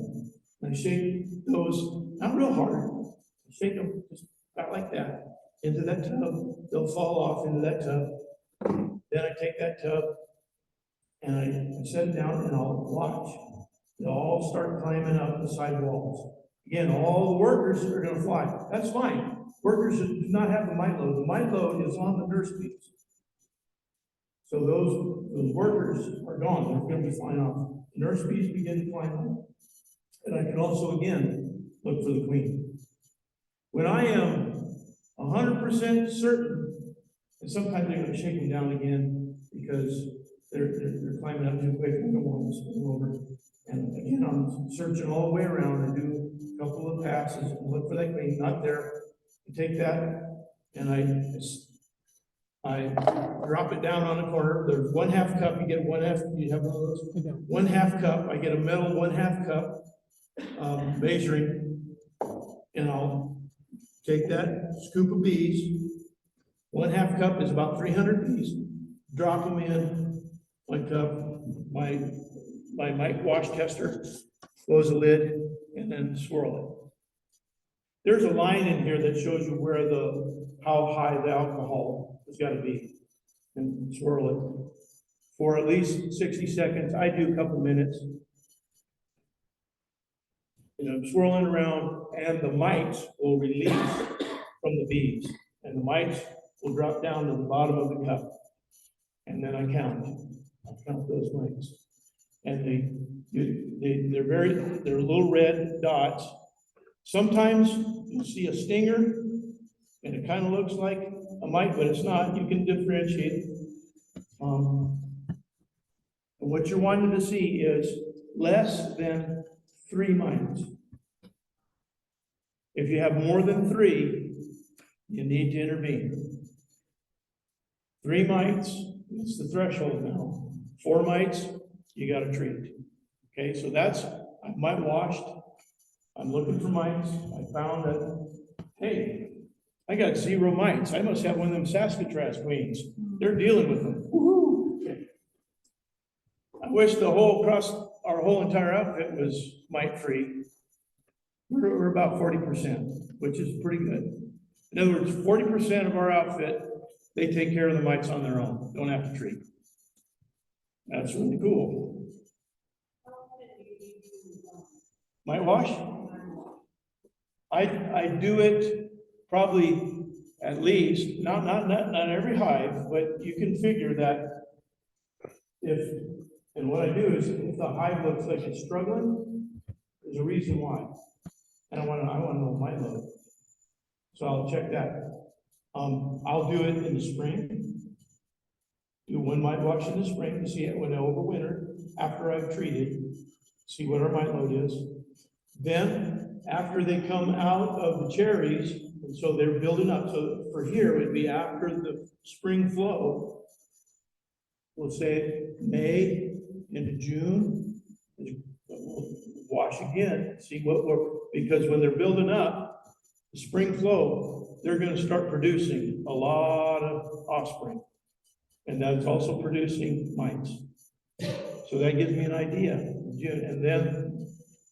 And I shake those, not real hard, I shake them just about like that, into that tub. They'll fall off into that tub. Then I take that tub and I set it down and I'll watch. They'll all start climbing up the side walls. Again, all the workers are going to fly. That's fine. Workers do not have the mite load. The mite load is on the nurse bees. So those workers are gone. They're going to be flying off. The nurse bees begin to climb up. And I can also, again, look for the queen. When I am 100% certain, and sometimes they're going to shake them down again because they're climbing up too quick and don't want to spin over. And again, I'm searching all the way around and do a couple of passes and look for that queen, not there. I take that and I drop it down on the corner. There's 1/2 cup. You get 1/2. You have one of those? 1/2 cup. I get a metal 1/2 cup measuring, and I'll take that scoop of bees. 1/2 cup is about 300 bees. Drop them in my cup. My mic wash tester, close the lid, and then swirl it. There's a line in here that shows you how high the alcohol has got to be, and swirl it for at least 60 seconds. I do a couple minutes. And I'm swirling around, and the mites will release from the bees, and the mites will drop down to the bottom of the cup, and then I count those mites. And they're little red dots. Sometimes you see a stinger, and it kind of looks like a mite, but it's not. You can differentiate. And what you're wanting to see is less than 3 mites. If you have more than 3, you need to intervene. 3 mites, it's the threshold now. 4 mites, you got to treat. Okay, so that's, I mite washed. I'm looking for mites. I found that, hey, I got 0 mites. I must have one of them Saskatraz queens. They're dealing with them. Woo-hoo. Okay. I wish our whole entire outfit was mite-free. We're about 40%, which is pretty good. In other words, 40% of our outfit, they take care of the mites on their own. Don't have to treat. That's really cool. Mite wash? I do it probably at least, not every hive, but you can figure that and what I do is if the hive looks like it's struggling, there's a reason why. And I want to know my load. So I'll check that. I'll do it in the spring. Do 1 mite wash in the spring to see it when I overwinter, after I've treated, see what our mite load is. Then, after they come out of the cherries, and so they're building up. So for here, it would be after the spring flow. We'll say May into June. We'll wash again, see because when they're building up, the spring flow, they're going to start producing a lot of offspring. And that's also producing mites. So that gives me an idea.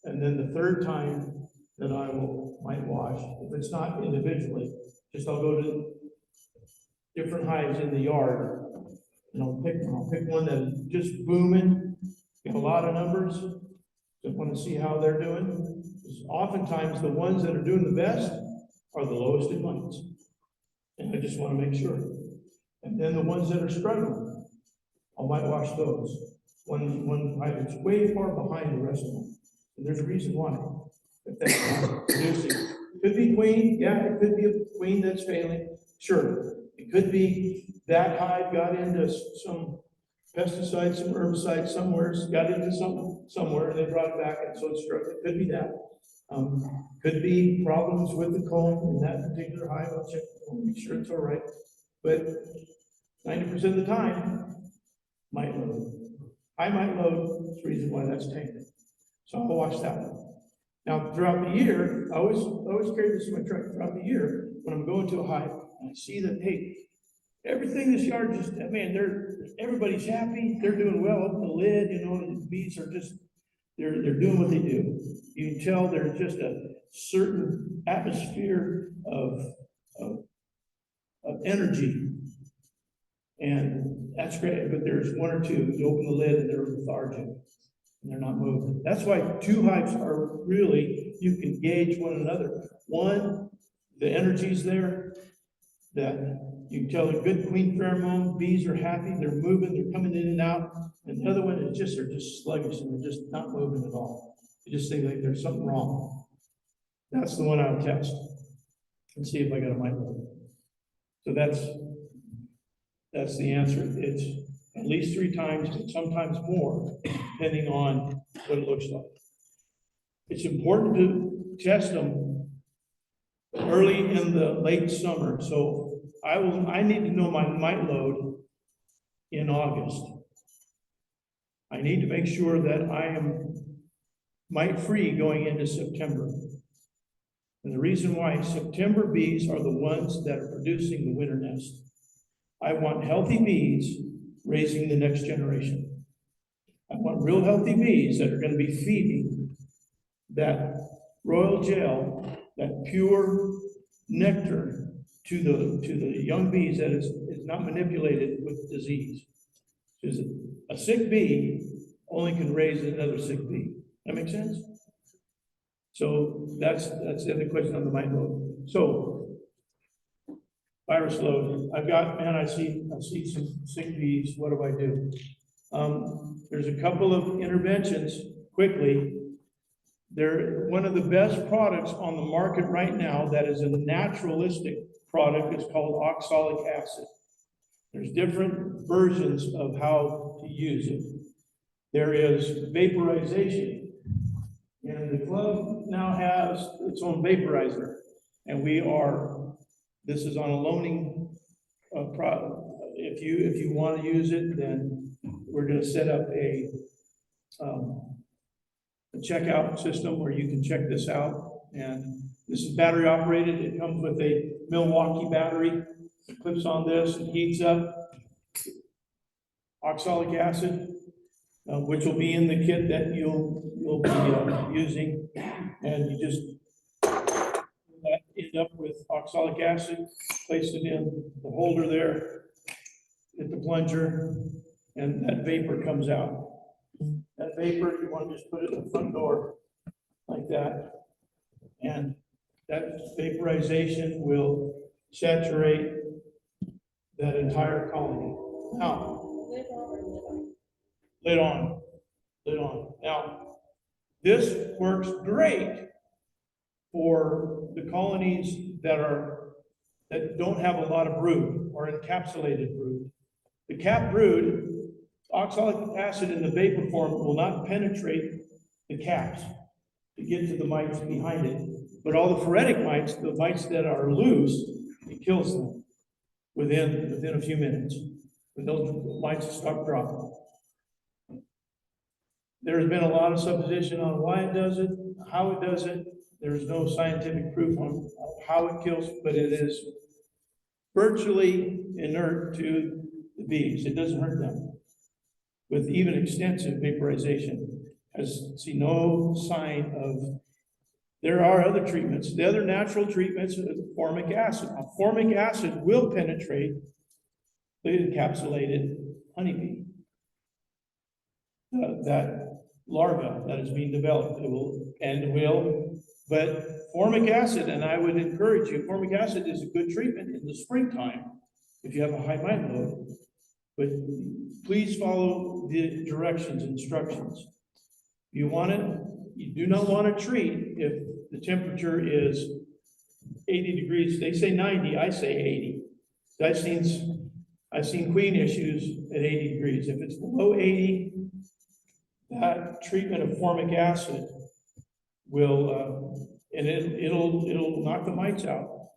And then the third time that I will mite wash, if it's not individually, I'll go to different hives in the yard, and I'll pick one that's just booming, Got a lot of numbers, just want to see how they're doing. Because oftentimes, the ones that are doing the best are the lowest in mites. And I just want to make sure. And then the ones that are struggling, I might watch those. One hive is way far behind the rest of them. And there's a reason why. If that's not producing. Could be queen, yeah, it could be a queen that's failing, sure. It could be that hive got into some pesticide, some herbicide somewhere, got into somewhere, and they brought it back, and so it's struggling. Could be that. Could be problems with the comb in that particular hive. I'll check, I'll make sure it's all right. But 90% of the time, might load. I might load, that's the reason why that's taken. So I'll watch that one. Now, throughout the year, I always carry this in my truck. Throughout the year, when I'm going to a hive, and I see that, hey, everything in this yard just, man, everybody's happy, they're doing well, open the lid, you know, and the bees are just, they're doing what they do. You can tell there's just a certain atmosphere of energy. And that's great, but there's one or two, you open the lid and they're lethargic. And they're not moving. That's why two hives are really, you can gauge one another. One, the energy's there, that you can tell a good queen pheromone, bees are happy, they're moving, they're coming in and out. And the other one is just, they're just sluggish and they're just not moving at all. You just think like there's something wrong. That's the one I'll test and see if I got a mite load. So that's the answer. It's at least 3 times, and sometimes more, depending on what it looks like. It's important to test them early in the late summer. So I need to know my mite load in August. I need to make sure that I am mite free going into September. And the reason why September bees are the ones that are producing the winter nest. I want healthy bees raising the next generation. I want real healthy bees that are going to be feeding that royal gel, that pure nectar to the young bees that is not manipulated with disease. Because a sick bee only can raise another sick bee. That makes sense? So that's the other question on the mite load. So virus load. I see some sick bees. What do I do? There's a couple of interventions quickly. One of the best products on the market right now that is a naturalistic product is called oxalic acid. There's different versions of how to use it. There is vaporization. And the club now has its own vaporizer. And this is on a loaning product. If you want to use it, then we're going to set up a checkout system where you can check this out. And this is battery operated. It comes with a Milwaukee battery. It clips on this and heats up. Oxalic acid, which will be in the kit that you'll be using. And you just end up with oxalic acid, place it in the holder there, hit the plunger, and that vapor comes out. That vapor, you want to just put it in the front door like that. And that vaporization will saturate that entire colony. Now, lid on. Now, this works great for the colonies that don't have a lot of brood or encapsulated brood. The capped brood, oxalic acid in the vapor form will not penetrate the caps to get to the mites behind it. But all the phoretic mites, the mites that are loose, it kills them within a few minutes. When those mites stop dropping. There's been a lot of supposition on why it does it, how it does it. There's no scientific proof on how it kills, but it is virtually inert to the bees. It doesn't hurt them. With even extensive vaporization, see no sign of. There are other treatments. The other natural treatments are formic acid. Now, formic acid will penetrate the encapsulated honeybee. that larva that is being developed. It will, but formic acid, and I would encourage you, formic acid is a good treatment in the springtime if you have a high mite load. But please follow the directions, instructions. You do not want to treat if the temperature is 80 degrees. They say 90, I say 80. I've seen queen issues at 80 degrees. If it's below 80, that treatment of formic acid will, and it'll knock the mites out.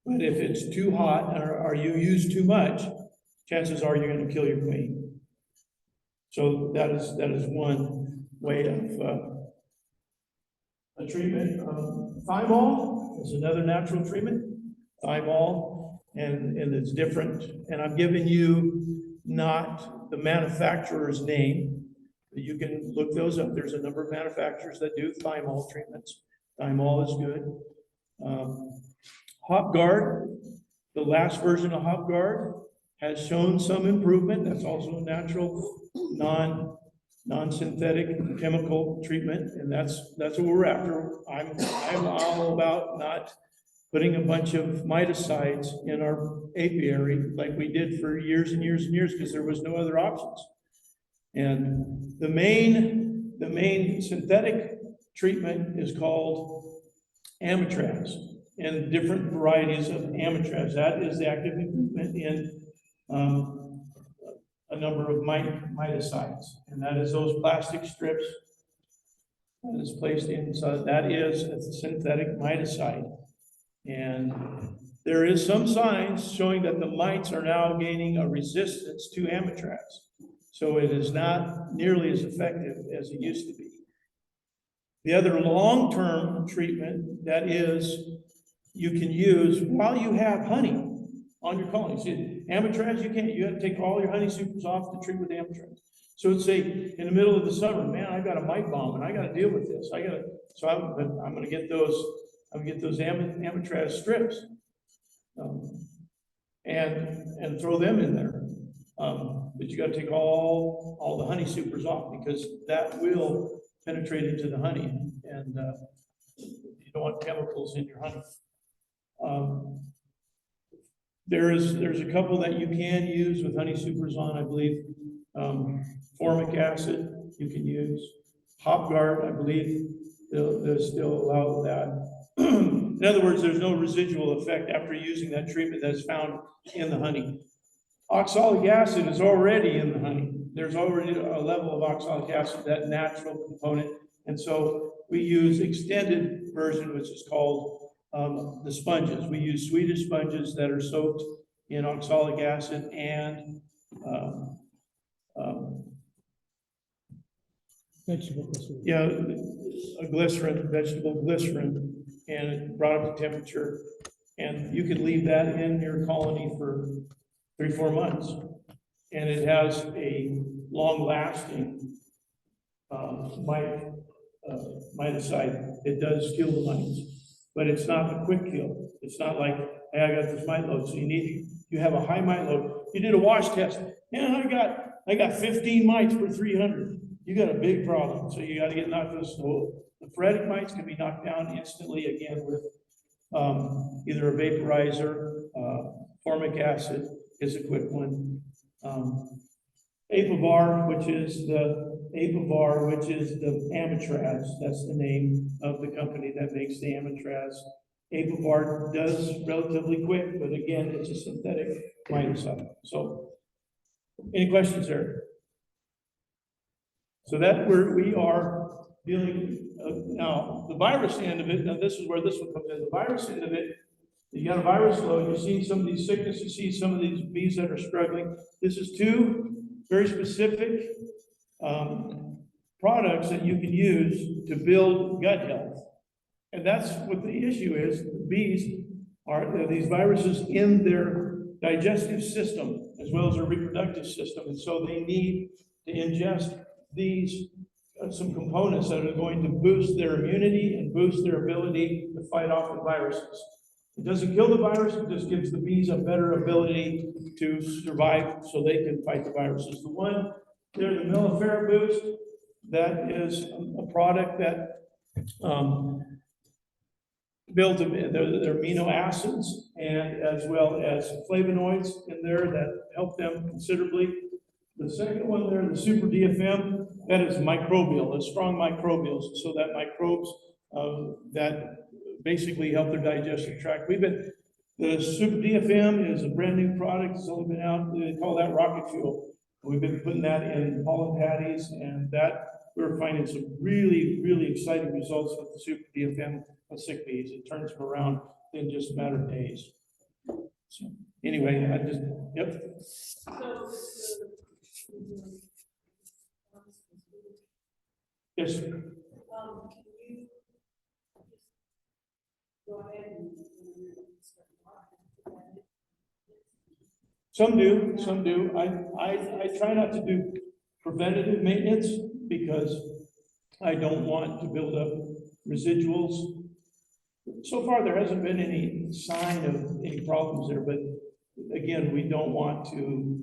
But if it's too hot or you use too much, chances are you're going to kill your queen. So that is one way of a treatment. Thymol is another natural treatment. Thymol, and it's different. And I'm giving you not the manufacturer's name. You can look those up. There's a number of manufacturers that do thymol treatments. Thymol is good. Hop Guard, the last version of Hop Guard has shown some improvement. That's also a natural, non-synthetic chemical treatment, and that's what we're after. I'm all about not putting a bunch of miticides in our apiary like we did for years and years and years because there was no other options. And the main synthetic treatment is called amitraz, and different varieties of amitraz. That is the active ingredient in a number of miticides, and that is those plastic strips that is placed in. So that is a synthetic miticide, and there is some signs showing that the mites are now gaining a resistance to amitraz. So it is not nearly as effective as it used to be. The other long-term treatment that is you can use while you have honey on your colony. See, amitraz, you have to take all your honey supers off to treat with amitraz. So let's say in the middle of the summer, man, I got a mite bomb and I got to deal with this. I'm going to get those amitraz strips and throw them in there. But you got to take all the honey supers off because that will penetrate into the honey, and you don't want chemicals in your honey. There's a couple that you can use with honey supers on, I believe. Formic acid you can use. Hop Guard, I believe they'll still allow that. In other words, there's no residual effect after using that treatment that's found in the honey. Oxalic acid is already in the honey. There's already a level of oxalic acid, that natural component. And so we use extended version, which is called the sponges. We use Swedish sponges that are soaked in oxalic acid and Vegetable glycerin. yeah, a glycerin, vegetable glycerin, and brought up to temperature. And you can leave that in your colony for 3-4 months. And it has a long-lasting miticide. It does kill the mites, but it's not a quick kill. It's not like, hey, I got this mite load. So you have a high mite load. You did a wash test. Man, I got 15 mites per 300. You got a big problem. So you got to get knocked those. So the phoretic mites can be knocked down instantly again with either a vaporizer, formic acid is a quick one. Apivar, which is the amitraz. That's the name of the company that makes the amitraz. Apivar does relatively quick, but again, it's a synthetic miticide. So, any questions there? So that we are dealing now the virus end of it. Now this is where this one comes in. The virus end of it. You got a virus load. You see some of these sickness. You see some of these bees that are struggling. This is two very specific products that you can use to build gut health. And that's what the issue is. The bees are these viruses in their digestive system as well as their reproductive system. And so they need to ingest these some components that are going to boost their immunity and boost their ability to fight off the viruses. It doesn't kill the virus, it just gives the bees a better ability to survive so they can fight the viruses. The one They're the Mellifera Boost. That is a product that builds their amino acids and as well as flavonoids in there that help them considerably. The second one there, the Super DFM, that is microbial, it's strong microbials, so that microbes that basically help their digestive tract. The Super DFM is a brand new product, it's only been out, they call that rocket fuel. We've been putting that in pollen patties, and that we're finding some really, really exciting results with the Super DFM with sick bees. It turns them around in just a matter of days. So anyway, yep. Yes, sir. Can you just go ahead and start marketing? Some do. I try not to do preventative maintenance because I don't want to build up residuals. So far, there hasn't been any sign of any problems there, but again, we don't want to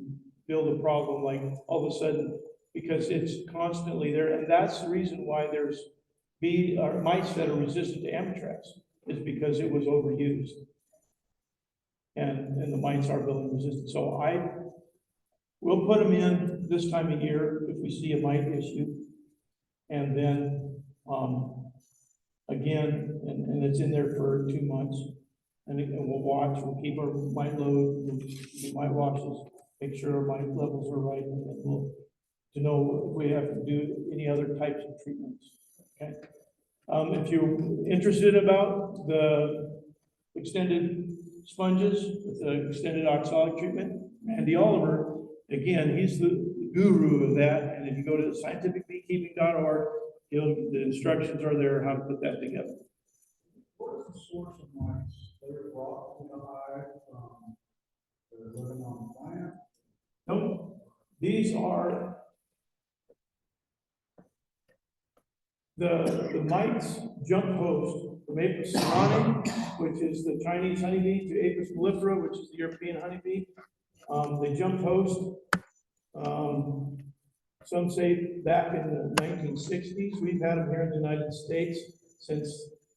build a problem like all of a sudden, because it's constantly there, and that's the reason why there's mites that are resistant to Amitrex, is because it was overused. And the mites are building resistance. So we'll put them in this time of year if we see a mite issue. And then, again, and it's in there for 2 months. And we'll watch, we'll keep our mite load, we'll do mite washes, make sure our mite levels are right, and then we'll to know if we have to do any other types of treatments, okay? If you're interested about the extended sponges with the extended oxalic treatment, Randy Oliver, again, he's the guru of that. And if you go to scientificbeekeeping.org, the instructions are there how to put that together. What is the source of mites? They're brought in the hive from, they're living on the plant? Nope. These are the mites jump host from Apis ceranae, which is the Chinese honeybee, to Apis mellifera, which is the European honeybee. They jumped host, some say back in the 1960s. We've had them here in the United States since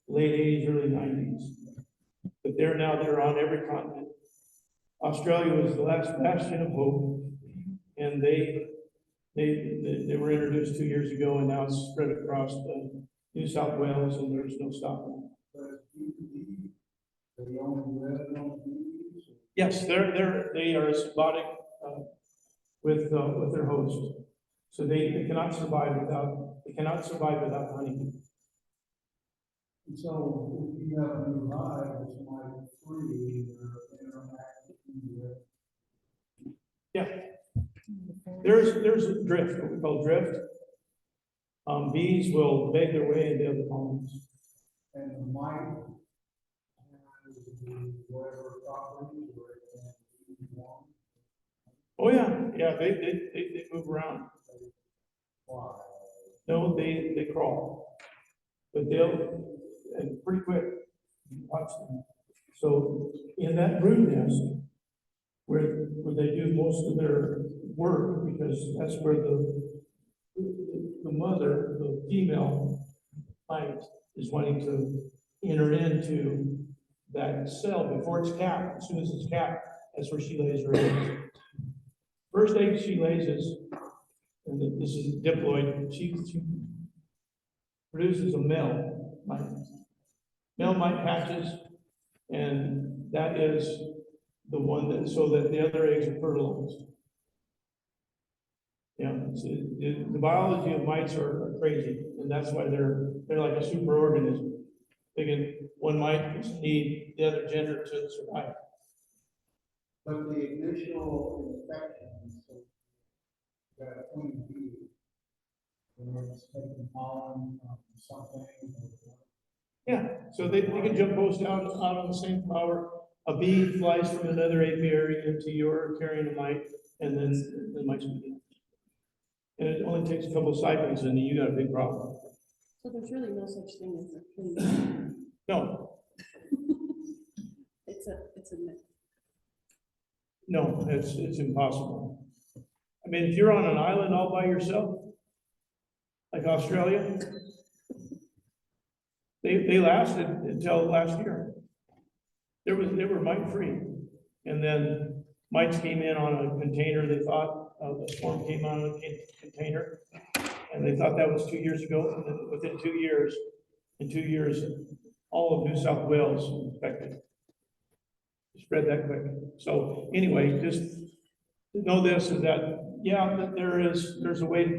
late 80s, early 90s. But they're on every continent. Australia was the last bastion of hope, and they were introduced 2 years ago, and now it's spread across New South Wales, and there's no stopping. Yes, they are symbiotic with their host, so they cannot survive without honey. And so if you have a new hive, it's mite free, or interacting with. Yeah. There's a drift, what we call drift. Bees will beg their way into other colonies. And the mite has whatever properties where it can be warm. Oh yeah, they move around. Why? No, they crawl, but and pretty quick. Watch them. So in that brood nest, where they do most of their work, because that's where the mother, the female mite, is wanting to enter into that cell before it's capped. As soon as it's capped, that's where she lays her eggs. First egg she lays is, and this is diploid, she produces a male mite. Male mite hatches, and that is the one that, so that the other eggs are fertilized. Yeah, the biology of mites are crazy, and that's why they're like a super organism. One mite can need the other gender to survive. But the initial infection, so you got a queen bee, and it's taking pollen from something. Yeah, so they can jump host out on the same flower. A bee flies from another apiary into your carrying a mite, and then the mites begin. And it only takes a couple of cycles, and you got a big problem. So there's really no such thing as a clean. No, It's a myth. no, it's impossible. mean, if you're on an island all by yourself, like Australia, they lasted until last year. They were mite-free. And then mites came in on a container, they thought, the swarm came on a container, and they thought that was 2 years ago, and then within 2 years, in 2 years, all of New South Wales was infected. It spread that quick. So anyway, just to know this is that, yeah, that there's a way to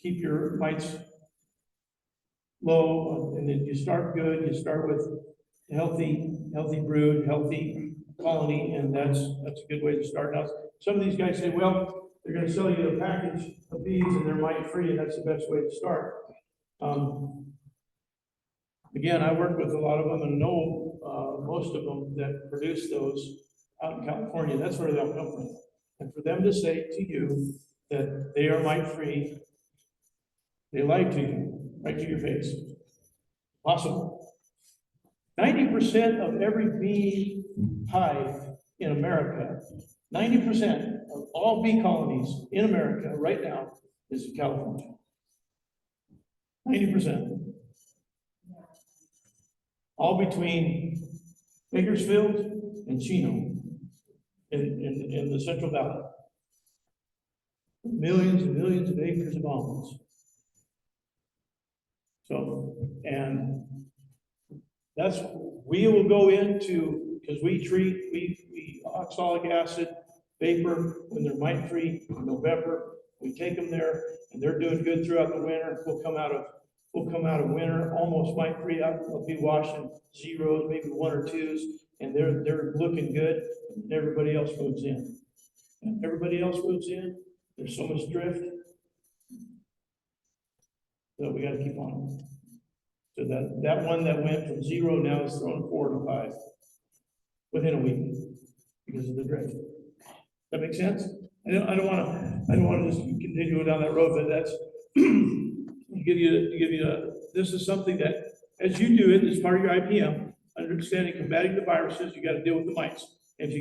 keep your mites low, and then you start good, you start with healthy brood, healthy colony, and that's a good way to start. Now, some of these guys say, well, they're gonna sell you a package of bees and they're mite-free, and that's the best way to start. Again, I work with a lot of them and know most of them that produce those out in California. That's where they'll come from. And for them to say to you that they are mite-free, they lied to you, right to your face. Possible. 90% of every bee hive in America, 90% of all bee colonies in America right now is in California. 90%. All between Bakersfield and Chino in the Central Valley. Millions and millions of acres of almonds. So, and that's, we will go into, because we oxalic acid vapor when they're mite-free in November. We take them there and they're doing good throughout the winter. We'll come out of winter almost mite-free. I'll be washing zeros, maybe 1 or 2s, and they're looking good, and everybody else moves in. And everybody else moves in, there's so much drift. So we got to keep on. So that one that went from 0 now is thrown 4 to 5 within a week because of the drift. That make sense? I don't want to just continue down that road, but that's this is something that as you do it as part of your IPM, understanding combating the viruses, you got to deal with the mites. If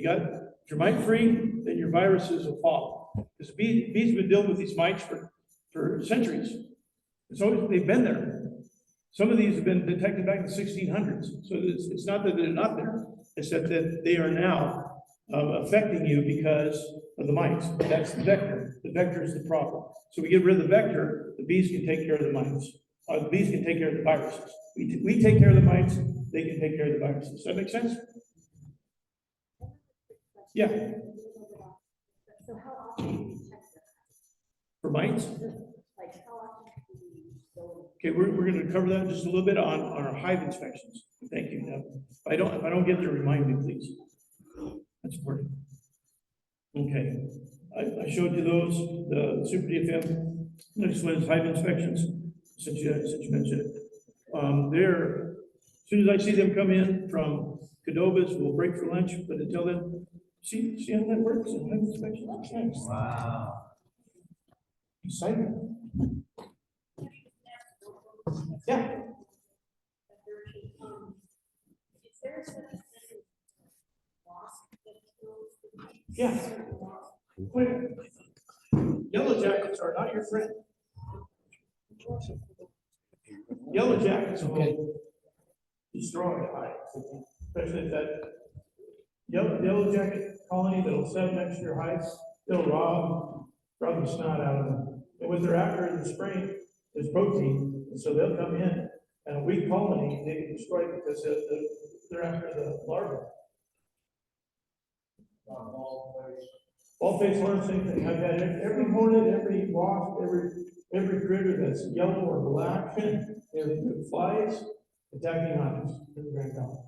you're mite free, then your viruses will fall. Because bees have been dealing with these mites for centuries. So they've been there. Some of these have been detected back in the 1600s. So it's not that they're not there. It's that they are now affecting you because of the mites. That's the vector. The vector is the problem. So we get rid of the vector, the bees can take care of the mites. Or the bees can take care of the viruses. We take care of the mites, they can take care of the viruses. Does that make sense? Yeah. So how often do you check that? For mites? Like how often do you go? Okay, we're going to cover that just a little bit on our hive inspections. Thank you. Now, if I don't get there, remind me, please. That's important. Okay, I showed you those, the Super DFM. Next one is hive inspections, since you mentioned it. As soon as I see them come in from Cadobas, we'll break for lunch, but until then, see how that works in hive inspection? Nice. Wow. Excitement. Yeah. Is there such a thing as wasp that kills the bees? Yeah. Wait. Yellow jackets are not your friend. Yellow jackets will destroy hives, especially if that yellow jacket colony that'll set next to your hives, they'll rob the snot out of them. And what they're after in the spring is protein, and so they'll come in, and a weak colony, they can destroy it because they're after the larvae. Bald-faced hornet, same thing. I've had every hornet, every wasp, every critter that's yellow or black, they're flies attacking hives in the Grand Colony.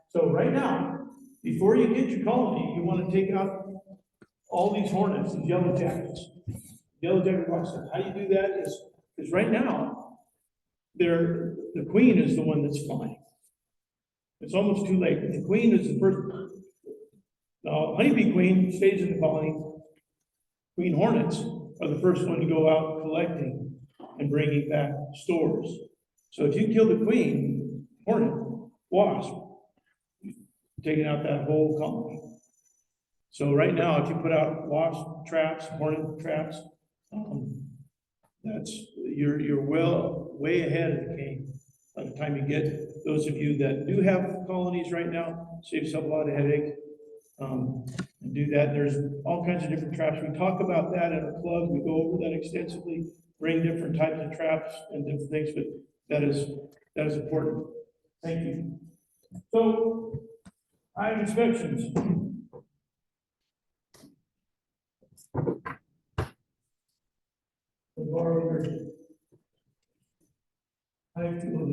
So right now, before you get your colony, you want to take out all these hornets, these yellow jackets. Yellow jacket watchers. How you do that is because right now, the queen is the one that's flying. It's almost too late. The queen is the first. Honeybee queen stays in the colony. Queen hornets are the first one to go out collecting and bringing back stores. So if you kill the queen hornet, wasp, you're taking out that whole colony. So right now, if you put out wasp traps, hornet traps, that's, you're way ahead of the game. By the time you get, those of you that do have colonies right now, saves yourself a lot of headache. And do that. There's all kinds of different traps. We talk about that at our club. We go over that extensively, bring different types of traps and different things, but that is important. Thank you. So, hive inspections. Hive tool,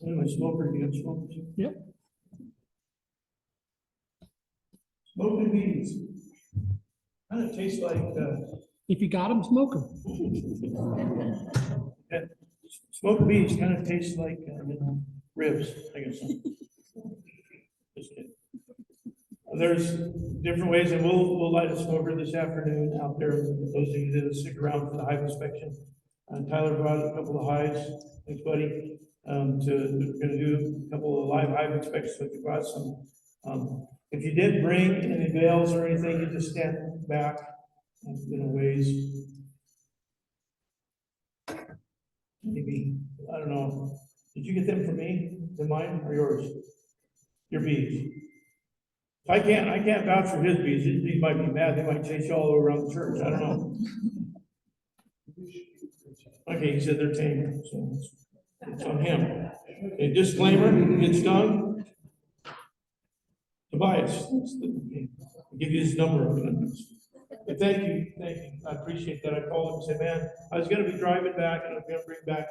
anyway, smoker, you got smokers? Yep. Smoking beans. Kind of tastes like, If you got them, smoke them. yeah, smoked beans kind of tastes like, ribs, I guess. Just kidding. There's different ways, and we'll light a smoker this afternoon out there. Those of you that stick around for the hive inspection. Tyler brought a couple of hives, thanks buddy. We're gonna do a couple of live hive inspections, so if you brought some. If you did bring any bales or anything, you just stand back, ways. Maybe, I don't know, did you get them from me, than mine, or yours? Your bees. I can't vouch for his bees. His bees might be mad. They might chase you all around the church. I don't know. Okay, he said they're tame, so it's on him. Okay, disclaimer, you get stung. Tobias, I'll give you his number. But thank you. I appreciate that. I called him and said, man, I was gonna be driving back and I was gonna bring back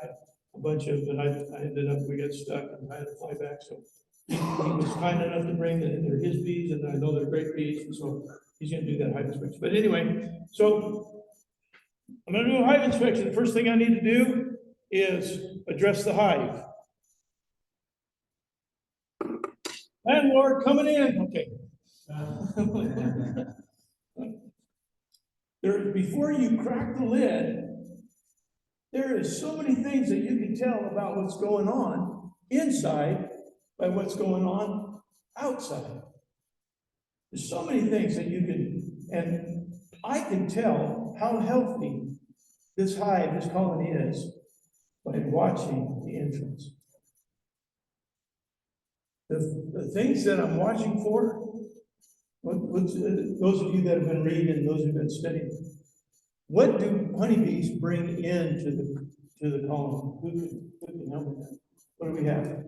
a bunch of, but I ended up, we got stuck and I had to fly back, so. He was kind enough to bring they're his bees, and I know they're great bees, and so he's gonna do that hive inspection. But anyway, so I'm gonna do a hive inspection. The first thing I need to do is address the hive. Landlord coming in, okay. Before you crack the lid, there is so many things that you can tell about what's going on inside by what's going on outside. There's so many things that you can, and I can tell how healthy this hive, this colony is by watching the entrance. The things that I'm watching for, those of you that have been reading and those who've been studying, what do honeybees bring into the colony? Who can help with that? What do we have?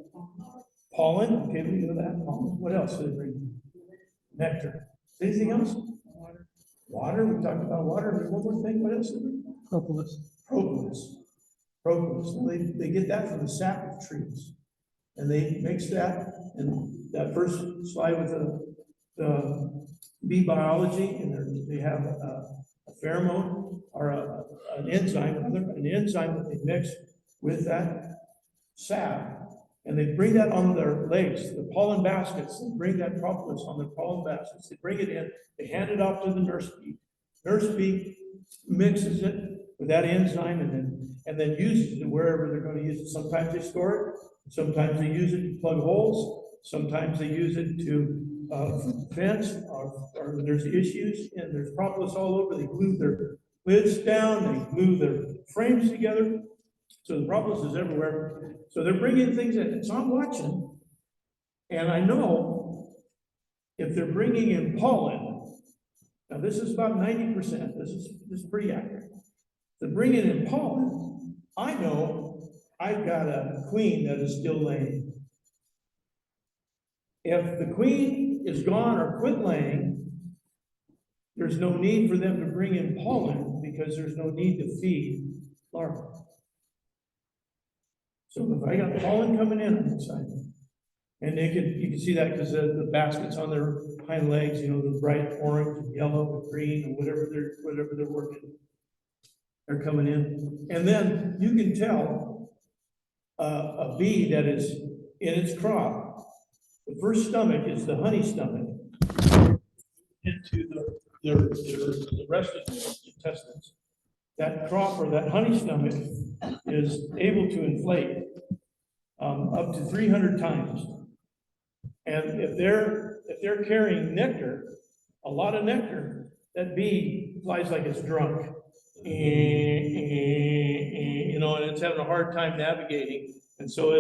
Pollen, okay, we know that. Pollen. What else do they bring? Nectar. Anything else? Water. We talked about water. There's one more thing. What else? Propolis. Propolis. They get that from the sap of trees, and they mix that. And that first slide with the bee biology, and they have a pheromone or an enzyme that they mix with that sap. And they bring that on their legs, the pollen baskets. They bring that propolis on their pollen baskets. They bring it in, they hand it off to the nurse bee. Nurse bee mixes it with that enzyme and then uses it wherever they're going to use it. Sometimes they store it, sometimes they use it to plug holes, sometimes they use it to fence, or there's issues and there's propolis all over. They glue their lids down, they glue their frames together. So the propolis is everywhere. So they're bringing things in. So I'm watching, and I know if they're bringing in pollen, now this is about 90%. This is pretty accurate. If they're bringing in pollen, I know I've got a queen that is still laying. If the queen is gone or quit laying, there's no need for them to bring in pollen because there's no need to feed larvae. So if I got pollen coming in, I'm excited. And you can see that because the baskets on their hind legs, the bright orange and yellow and green and whatever they're working, they're coming in. And then you can tell a bee that is in its crop. The first stomach is the honey stomach into the rest of the intestines. That crop or that honey stomach is able to inflate up to 300 times. And if they're carrying nectar, a lot of nectar, that bee flies like it's drunk. You know, and it's having a hard time navigating. And so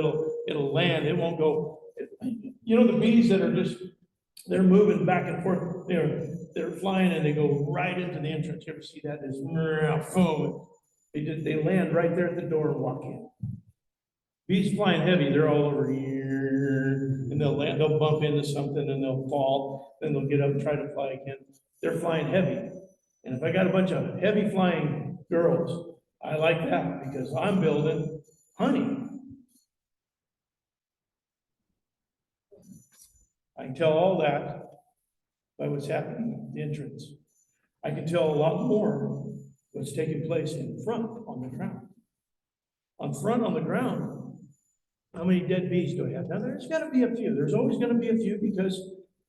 it'll land, it won't go. You know, the bees that are just, they're moving back and forth, they're flying and they go right into the entrance. You ever see that? There's boom. They land right there at the door and walk in. Bees flying heavy, they're all over here, and they'll land, they'll bump into something and they'll fall, then they'll get up and try to fly again. They're flying heavy. And if I got a bunch of heavy flying girls, I like that because I'm building honey. I can tell all that by what's happening at the entrance. I can tell a lot more what's taking place in front on the ground. On front on the ground, how many dead bees do I have? Now, there's got to be a few. There's always going to be a few because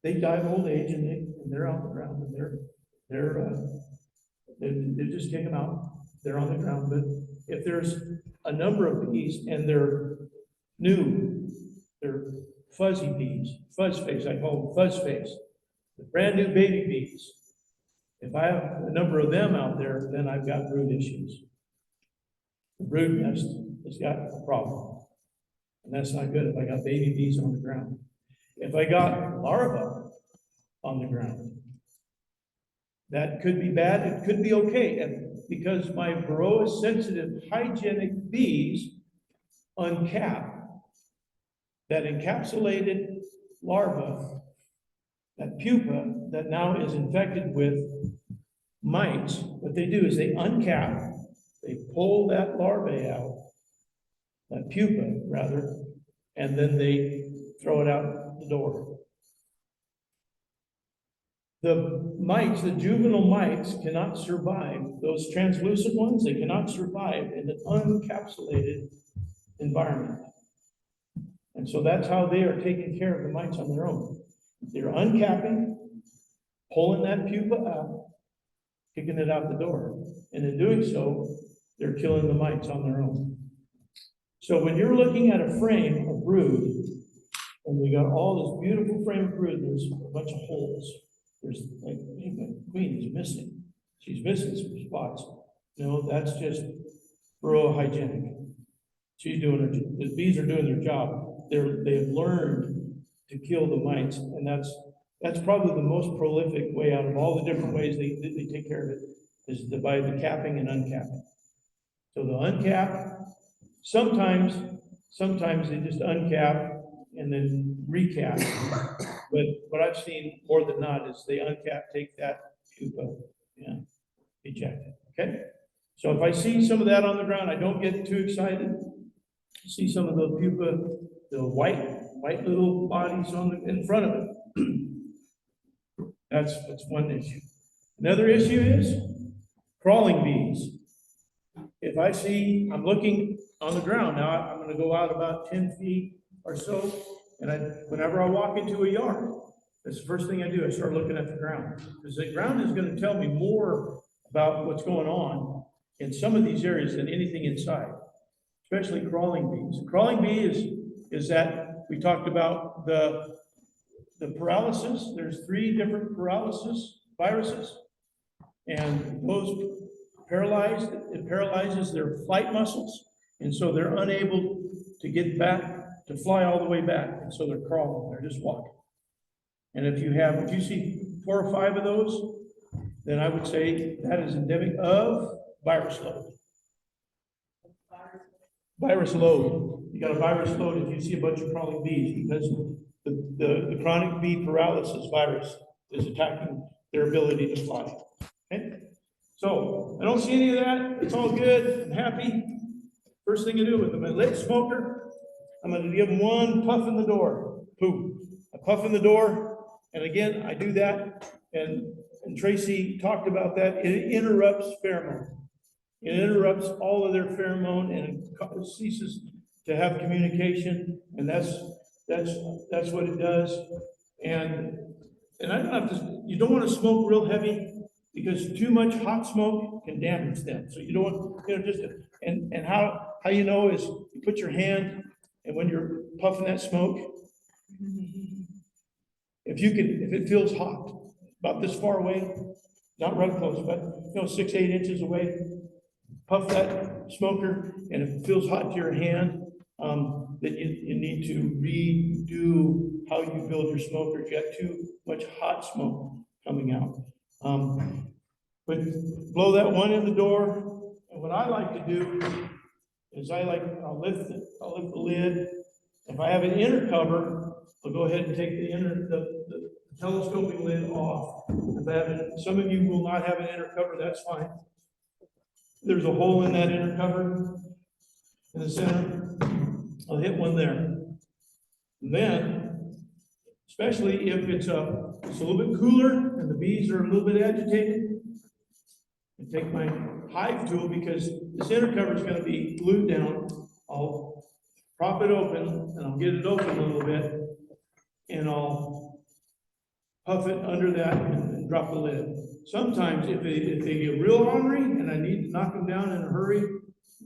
they die of old age and they're on the ground and they just take them out. They're on the ground. But if there's a number of bees and they're new, they're fuzzy bees, fuzz face, I call them fuzz face, the brand new baby bees. If I have a number of them out there, then I've got brood issues. The brood nest has got a problem. And that's not good if I got baby bees on the ground. If I got larvae on the ground, that could be bad, it could be okay. And because my varroa sensitive hygienic bees uncap that encapsulated larva, that pupa that now is infected with mites, what they do is they uncap, they pull that larvae out, that pupa rather, and then they throw it out the door. The mites, the juvenile mites cannot survive, those translucent ones, they cannot survive in an unencapsulated environment. And so that's how they are taking care of the mites on their own. They're uncapping, pulling that pupa out, kicking it out the door. And in doing so, they're killing the mites on their own. So when you're looking at a frame of brood, and you got all this beautiful frame of brood, there's a bunch of holes. There's like, the queen is missing. She's missing some spots. No, that's just varroa hygienic. She's doing her, the bees are doing their job. They've learned to kill the mites, and that's probably the most prolific way out of all the different ways they take care of it, is by the capping and uncapping. So they'll uncap, sometimes they just uncap and then recap. But what I've seen more than not is they uncap, take that pupa, eject it, okay? So if I see some of that on the ground, I don't get too excited. See some of the pupa, the white little bodies in front of it. That's one issue. Another issue is crawling bees. If I see, I'm looking on the ground, now I'm going to go out about 10 feet or so, and whenever I walk into a yard, that's the first thing I do, I start looking at the ground. Because the ground is going to tell me more about what's going on in some of these areas than anything inside, especially crawling bees. Crawling bee is that we talked about the paralysis. There's 3 different paralysis viruses, and those it paralyzes their flight muscles, and so they're unable to get back, to fly all the way back, and so they're crawling, they're just walking. And if you see 4 or 5 of those, then I would say that is endemic of virus load. Virus load. You got a virus load if you see a bunch of crawling bees, because the chronic bee paralysis virus is attacking their ability to fly. Okay? So I don't see any of that. It's all good. I'm happy. First thing I do with them, a lit smoker, I'm going to give them one puff in the door. Poof. A puff in the door. And again, I do that. And Tracy talked about that. It interrupts pheromone. It interrupts all of their pheromone and it ceases to have communication. And that's what it does. And I don't have to, you don't want to smoke real heavy, because too much hot smoke can damage them. So you don't want, and how you know is you put your hand And when you're puffing that smoke, if it feels hot, about this far away, not right close, but 6, 8 inches away, puff that smoker, and if it feels hot to your hand, then you need to redo how you build your smokers. You got too much hot smoke coming out. But blow that one in the door, and what I like to do is I'll lift the lid. If I have an inner cover, I'll go ahead and take the telescoping lid off. If I have some of you will not have an inner cover, that's fine. There's a hole in that inner cover in the center. I'll hit one there. And then, especially if it's a little bit cooler and the bees are a little bit agitated, I take my hive tool, because this inner cover is going to be glued down. I'll prop it open, and I'll get it open a little bit, and I'll puff it under that and drop the lid. Sometimes if they get real ornery and I need to knock them down in a hurry,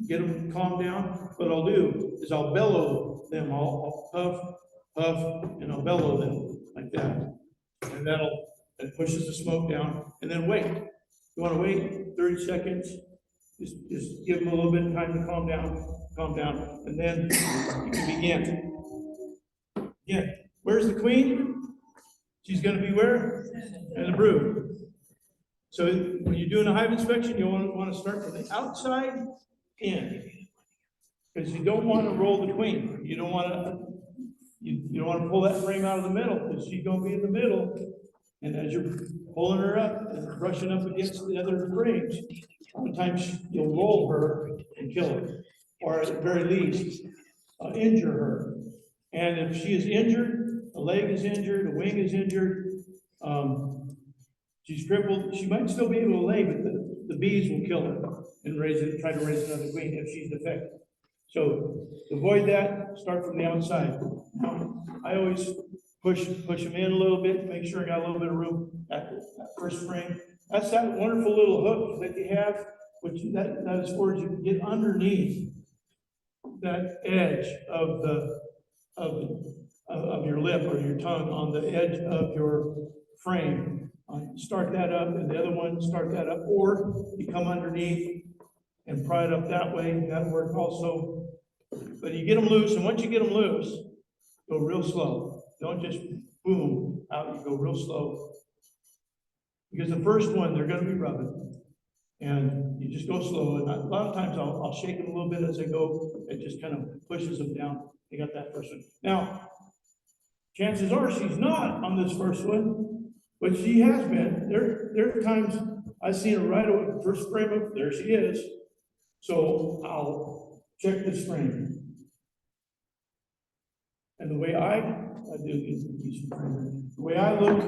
get them calmed down, what I'll do is I'll bellow them. I'll puff, and I'll bellow them like that. And that pushes the smoke down, and then wait. You want to wait 30 seconds, just give them a little bit of time to calm down, and then you can begin. Again, where's the queen? She's going to be where? In the brood. So when you're doing a hive inspection, you want to start from the outside in, because you don't want to roll the queen. You don't want to pull that frame out of the middle, because she's going to be in the middle. And as you're pulling her up and brushing up against the other frames, sometimes you'll roll her and kill her, or at the very least, injure her. And if she is injured, a leg is injured, a wing is injured, she's crippled, she might still be able to lay, but the bees will kill her and try to raise another queen if she's defective. So to avoid that, start from the outside. Now, I always push them in a little bit, make sure I got a little bit of room at that first frame. That's that wonderful little hook that you have, which that is for you to get underneath that edge of your lip or your tongue on the edge of your frame. Start that up, and the other one, start that up, or you come underneath and pry it up that way. That'll work also. But you get them loose, and once you get them loose, go real slow. Don't just boom out, you go real slow. Because the first one, they're going to be rubbing, and you just go slow. And a lot of times I'll shake them a little bit as I go. It just kind of pushes them down. You got that first one. Now, chances are she's not on this first one, but she has been. There are times I've seen her right away. First frame up, there she is. So I'll check this frame. And the way I do the way I look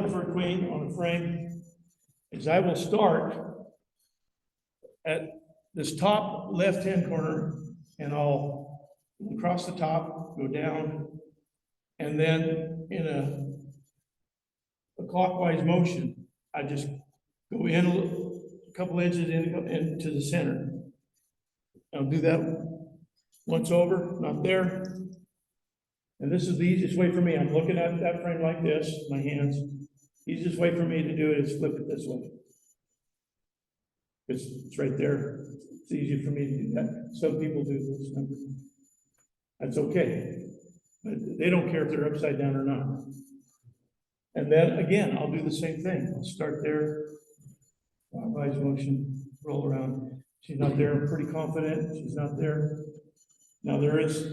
for a queen on a frame is I will start at this top left-hand corner, and I'll across the top, go down, and then in a clockwise motion, I just go in a couple inches into the center. I'll do that once over, not there. And this is the easiest way for me. I'm looking at that frame like this, my hands. Easiest way for me to do it is flip it this way. It's right there. It's easier for me to do that. Some people do this number. That's okay. But they don't care if they're upside down or not. And then again, I'll do the same thing. I'll start there, clockwise motion, roll around. She's not there. I'm pretty confident she's not there. Now there is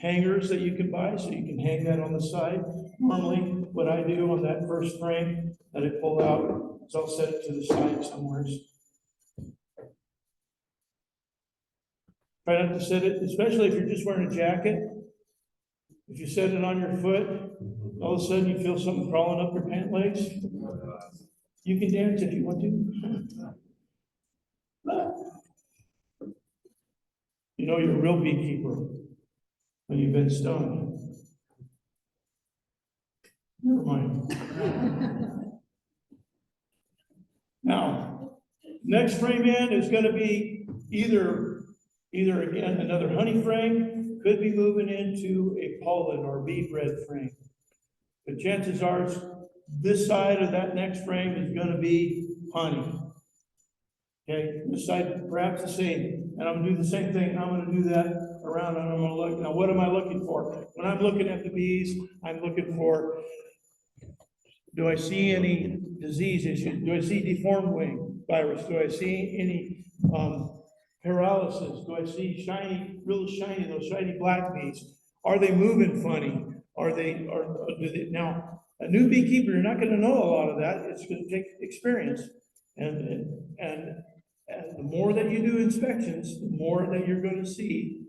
hangers that you can buy, so you can hang that on the side. Normally, what I do on that first frame that I pull out is I'll set it to the side somewhere. Try not to set it, especially if you're just wearing a jacket. If you set it on your foot, all of a sudden you feel something crawling up your pant legs. You can dance if you want to. You know you're a real beekeeper when you've been stung. Never mind. Now, next frame in is going to be either Either again, another honey frame, could be moving into a pollen or bee bread frame. But chances are, this side of that next frame is gonna be honey. Okay, this side perhaps the same, and I'm gonna do the same thing, I'm gonna do that around, and I'm gonna look, now what am I looking for? When I'm looking at the bees, I'm looking for, do I see any disease issues? Do I see deformed wing virus? Do I see any, paralysis? Do I see shiny, really shiny, those shiny black bees? Are they moving funny? Are they, or do they, now, a new beekeeper, you're not gonna know a lot of that, it's gonna take experience. And the more that you do inspections, the more that you're gonna see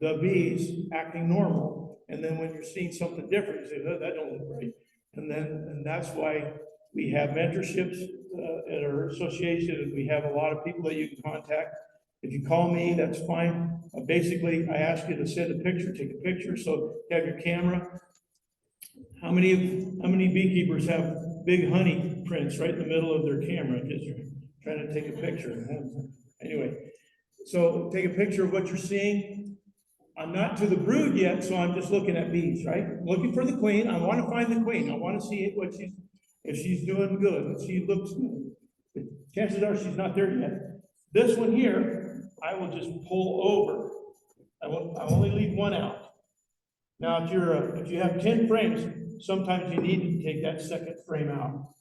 the bees acting normal. And then when you're seeing something different, you say, oh, that don't look right. And that's why we have mentorships at our association, and we have a lot of people that you can contact. If you call me, that's fine. Basically, I ask you to send a picture, take a picture, so you have your camera. How many beekeepers have big honey prints right in the middle of their camera because you're trying to take a picture? Anyway, so take a picture of what you're seeing. I'm not to the brood yet, so I'm just looking at bees, right? Looking for the queen. I want to find the queen. I want to see what if she's doing good, if she looks good. But chances are she's not there yet. This one here, I will just pull over. I only leave one out. Now, if you have 10 frames, sometimes you need to take that second frame out.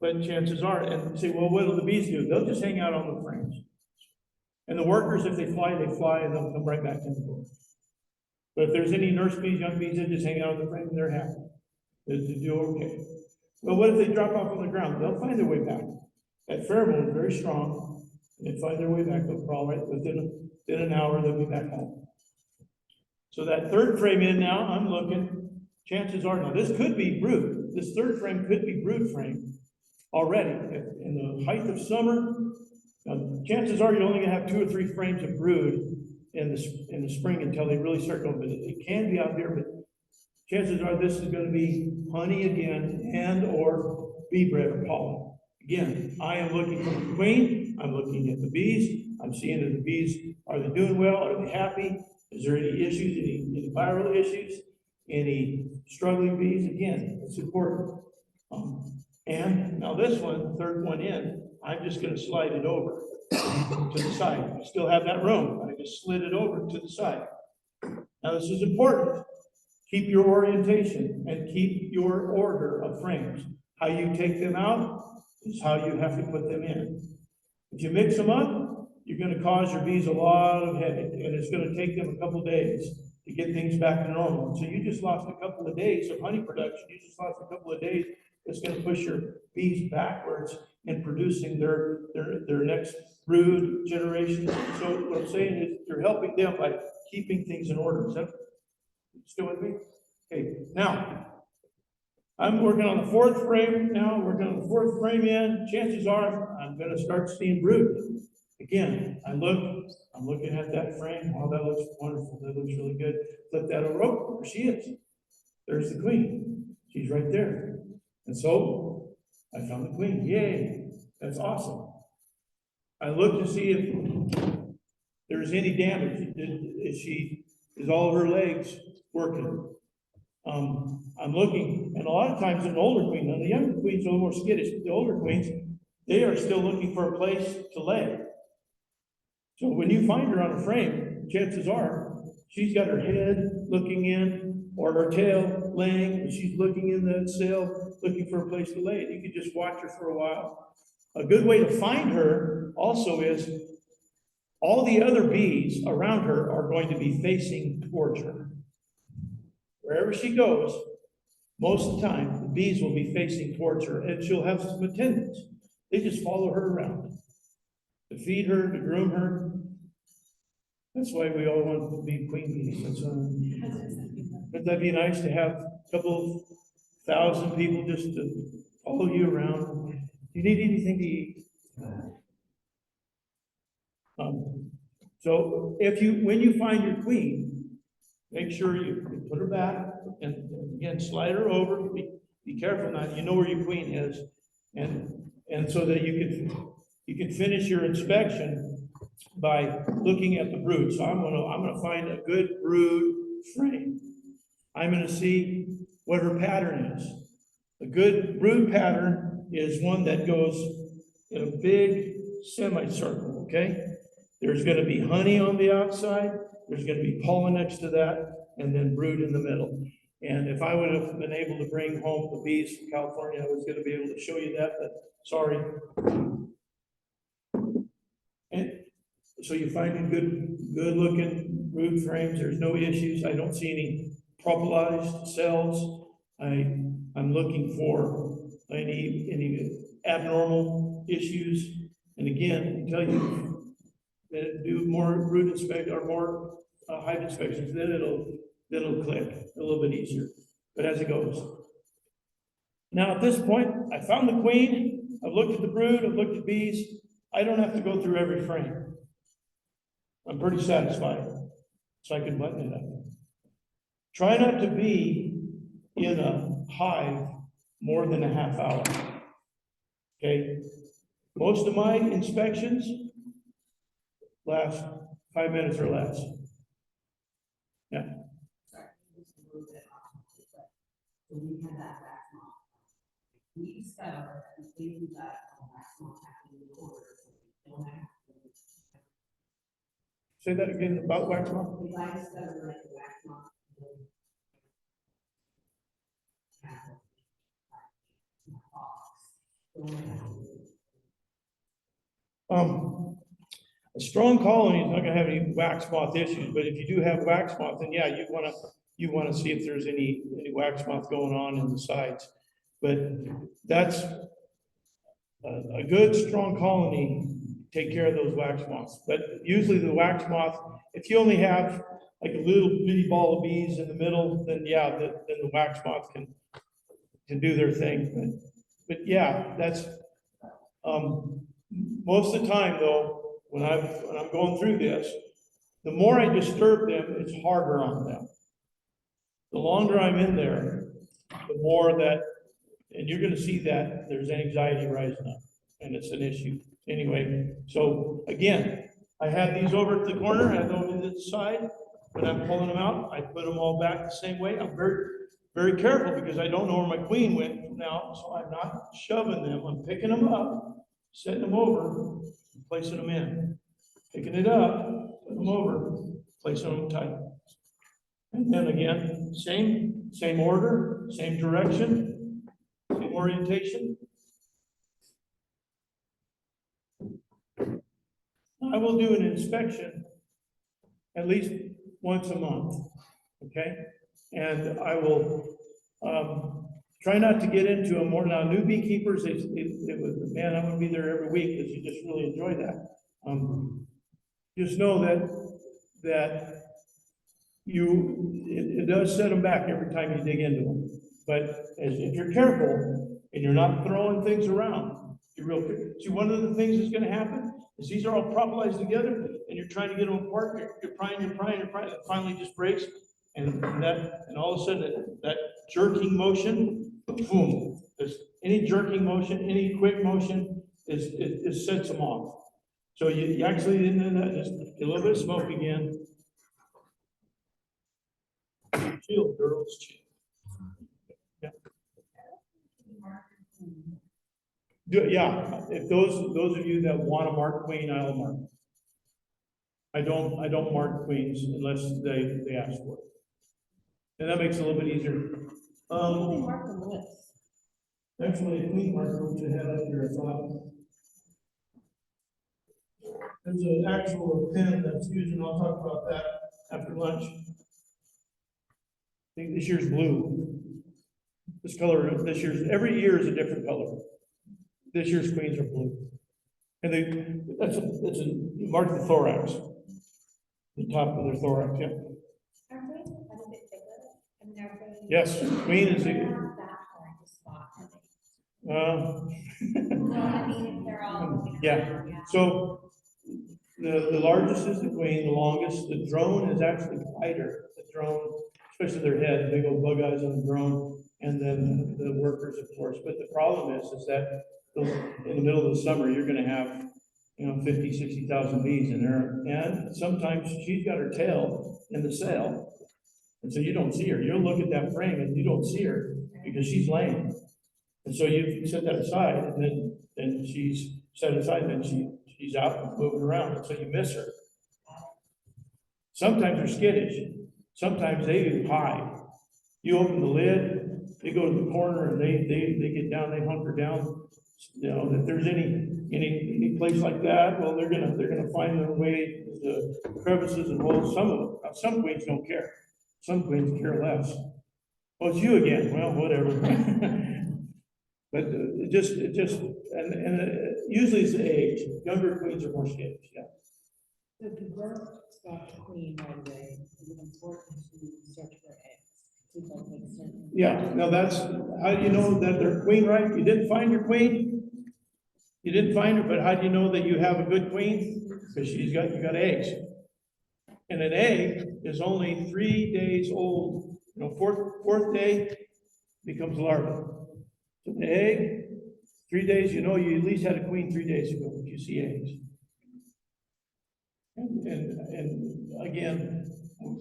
But chances are, and say, well, what do the bees do? They'll just hang out on the frames. And the workers, if they fly, and they'll come right back in the door. But if there's any nurse bees, young bees, they just hang out on the frame and they're happy. They do okay. But what if they drop off on the ground? They'll find their way back. That pheromone is very strong. And they find their way back. They'll crawl right within an hour, they'll be back home. So that third frame in now, I'm looking, chances are, now this could be brood. This third frame could be brood frame already. In the height of summer, chances are you're only gonna have 2 or 3 frames of brood in the spring until they really start going, but it can be out there, but chances are this is gonna be honey again and or bee bread or pollen. Again, I am looking for the queen, I'm looking at the bees, I'm seeing that the bees, are they doing well, are they happy? Is there any issues, any viral issues, any struggling bees? Again, it's important. And now this one, third one in, I'm just gonna slide it over to the side. I still have that room, I just slid it over to the side. Now this is important. Keep your orientation and keep your order of frames. How you take them out is how you have to put them in. If you mix them up, you're gonna cause your bees a lot of headache, and it's gonna take them a couple of days to get things back to normal. So you just lost a couple of days of honey production, you just lost a couple of days. It's gonna push your bees backwards in producing their next brood generation. So what I'm saying is you're helping them by keeping things in order. Is that still with me? Okay, now, I'm working on the 4th frame now, working on the 4th frame in. Chances are I'm gonna start seeing brood. Again, I'm looking at that frame. Oh, that looks wonderful. That looks really good. Flip that over. Oh, there she is. There's the queen. She's right there. And so I found the queen. Yay. That's awesome. I look to see if there's any damage. Is all of her legs working? I'm looking, and a lot of times an older queen, now the younger queen's a little more skittish, but the older queens, they are still looking for a place to lay. So when you find her on a frame, chances are she's got her head looking in or her tail laying, and she's looking in the cell, looking for a place to lay. You could just watch her for a while. A good way to find her also is all the other bees around her are going to be facing towards her. Wherever she goes, most of the time, the bees will be facing towards her, and she'll have some attendants. They just follow her around to feed her, to groom her. That's why we all want to be queen bees. Wouldn't that be nice to have a couple of thousand people just to follow you around? Do you need anything to eat? So when you find your queen, make sure you put her back and again slide her over. Be careful now. You know where your queen is, and so that you can finish your inspection by looking at the brood. So I'm gonna find a good brood frame. I'm gonna see what her pattern is. A good brood pattern is one that goes in a big semicircle, okay? There's gonna be honey on the outside, there's gonna be pollen next to that, and then brood in the middle. And if I would have been able to bring home the bees from California, I was gonna be able to show you that, but sorry. And so you're finding good looking brood frames, there's no issues, I don't see any propolised cells. I'm looking for any abnormal issues. And again, until you do more brood inspection or more hive inspections, then it'll click a little bit easier, but as it goes. Now, at this point, I found the queen, I've looked at the brood, I've looked at bees. I don't have to go through every frame. I'm pretty satisfied, so I can button it up. Try not to be in a hive more than a half hour. Okay? Most of my inspections last 5 minutes or less. Yeah. So we had that wax moth. We discovered that we gave that wax moth after the order. Don't have to. Say that again about wax moth. We I discovered that the wax moth. A strong colony is not gonna have any wax moth issues, but if you do have wax moth, then yeah, you wanna see if there's any wax moth going on in the sides. But that's a good, strong colony, take care of those wax moths. But usually the wax moth, if you only have like a little bitty ball of bees in the middle, then yeah, then the wax moth can do their thing. But yeah, that's, most of the time though, when I'm going through this, the more I disturb them, it's harder on them. The longer I'm in there, the more that, and you're gonna see that there's anxiety rising up, and it's an issue. Anyway, so again, I had these over at the corner, I had those to the side. When I'm pulling them out, I put them all back the same way. I'm very careful because I don't know where my queen went now, so I'm not shoving them. I'm picking them up, setting them over, placing them in. Picking it up, putting them over, placing them tight. And then again, same order, same direction, same orientation. I will do an inspection at least once a month, okay? And I will try not to get into them more. Now, new beekeepers, they would, man, I'm gonna be there every week because you just really enjoy that. Just know that it does set them back every time you dig into them. But if you're careful and you're not throwing things around, you're real careful. See, one of the things that's gonna happen is these are all propolized together and you're trying to get them apart, you're prying, and it finally just breaks. And all of a sudden that jerking motion, boom, there's any jerking motion, any quick motion it sets them off. So you actually didn't know that, just a little bit of smoke again. Chill, girls, chill. Yeah. Yeah, if those of you that want to mark queen, I'll mark. I don't mark queens unless they ask for it. And that makes it a little bit easier. What do they mark them with? Actually, a queen marker, which I had up here, I thought. There's an actual pen that's used, and I'll talk about that after lunch. I think this year's blue. This color, every year is a different color. This year's queens are blue. And that's a mark the thorax. The top of their thorax, yeah. Aren't they a bit bigger? And they're very. Yes, queen is They're a. not that hard to spot, are they? No, I mean, if they're all moving yeah. around, yeah. So the largest is the queen, the longest. The drone is actually wider. The drone, especially their head, big old bug eyes on the drone, and then the workers, of course. But the problem is that in the middle of the summer, you're going to have 50, 60,000 bees in there. And sometimes she's got her tail in the cell. And so you don't see her. You'll look at that frame and you don't see her because she's laying. And so you set that aside, and then she's set aside, then she's out and moving around, and so you miss her. Sometimes they're skittish. Sometimes they do hide. You open the lid, they go to the corner and they get down, they hunker down. If there's any place like that, well, they're gonna find their way to the crevices and holes. Some queens don't care. Some queens care less. Oh, it's you again. Well, whatever. But usually it's the age. Younger queens are more skittish, yeah. So if you birth stock queen right away, is it important to search for eggs? To like make certain. Yeah, now that's, how do you know that they're queen right? You didn't find your queen? You didn't find her, but how do you know that you have a good queen? Because you got eggs. And an egg is only 3 days old. Fourth day becomes larva. So the egg, 3 days, you at least had a queen 3 days ago if you see eggs. And again, I'm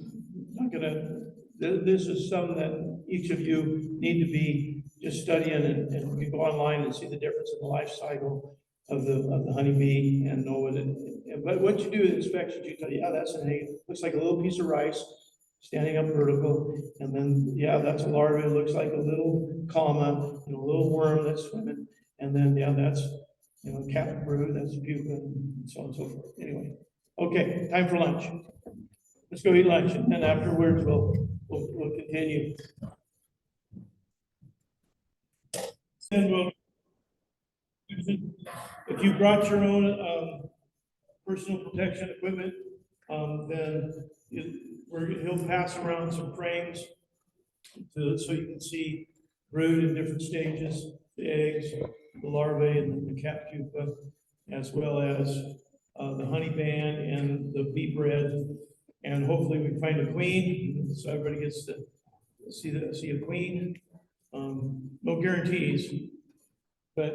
not gonna, this is something that each of you need to be just studying, and you go online and see the difference in the life cycle of the honeybee and know what it, but once you do the inspections, you tell you, yeah, that's an egg, looks like a little piece of rice standing up vertical, and then, yeah, that's a larva, it looks like a little comma, a little worm that's swimming, and then, yeah, that's, capped brood, that's pupa, and so on and so forth. Anyway, okay, time for lunch. Let's go eat lunch, and then afterwards we'll continue. And if you brought your own personal protection equipment, then he'll pass around some frames so you can see brood in different stages, the eggs, the larvae, and the capped pupa, as well as the honey band and the bee bread. And hopefully we find a queen, so everybody gets to see a queen. No guarantees, but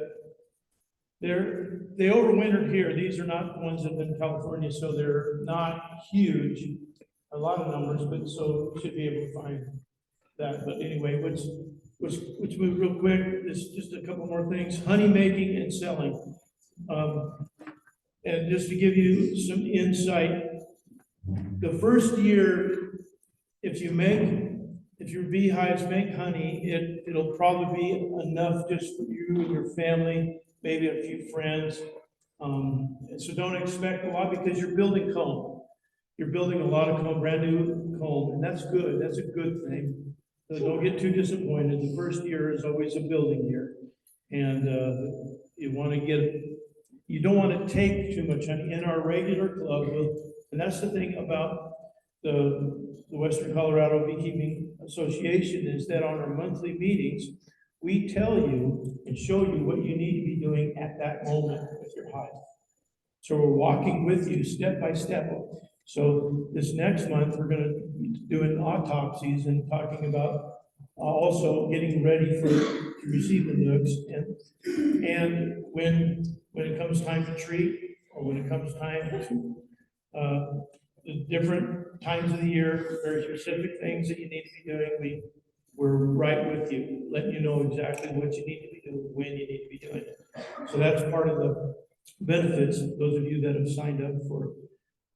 they overwintered here. These are not the ones that have been in California, so they're not huge, a lot of numbers, but so we should be able to find that. But anyway, let's move real quick. Just a couple more things. Honey making and selling. And just to give you some insight, the first year, if your beehives make honey, it'll probably be enough just for you and your family, maybe a few friends. And so don't expect a lot because you're building comb. You're building a lot of comb, brand new comb, and that's good. That's a good thing. So don't get too disappointed. The first year is always a building year. And you don't want to take too much honey. In our regular club, and that's the thing about the Western Colorado Beekeeping Association, is that on our monthly meetings, we tell you and show you what you need to be doing at that moment with your hive. So we're walking with you step by step. So this next month, we're going to be doing autopsies and talking about also getting ready to receive the nukes. And when it comes time to treat, or when it comes time to the different times of the year, very specific things that you need to be doing, we're right with you, letting you know exactly what you need to be doing, when you need to be doing it. So that's part of the benefits, those of you that have signed up for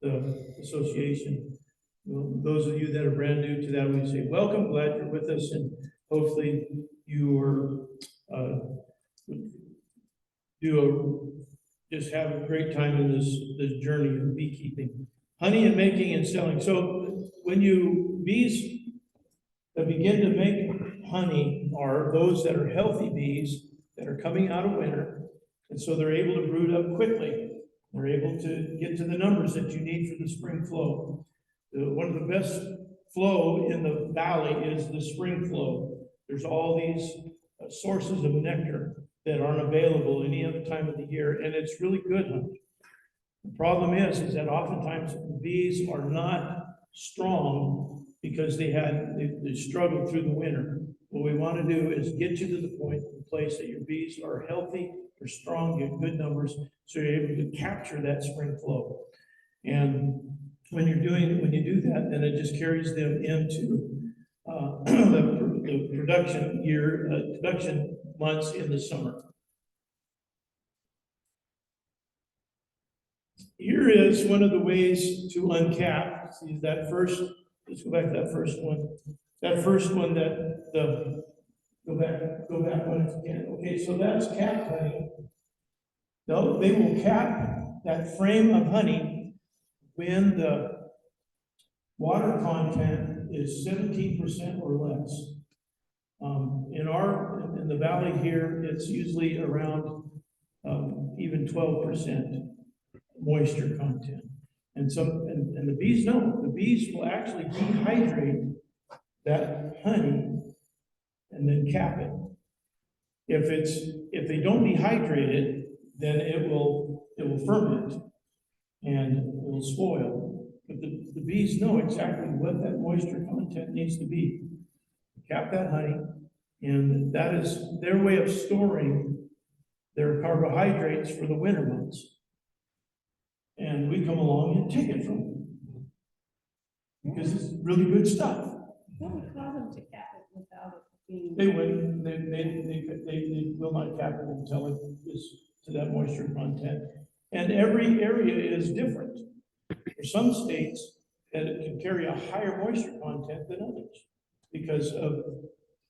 the association. Well, those of you that are brand new to that, we say, welcome, glad you're with us, and hopefully you are just have a great time in this journey of beekeeping. Honey and making and selling. So when bees that begin to make honey are those that are healthy bees that are coming out of winter, and so they're able to brood up quickly. They're able to get to the numbers that you need for the spring flow. One of the best flow in the valley is the spring flow. There's all these sources of nectar that aren't available any other time of the year, and it's really good honey. The problem is that oftentimes the bees are not strong because they struggled through the winter. What we want to do is get you to the place that your bees are healthy they're strong, get good numbers, so you're able to capture that spring flow. And when you do that, then it just carries them into the production months in the summer. Here is one of the ways to uncap. See that first, let's go back to that first one. That first one go back one again. Okay, so that's cap honey. They will cap that frame of honey when the water content is 17% or less. In the valley here, it's usually around even 12% moisture content. And the bees know, the bees will actually dehydrate that honey and then cap it. If they don't dehydrate it, then it will ferment and it will spoil. But the bees know exactly what that moisture content needs to be. Cap that honey, and that is their way of storing their carbohydrates for the winter months. And we come along and take it from them because it's really good stuff. What would cause them to cap it without it being? They wouldn't. They will not cap it until it is to that moisture content. And every area is different. For some states, that it can carry a higher moisture content than others because of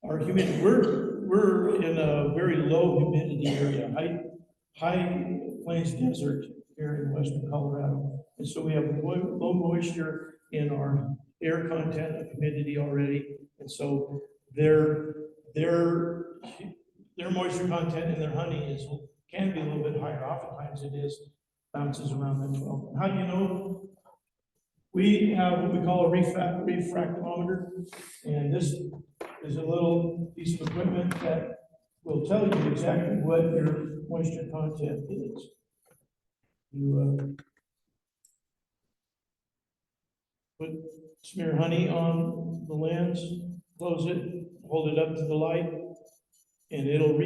our humidity. We're in a very low humidity area, high plains desert here in western Colorado. And so we have low moisture in our air content of humidity already. And so their moisture content in their honey can be a little bit higher. Oftentimes it bounces around that 12. How do you know? We have what we call a refractometer, and this is a little piece of equipment that will tell you exactly what your moisture content is. You smear honey on the lens, close it, hold it up to the light, and it'll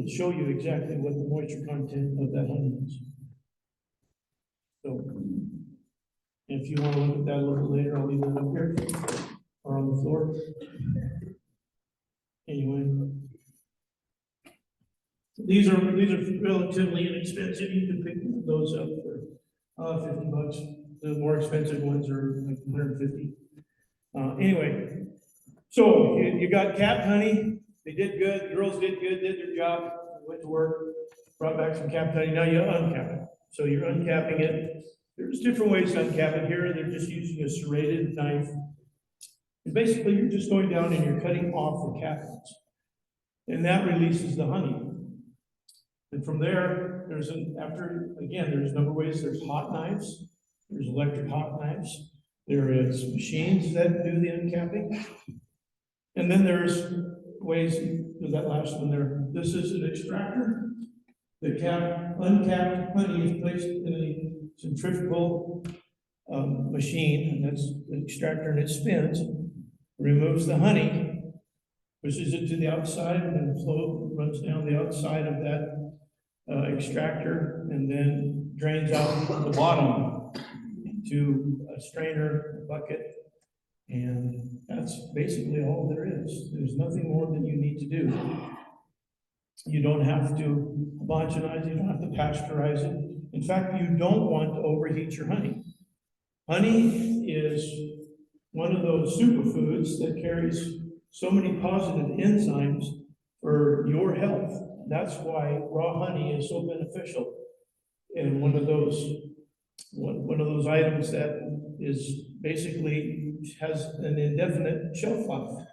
show you exactly what the moisture content of that honey is. So, if you want to look at that a little bit later, I'll leave it up here or on the floor. Anyway, these are relatively inexpensive. You can pick those up for $50. The more expensive ones are like 150. Anyway, so you got cap honey. They did good. The girls did good. Did their job. Went to work. Brought back some cap honey. Now you uncap it. So you're uncapping it. There's different ways to uncap it. Here, they're just using a serrated knife. And basically, you're just going down and you're cutting off the cappings. And that releases the honey. And from there, there's a number of ways. There's hot knives. There's electric hot knives. There is machines that do the uncapping. And then there's ways, that last one there. This is an extractor. The uncapped honey is placed in a centrifugal machine, and that's the extractor, and it spins, removes the honey, pushes it to the outside, and then the flow runs down the outside of that extractor, and then drains out the bottom to a strainer, a bucket, and that's basically all there is. There's nothing more that you need to do. You don't have to homogenize, you don't have to pasteurize it. In fact, you don't want to overheat your honey. Honey is one of those superfoods that carries so many positive enzymes for your health. That's why raw honey is so beneficial. And one of those items that is basically has an indefinite shelf life.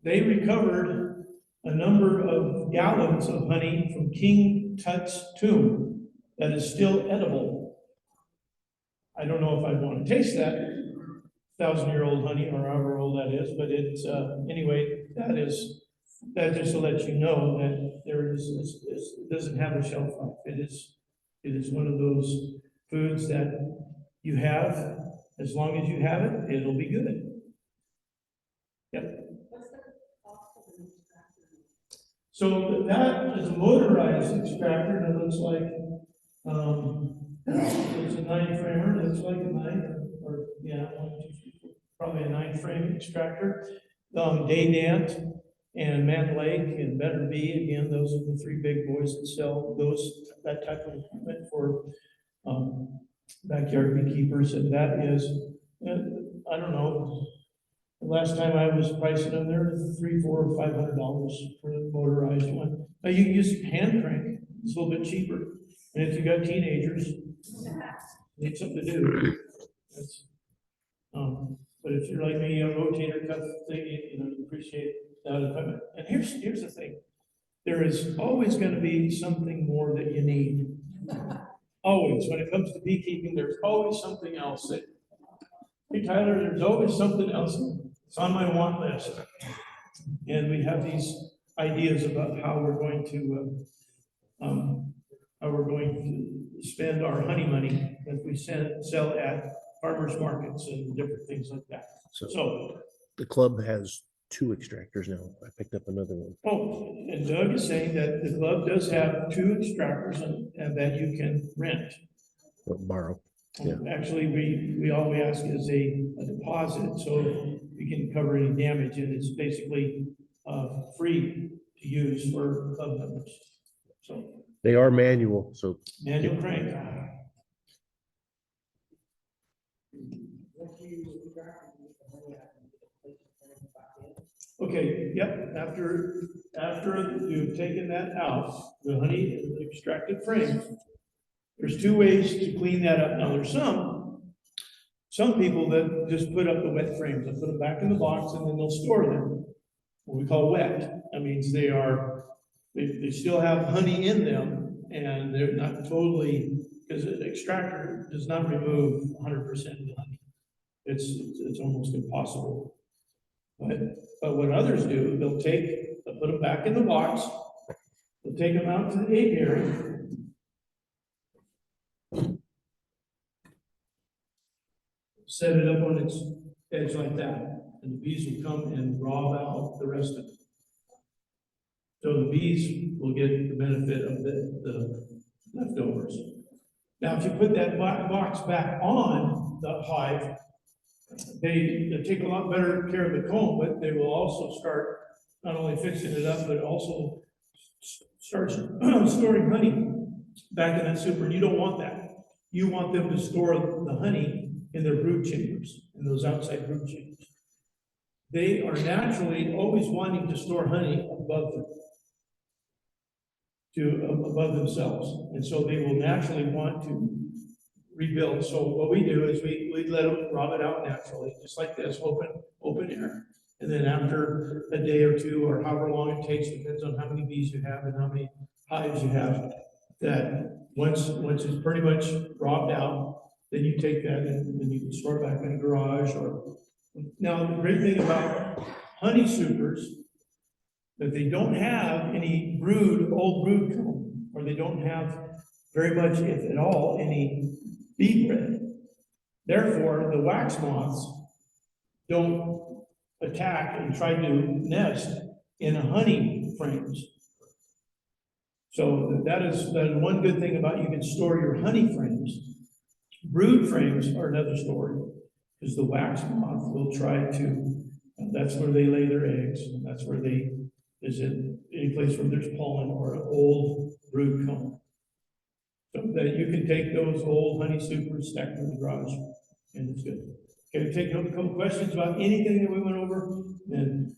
They recovered a number of gallons of honey from King Tut's tomb that is still edible. I don't know if I'd want to taste that 1,000-year-old honey or however old that is, but it's anyway, that just to let you know that it doesn't have a shelf life. It is one of those foods that you have, as long as you have it, it'll be good. Yep. So that is a motorized extractor that looks like, it's a 9-framer, looks like a 9, or, yeah, 1, 2, 3, 4, probably a 9-frame extractor. Daydant and Man Lake and Better Bee, again, those are the 3 big boys that sell that type of equipment for, backyard beekeepers, and that is, I don't know, the last time I was pricing them, they're $300, $400, or $500 for a motorized one. Now you can use hand crank, it's a little bit cheaper, and if you got teenagers, need something to do. That's, but if you're like me, a rotator cuff thing, you appreciate that equipment. And here's the thing, there is always going to be something more that you need. Always, when it comes to beekeeping, there's always something else that, hey Tyler, there's always something else. It's on my want list. And we have these ideas about how we're going to spend our honey money that we sell at farmers markets and different things like that. So the club has 2 extractors now. I picked up another one. oh, and Doug is saying that the club does have 2 extractors and that you can rent. Or borrow. Yeah. Actually, we all we ask is a deposit, so we can cover any damage, and it's basically free to use for club members. So They are manual, so manual crank. Okay, yep, after you've taken that out, the honey extracted frame, there's 2 ways to clean that up. Now, there's some people that just put up the wet frames, they put them back in the box and then they'll store them. What we call wet, that means they still have honey in them and they're not totally, because an extractor does not remove 100% of the honey. It's almost impossible. But what others do, they'll put them back in the box, they'll take them out to the apiary, set it up on its edge like that, and the bees will come and rob out the rest of it. So the bees will get the benefit of the leftovers. Now, if you put that box back on the hive, they take a lot better care of the comb, but they will also start not only fixing it up, but also start storing honey back in that super. And you don't want that. You want them to store the honey in their brood chambers, in those outside brood chambers. They are naturally always wanting to store honey above themselves. And so they will naturally want to rebuild. So what we do is we let them rob it out naturally, just like this, open air. And then after a day or 2, or however long it takes, depends on how many bees you have and how many hives you have, that once it's pretty much robbed out, then you take that and you can store it back in a garage. Or now the great thing about honey supers, that they don't have any old brood comb, or they don't have very much, if at all, any bee bread. Therefore, the wax moths don't attack and try to nest in honey frames. So that is one good thing about you can store your honey frames. Brood frames are another story, because the wax moth will try to, that's where they lay their eggs, and that's where is in any place where there's pollen or an old brood comb. So that you can take those old honey supers, stack them in the garage, and it's good. Okay, take a couple questions about anything that we went over, and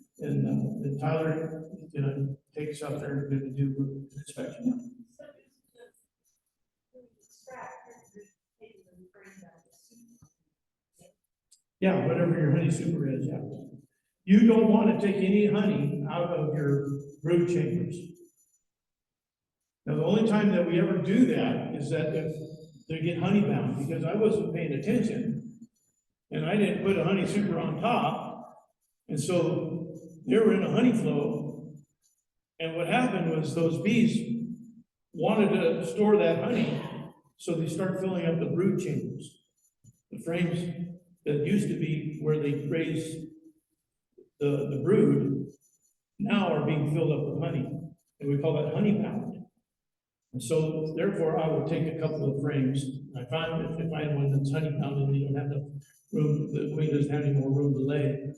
Tyler is gonna take us out there and gonna do an inspection. Yeah, whatever your honey super is, yeah. You don't want to take any honey out of your brood chambers. Now, the only time that we ever do that is that if they get honey bound, because I wasn't paying attention and I didn't put a honey super on top. And so they were in a honey flow. And what happened was those bees wanted to store that honey. So they start filling up the brood chambers. The frames that used to be where they raise the brood now are being filled up with honey. and we call that honey pound. And so therefore, I will take a couple of frames, and I find, if I find one that's honey pound and you don't have enough room, the queen doesn't have any more room to lay,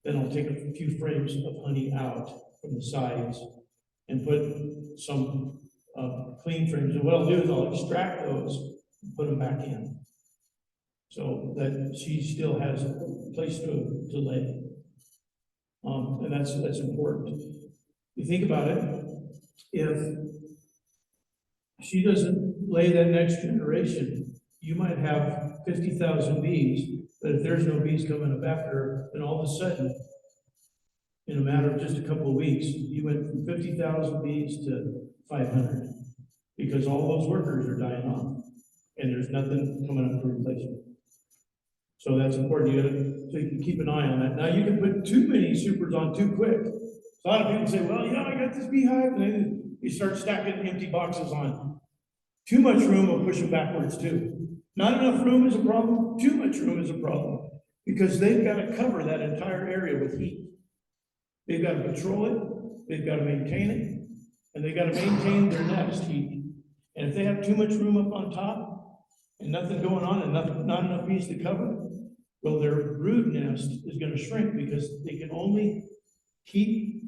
then I'll take a few frames of honey out from the sides and put some clean frames. And what I'll do is I'll extract those and put them back in, so that she still has a place to lay. And that's important. You think about it, if she doesn't lay that next generation, you might have 50,000 bees, but if there's no bees coming up after her, then all of a sudden, in a matter of just a couple of weeks, you went from 50,000 bees to 500, because all those workers are dying off, and there's nothing coming up to replace them. So that's important. So you can keep an eye on that. Now, you can put too many supers on too quick. A lot of people say, well, I got this beehive, and then you start stacking empty boxes on. Too much room will push them backwards too. Not enough room is a problem. Too much room is a problem, because they've got to cover that entire area with heat. They've got to patrol it, they've got to maintain it, and they've got to maintain their nest heat. And if they have too much room up on top and nothing going on and not enough bees to cover, well, their brood nest is going to shrink, because they can only keep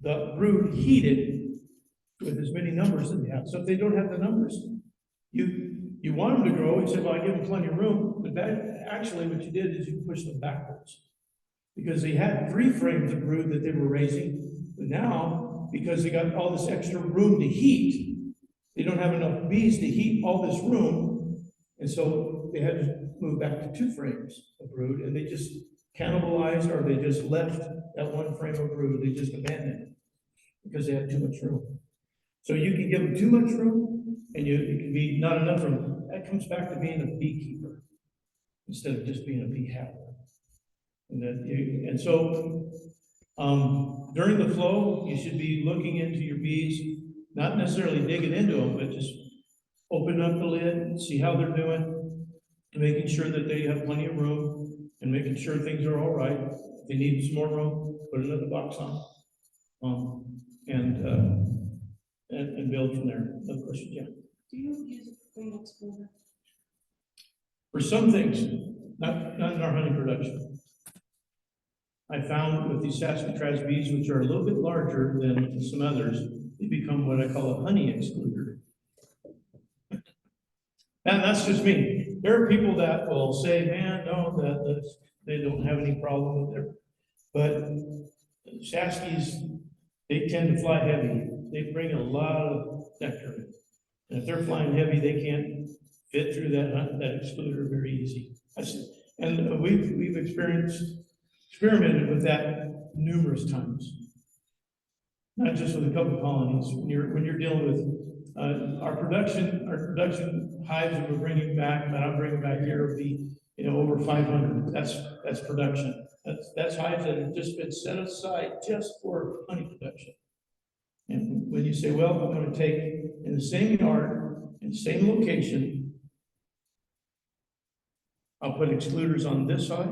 the brood heated with as many numbers that they have. So if they don't have the numbers, you want them to grow and say, well, I give them plenty of room, but that actually what you did is you pushed them backwards, because they had 3 frames of brood that they were raising, but now, because they got all this extra room to heat, they don't have enough bees to heat all this room, and so they had to move back to 2 frames of brood, and they just cannibalized, or they just left that 1 frame of brood. They just abandoned it because they had too much room. So you can give them too much room, and it can be not enough room. That comes back to being a beekeeper instead of just being a bee haver. And so during the flow, you should be looking into your bees, not necessarily digging into them, but just open up the lid, see how they're doing, making sure that they have plenty of room, and making sure things are all right. If they need some more room, put another box on, and build from there. Of course, yeah. Do you use a queen excluder? For some things, not in our honey production. I found with these Saskatraz bees, which are a little bit larger than some others, they become what I call a honey excluder. And that's just me. There are people that will say, man, no, that they don't have any problem with it. But Saskies, they tend to fly heavy. They bring a lot of nectar. And if they're flying heavy, they can't fit through that excluder very easy. And we've experimented with that numerous times. Not just with a couple colonies. When you're dealing with our production hives that we're bringing back, that I'm bringing back here, will be over 500. That's production. That's hives that have just been set aside just for honey production. And when you say, well, I'm going to take in the same yard, in the same location, I'll put excluders on this side,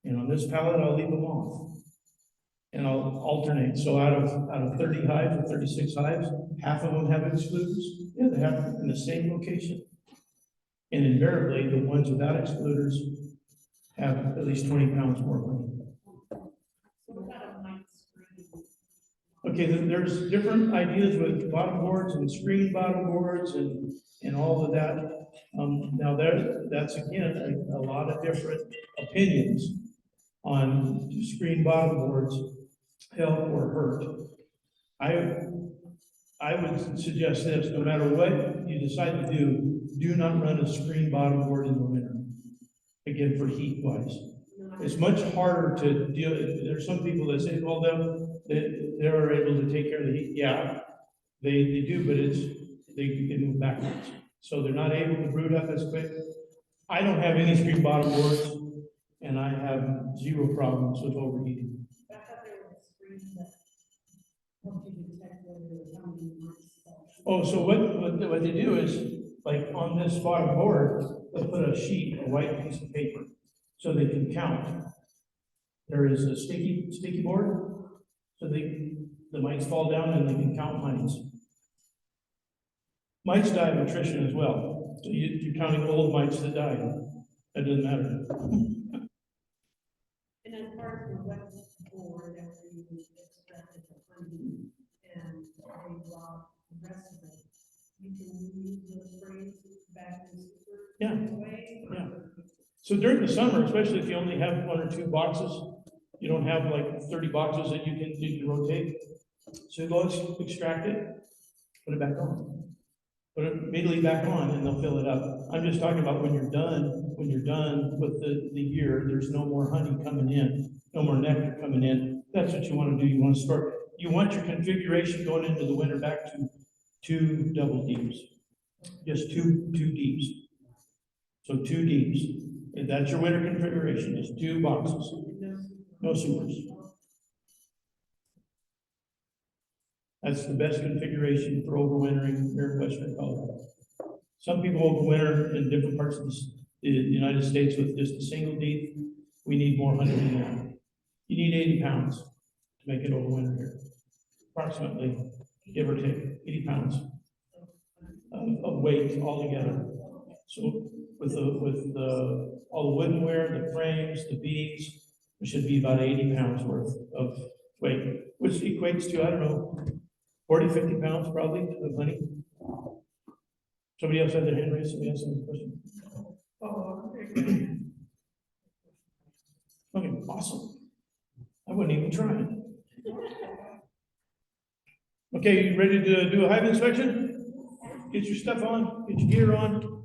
and on this pallet, I'll leave them off. And I'll alternate. So out of 30 hives or 36 hives, half of them have excluders. Yeah, they have them in the same location. And invariably, the ones without excluders have at least 20 pounds more honey. Okay, there's different ideas with bottom boards and screen bottom boards and all of that. Now that's again a lot of different opinions on screen bottom boards help or hurt. I would suggest this: no matter what you decide to do not run a screen bottom board in the winter. Again, for heat wise, it's much harder to deal. There's some people that say, well, they're able to take care of the heat. Yeah, they do, but they can move backwards, so they're not able to brood up as quick. I don't have any screen bottom boards, and I have zero problems with overheating. Oh, so what they do is, like on this bottom board, they'll put a sheet, a white piece of paper, so they can count. There is a sticky board, so The mites fall down and they can count mites. Mites die of attrition as well. So you're counting old mites that died. That doesn't matter. And as far as the wet board, after you extracted the honey and they brought the rest of it, you can use those sprays back in the super. Yeah. Way. Yeah. So during the summer, especially if you only have 1 or 2 boxes, you don't have like 30 boxes that you can rotate. So go extract it, put it back on. Put it immediately back on and they'll fill it up. I'm just talking about when you're done with the year, there's no more honey coming in, no more nectar coming in. That's what you want to do. You want to start, you want your configuration going into the winter back to 2 double deeps. Just two deeps. So 2 deeps. If that's your winter configuration, is 2 boxes. No supers. That's the best configuration for overwintering here in Western Colorado. Some people overwinter in different parts of the United States with just a single deep. We need more honey than that. You need 80 pounds to make it overwinter here. Approximately, give or take, 80 pounds of weight altogether. So with all the woodenware, the frames, the bees, it should be about 80 pounds worth of weight, which equates to, I don't know, 40, 50 pounds probably of honey. Somebody else had their hand raised, somebody else had a question. Okay, awesome. I wouldn't even try. Okay, you ready to do a hive inspection? Get your stuff on, get your gear on.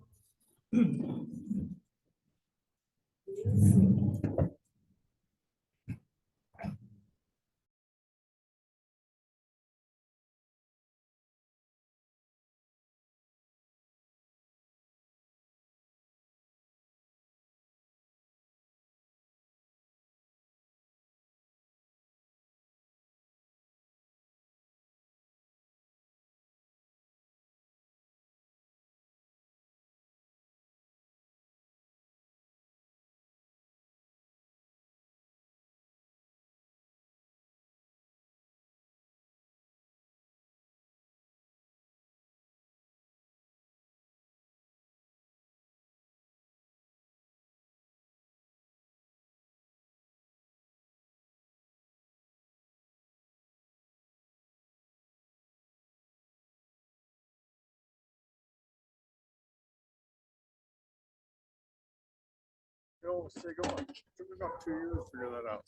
Go, stay going. It took me about 2 years to figure that out.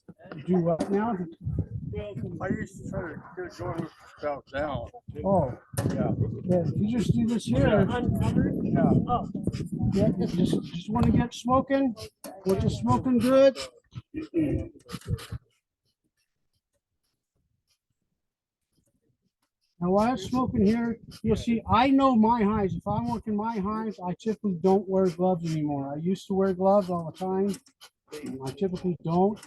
Do what now? Well, I used to try to get it going without down. Oh, Yeah. yeah, you just do this here. Yeah. Yeah, just want to get smoking. We're just smoking good. Now, while I'm smoking here, you'll see, I know my hives. If I'm working my hives, I typically don't wear gloves anymore. I used to wear gloves all the time. I typically don't.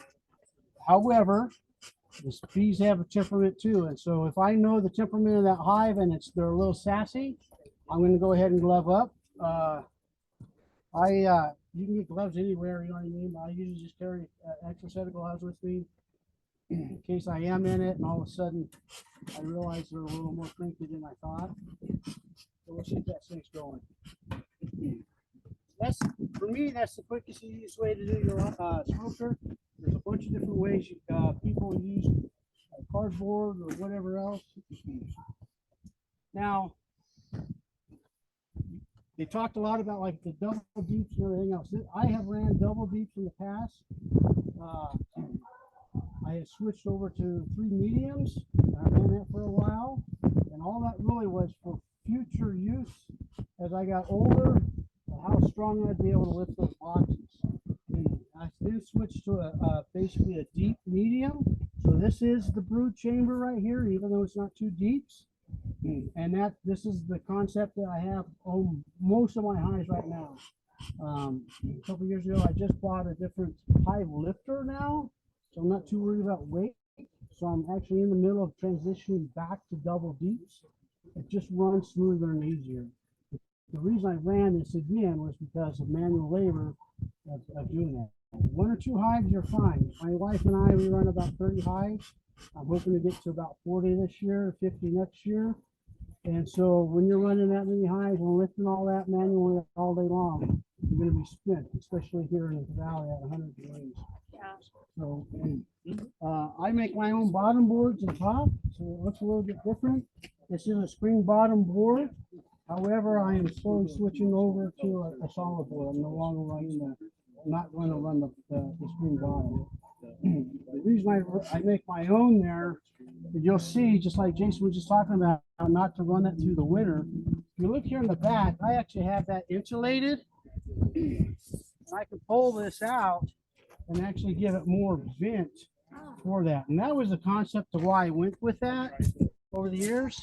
However, the bees have a temperament too. And so if I know the temperament of that hive and they're a little sassy, I'm going to go ahead and glove up. You can get gloves anywhere, you know what I mean? I usually just carry an extra set of gloves with me in case I am in it and all of a sudden I realize they're a little more cranky than I thought. So let's get that thing's going. That's, for me, that's the quickest, easiest way to do your smoker. There's a bunch of different ways people use cardboard or whatever else. Now, they talked a lot about like the double deeps and everything else. I have ran double deeps in the past. I have switched over to 3 mediums. I ran that for a while, and all that really was for future use as I got older, how strong I'd be able to lift those boxes. And I then switched to basically a deep medium. So this is the brood chamber right here, even though it's not 2 deeps. And this is the concept that I have on most of my hives right now. A couple years ago, I just bought a different hive lifter now, so I'm not too worried about weight. So I'm actually in the middle of transitioning back to double deeps. It just runs smoother and easier. The reason I ran this again was because of manual labor of doing that. 1 or 2 hives, you're fine. My wife and I, we run about 30 hives. I'm hoping to get to about 40 this year, 50 next year. And so when you're running that many hives and lifting all that manually all day long, you're going to be spent, especially here in the valley at 100 degrees. Yeah. So I make my own bottom boards and top, so it looks a little bit different. This is a spring bottom board. However, I am slowly switching over to a solid board. I'm no longer running I'm not going to run the spring bottom. The reason I make my own there, you'll see, just like Jason was just talking about, not to run that through the winter. If you look here in the back, I actually have that insulated. And I can pull this out and actually give it more vent for that. And that was the concept of why I went with that over the years.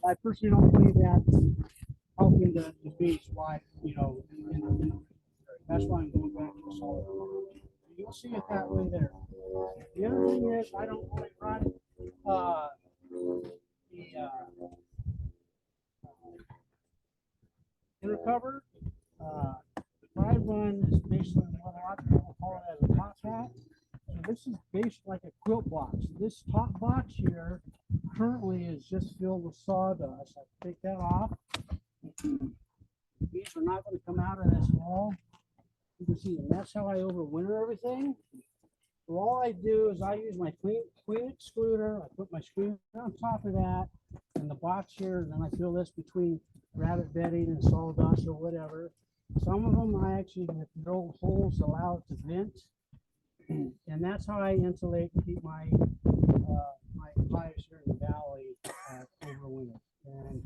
I personally don't believe that helping the bees why, that's why I'm going back to the solid. You'll see it that way there. The other thing is I don't really run inner cover. The I run is basically what a lot of people call it as a top hat. So this is based like a quilt box. This top box here currently is just filled with sawdust. I take that off. These are not going to come out of this wall. You can see, and that's how I overwinter everything. So all I do is I use my queen excluder. I put my screen on top of that and the box here, and then I fill this between rabbit bedding and sawdust or whatever. Some of them I actually drill holes allow it to vent, and that's how I insulate and keep my my hives here in the valley over winter. And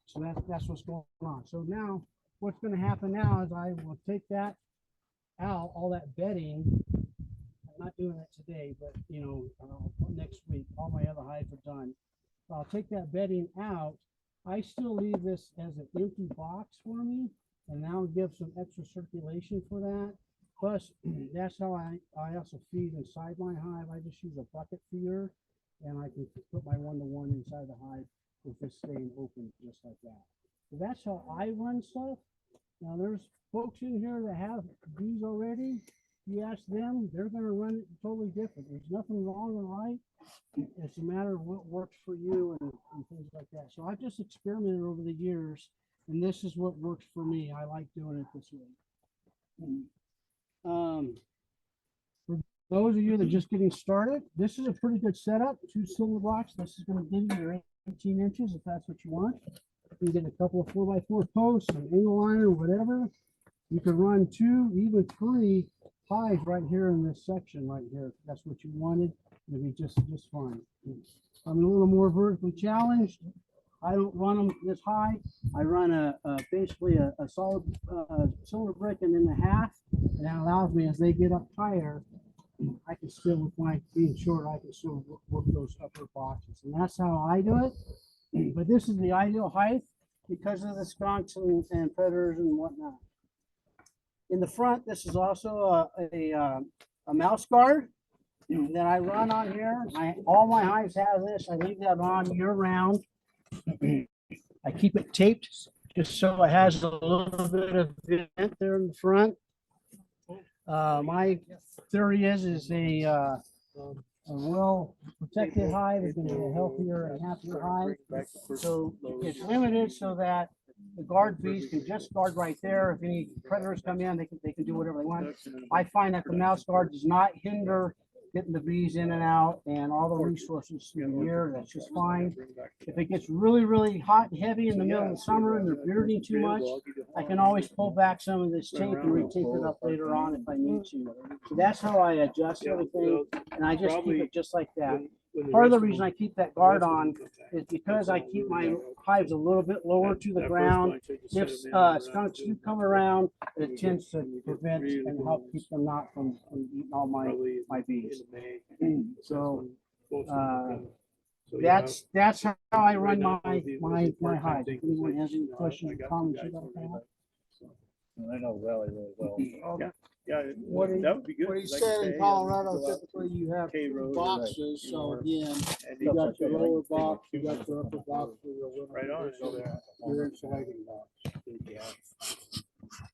so that's what's going on. So now what's going to happen now is I will take that out, all that bedding. I'm not doing that today, but next week all my other hives are done. So I'll take that bedding out. I still leave this as an empty box for me, and now give some extra circulation for that. Plus, that's how I also feed inside my hive. I just use a bucket feeder, and I can put my 1-to-1 inside the hive with this staying open just like that. So that's how I run stuff. Now there's folks in here that have bees already. You ask them, they're going to run it totally different. There's nothing wrong or right. It's a matter of what works for you and things like that. So I've just experimented over the years, and this is what works for me. I like doing it this way. For those of you that are just getting started, this is a pretty good setup. 2 cylinder blocks. This is going to give you your 18 inches if that's what you want. You can get a couple of 4x4 posts, an angle iron, whatever. You can run 2, even 3 hives right here in this section right here. If that's what you wanted, it'd be just fine. I'm a little more vertically challenged. I don't run them this high. I run basically a solid cylinder brick and then a half, and that allows me, as they get up higher, I can still, with my being short, I can still work those upper boxes, and that's how I do it. But this is the ideal height because of the skunks and predators and whatnot. In the front, this is also a mouse guard that I run on here. All my hives have this. I leave that on year round. I keep it taped just so it has a little bit of vent there in the front. My theory is a well protected hive is going to be a healthier and happier hive. So it's limited so that the guard bees can just guard right there. If any predators come in, they can do whatever they want. I find that the mouse guard does not hinder getting the bees in and out and all the resources through the year. That's just fine. If it gets really, really hot and heavy in the middle of the summer and they're bearding too much, I can always pull back some of this tape and re-tape it up later on if I need to. So that's how I adjust everything, and I just keep it just like that. Part of the reason I keep that guard on is because I keep my hives a little bit lower to the ground. If skunks do come around, it tends to prevent and help keep them not from eating all my bees. So that's how I run my hive. If anyone has any questions or comments about that. I know Valley really well. Yeah, What that would be good. What he Like I said in say, Colorado, go out typically you have K Road, boxes, right, so again, and you got your like lower take box, a you got your upper box for your winter. right on. Your insulating box.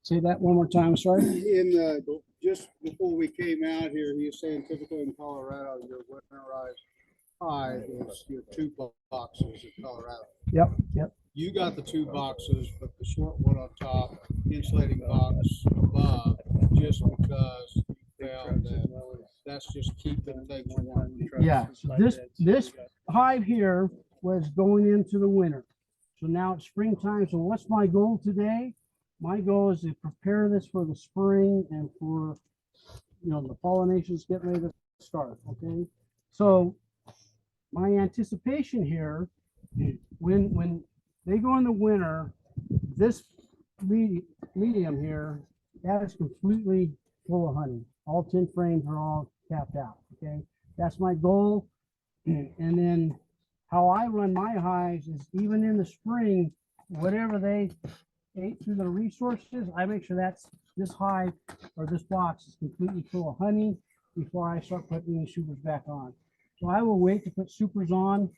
Say that one more time, sorry. In the just before we came out here, he was saying typically in Colorado, your winterized hive is your 2 boxes in Colorado. Yep, yep. You got the 2 boxes, but the short one on top, insulating box above, just because you found that that's just keeping things warm. Yeah, so this hive here was going into the winter. So now it's springtime. So what's my goal today? My goal is to prepare this for the spring and for, the pollination's getting ready to start, okay? So my anticipation here, when they go in the winter, this medium here, that is completely full of honey. All 10 frames are all capped out, okay? That's my goal. And then how I run my hives is even in the spring, whatever they ate through the resources, I make sure that's this hive or this box is completely full of honey before I start putting any supers back on. So I will wait to put supers on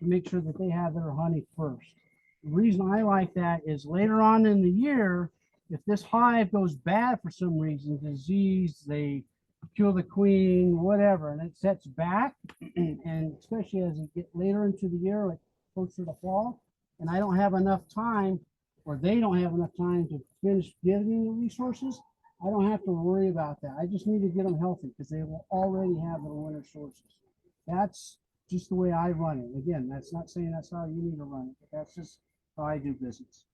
to make sure that they have their honey first. The reason I like that is later on in the year, if this hive goes bad for some reason, disease, they kill the queen, whatever, and it sets back, and especially as it get later into the year, like closer to fall, and I don't have enough time, or they don't have enough time to finish getting the resources, I don't have to worry about that. I just need to get them healthy because they will already have their winter sources. That's just the way I run it. Again, that's not saying that's how you need to run it, but that's just how I do business.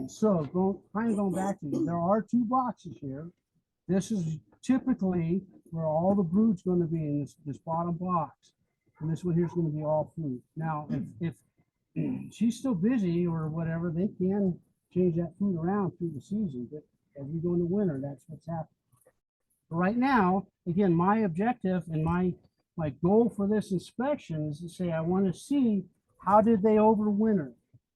So going back to you, there are 2 boxes here. This is typically where all the brood's going to be in this bottom box. And this one here is going to be all food. Now, if she's still busy or whatever, they can change that food around through the season. But as we go into winter, that's what's happening. But right now, again, my objective and my goal for this inspection is to say, I want to see how did they overwinter?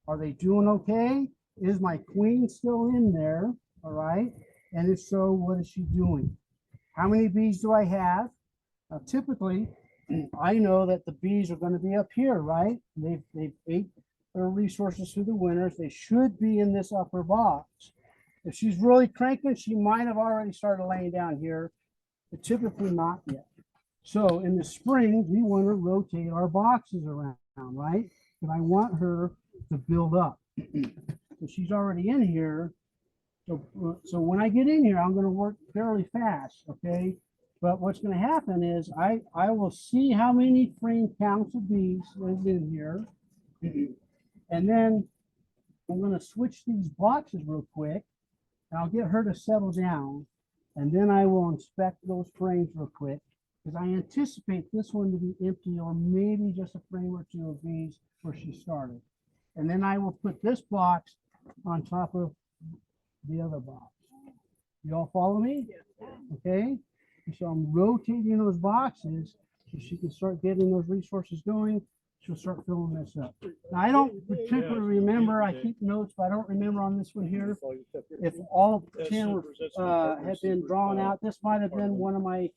Are they doing okay? Is my queen still in there? All right. And if so, what is she doing? How many bees do I have? Now, typically, I know that the bees are going to be up here, right? They've ate their resources through the winters. They should be in this upper box. If she's really cranking, she might have already started laying down here, but typically not yet. So in the spring, we want to rotate our boxes around, right? And I want her to build up. So she's already in here. So when I get in here, I'm going to work fairly fast, okay? But what's going to happen is I will see how many frame counts of bees is in here. And then I'm going to switch these boxes real quick. And I'll get her to settle down. And then I will inspect those frames real quick because I anticipate this one to be empty or maybe just a frame or 2 of bees where she started. And then I will put this box on top of the other box. You all follow me? Okay. So I'm rotating those boxes so she can start getting those resources going. She'll start filling this up. Now, I don't particularly remember, I keep notes, but I don't remember on this one here if all 10 were, had been drawn out. This might have been one of my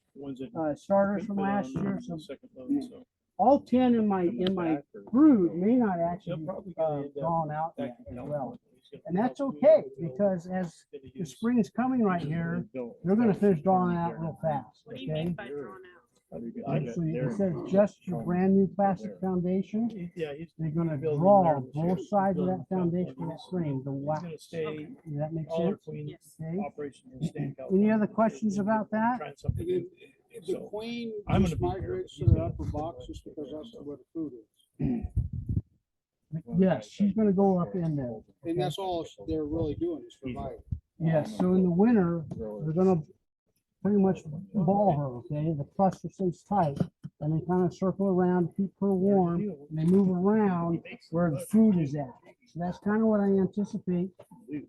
starters from last year. So all 10 in my brood may not actually be drawn out yet as well. And that's okay, because as the spring's coming right here, they're going to finish drawing out real fast. What do you mean by drawn out? Actually, it says just your brand new plastic foundation. They're going to draw both sides of that foundation of that frame, the wax. Does that make sense? Okay. Any other questions about that? The queen just migrates to the upper box just because that's where the food is. Yes, she's going to go up in there. And that's all they're really doing is surviving. Yes, so in the winter, they're going to pretty much ball her, okay? The cluster stays tight, and they kind of circle around to keep her warm, and they move around where the food is at. So that's kind of what I anticipate.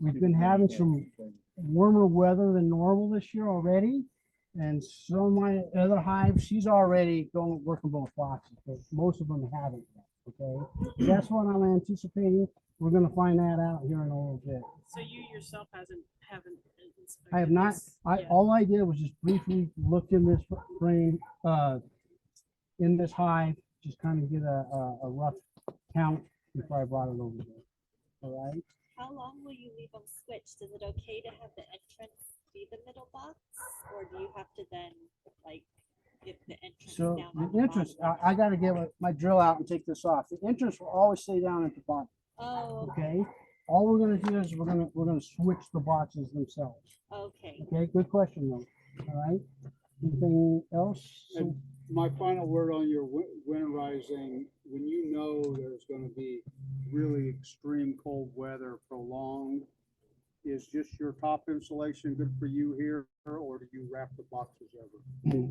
We've been having some warmer weather than normal this year already, and some of my other hives, she's already going working both boxes, but most of them haven't yet, okay? That's what I'm anticipating. We're going to find that out here in a little bit. So you yourself haven't I have not. All I did was just briefly look in this frame, in this hive, just kind of get a rough count before I brought it over there. All right. How long will you leave them switched? Is it okay to have the entrance be the middle box, or do you have to then, like, if the entrance So down the on the entrance, bottom? I gotta get my drill out and take this off. The entrance will always stay down at the bottom, Oh, okay? All we're gonna do is we're gonna switch the boxes themselves. okay. Okay, good question though. All right. Anything else? And my final word on your winterizing, when you know there's gonna be really extreme cold weather prolonged, is just your top insulation good for you here, or do you wrap the boxes ever?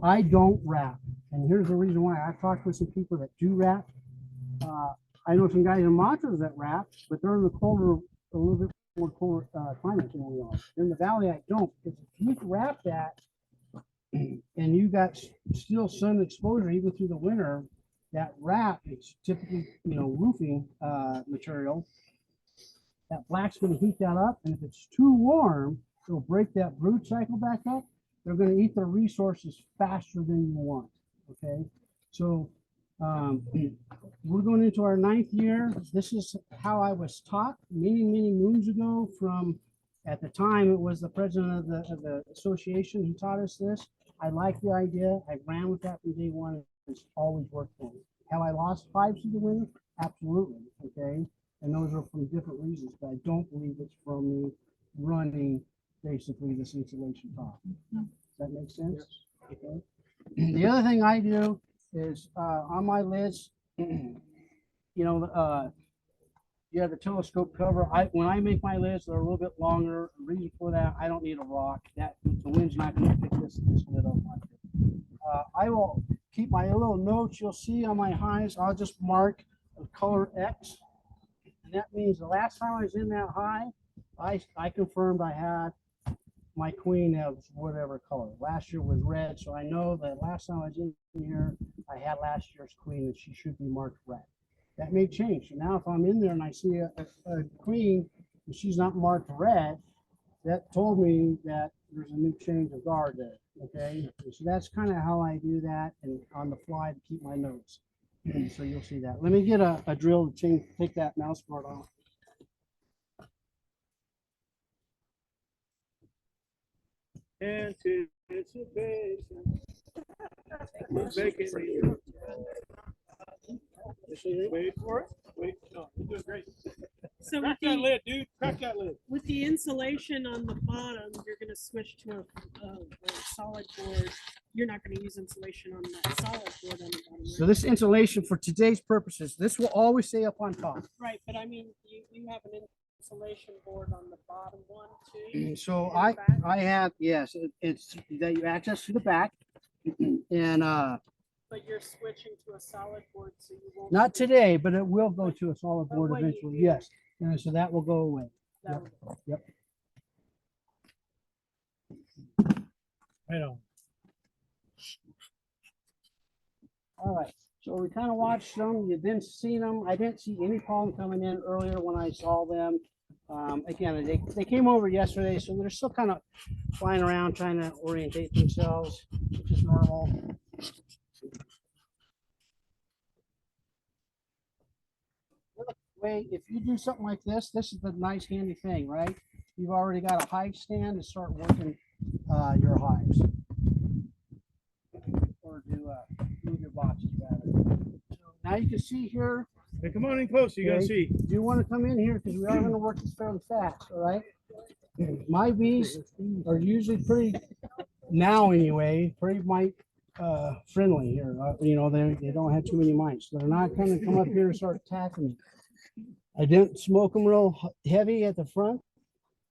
I don't wrap, and here's the reason why. I've talked with some people that do wrap. I know some guys in Montrose that wrap, but they're in the colder, a little bit more cold climate than we are. In the valley, I don't. Because if you wrap that, and you got still sun exposure even through the winter, that wrap is typically, roofing material. That black's going to heat that up, and if it's too warm, it'll break that brood cycle back up. They're going to eat their resources faster than you want. Okay, so we're going into our 9th year. This is how I was taught many moons ago from, at the time, it was the president of the association who taught us this. I like the idea. I ran with that from day one. It's always worked for me. Have I lost hives through the winter? Absolutely. Okay. And those are from different reasons, but I don't believe it's from me running basically this insulation top. Does that make sense? Okay. The other thing I do is on my lids, you have the telescope cover. When I make my lids, they're a little bit longer. The reason for that, I don't need a rock. That the wind's not going to pick this lid up. I will keep my little notes. You'll see on my hives. I'll just mark a color X. And that means the last time I was in that hive, I confirmed I had my queen of whatever color. Last year was red, so I know that last time I was in here, I had last year's queen and she should be marked red. That may change. So now if I'm in there and I see a queen and she's not marked red, that told me that there's a new change of guard there. Okay, so that's kind of how I do that, and on the fly to keep my notes. So you'll see that. Let me get a drill to take that mouse part off. Anticipation. He's making me. Wait for it. Wait. No, you're doing great. So Crack that lid, dude. Crack that lid. with the insulation on the bottom, you're gonna switch to a solid board. You're not gonna use insulation on that solid board on the bottom. So this insulation for today's purposes, this will always stay up on top. Right, but I mean, you have an insulation board on the bottom one too. So in the back? I have, yes, it's that you access to the back, and But you're switching to a solid board, so you won't. not today, but it will go to a solid But board when you eventually. do- Yes, and so that will go away. That Yep. would- Yep. Right on. All right. So we kind of watched them. You didn't see them. I didn't see any pollen coming in earlier when I saw them. Again, they came over yesterday, so they're still kind of flying around trying to orientate themselves, which is normal. Way, if you do something like this is the nice handy thing, right? You've already got a hive stand to start working your hives, or to move your boxes better. So now you can see here. Hey, come on in close. You gotta Okay. see. Do you want to come in here because we are going to work this fairly fast, all right? My bees are usually pretty, now anyway, pretty mite friendly here. They don't have too many mites. They're not going to come up here and start attacking me. I didn't smoke them real heavy at the front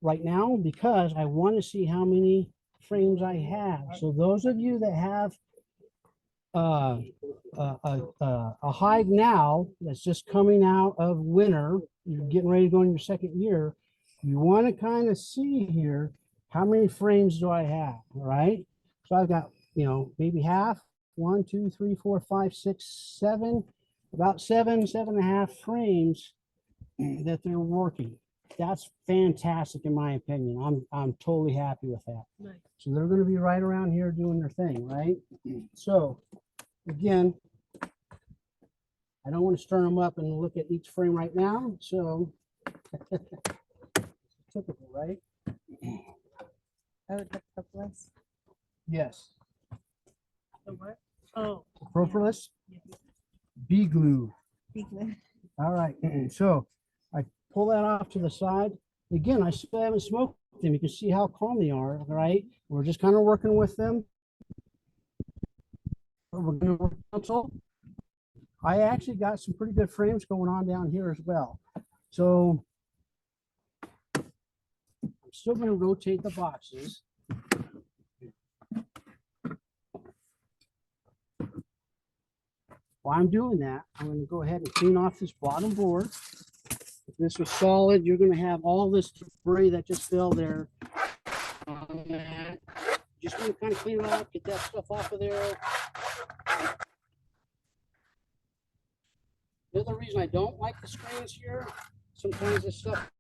right now because I want to see how many frames I have. So those of you that have a hive now that's just coming out of winter, you're getting ready to go in your 2nd year, you want to kind of see here how many frames do I have. All right, so I've got maybe half, 1 2 3 4 5 6 7, about 7.5 frames that they're working. That's fantastic in my opinion. I'm totally happy with that. Nice. So they're going to be right around here doing their thing, right? So again, I don't want to stir them up and look at each frame right now. So typical, right? Oh, the propolis. Yes. The what? Oh. Propolis, bee glue. Be glue. All right, so I pull that off to the side. Again, I still haven't smoked them. You can see how calm they are, right? We're just kind of working with them. We're going to work council. I actually got some pretty good frames going on down here as well. So I'm still going to rotate the boxes. While I'm doing that, I'm going to go ahead and clean off this bottom board. If this was solid, you're going to have all this debris that just fell there. Just want to kind of clean it up, get that stuff off of there. The other reason I don't like the screens here, sometimes this stuff.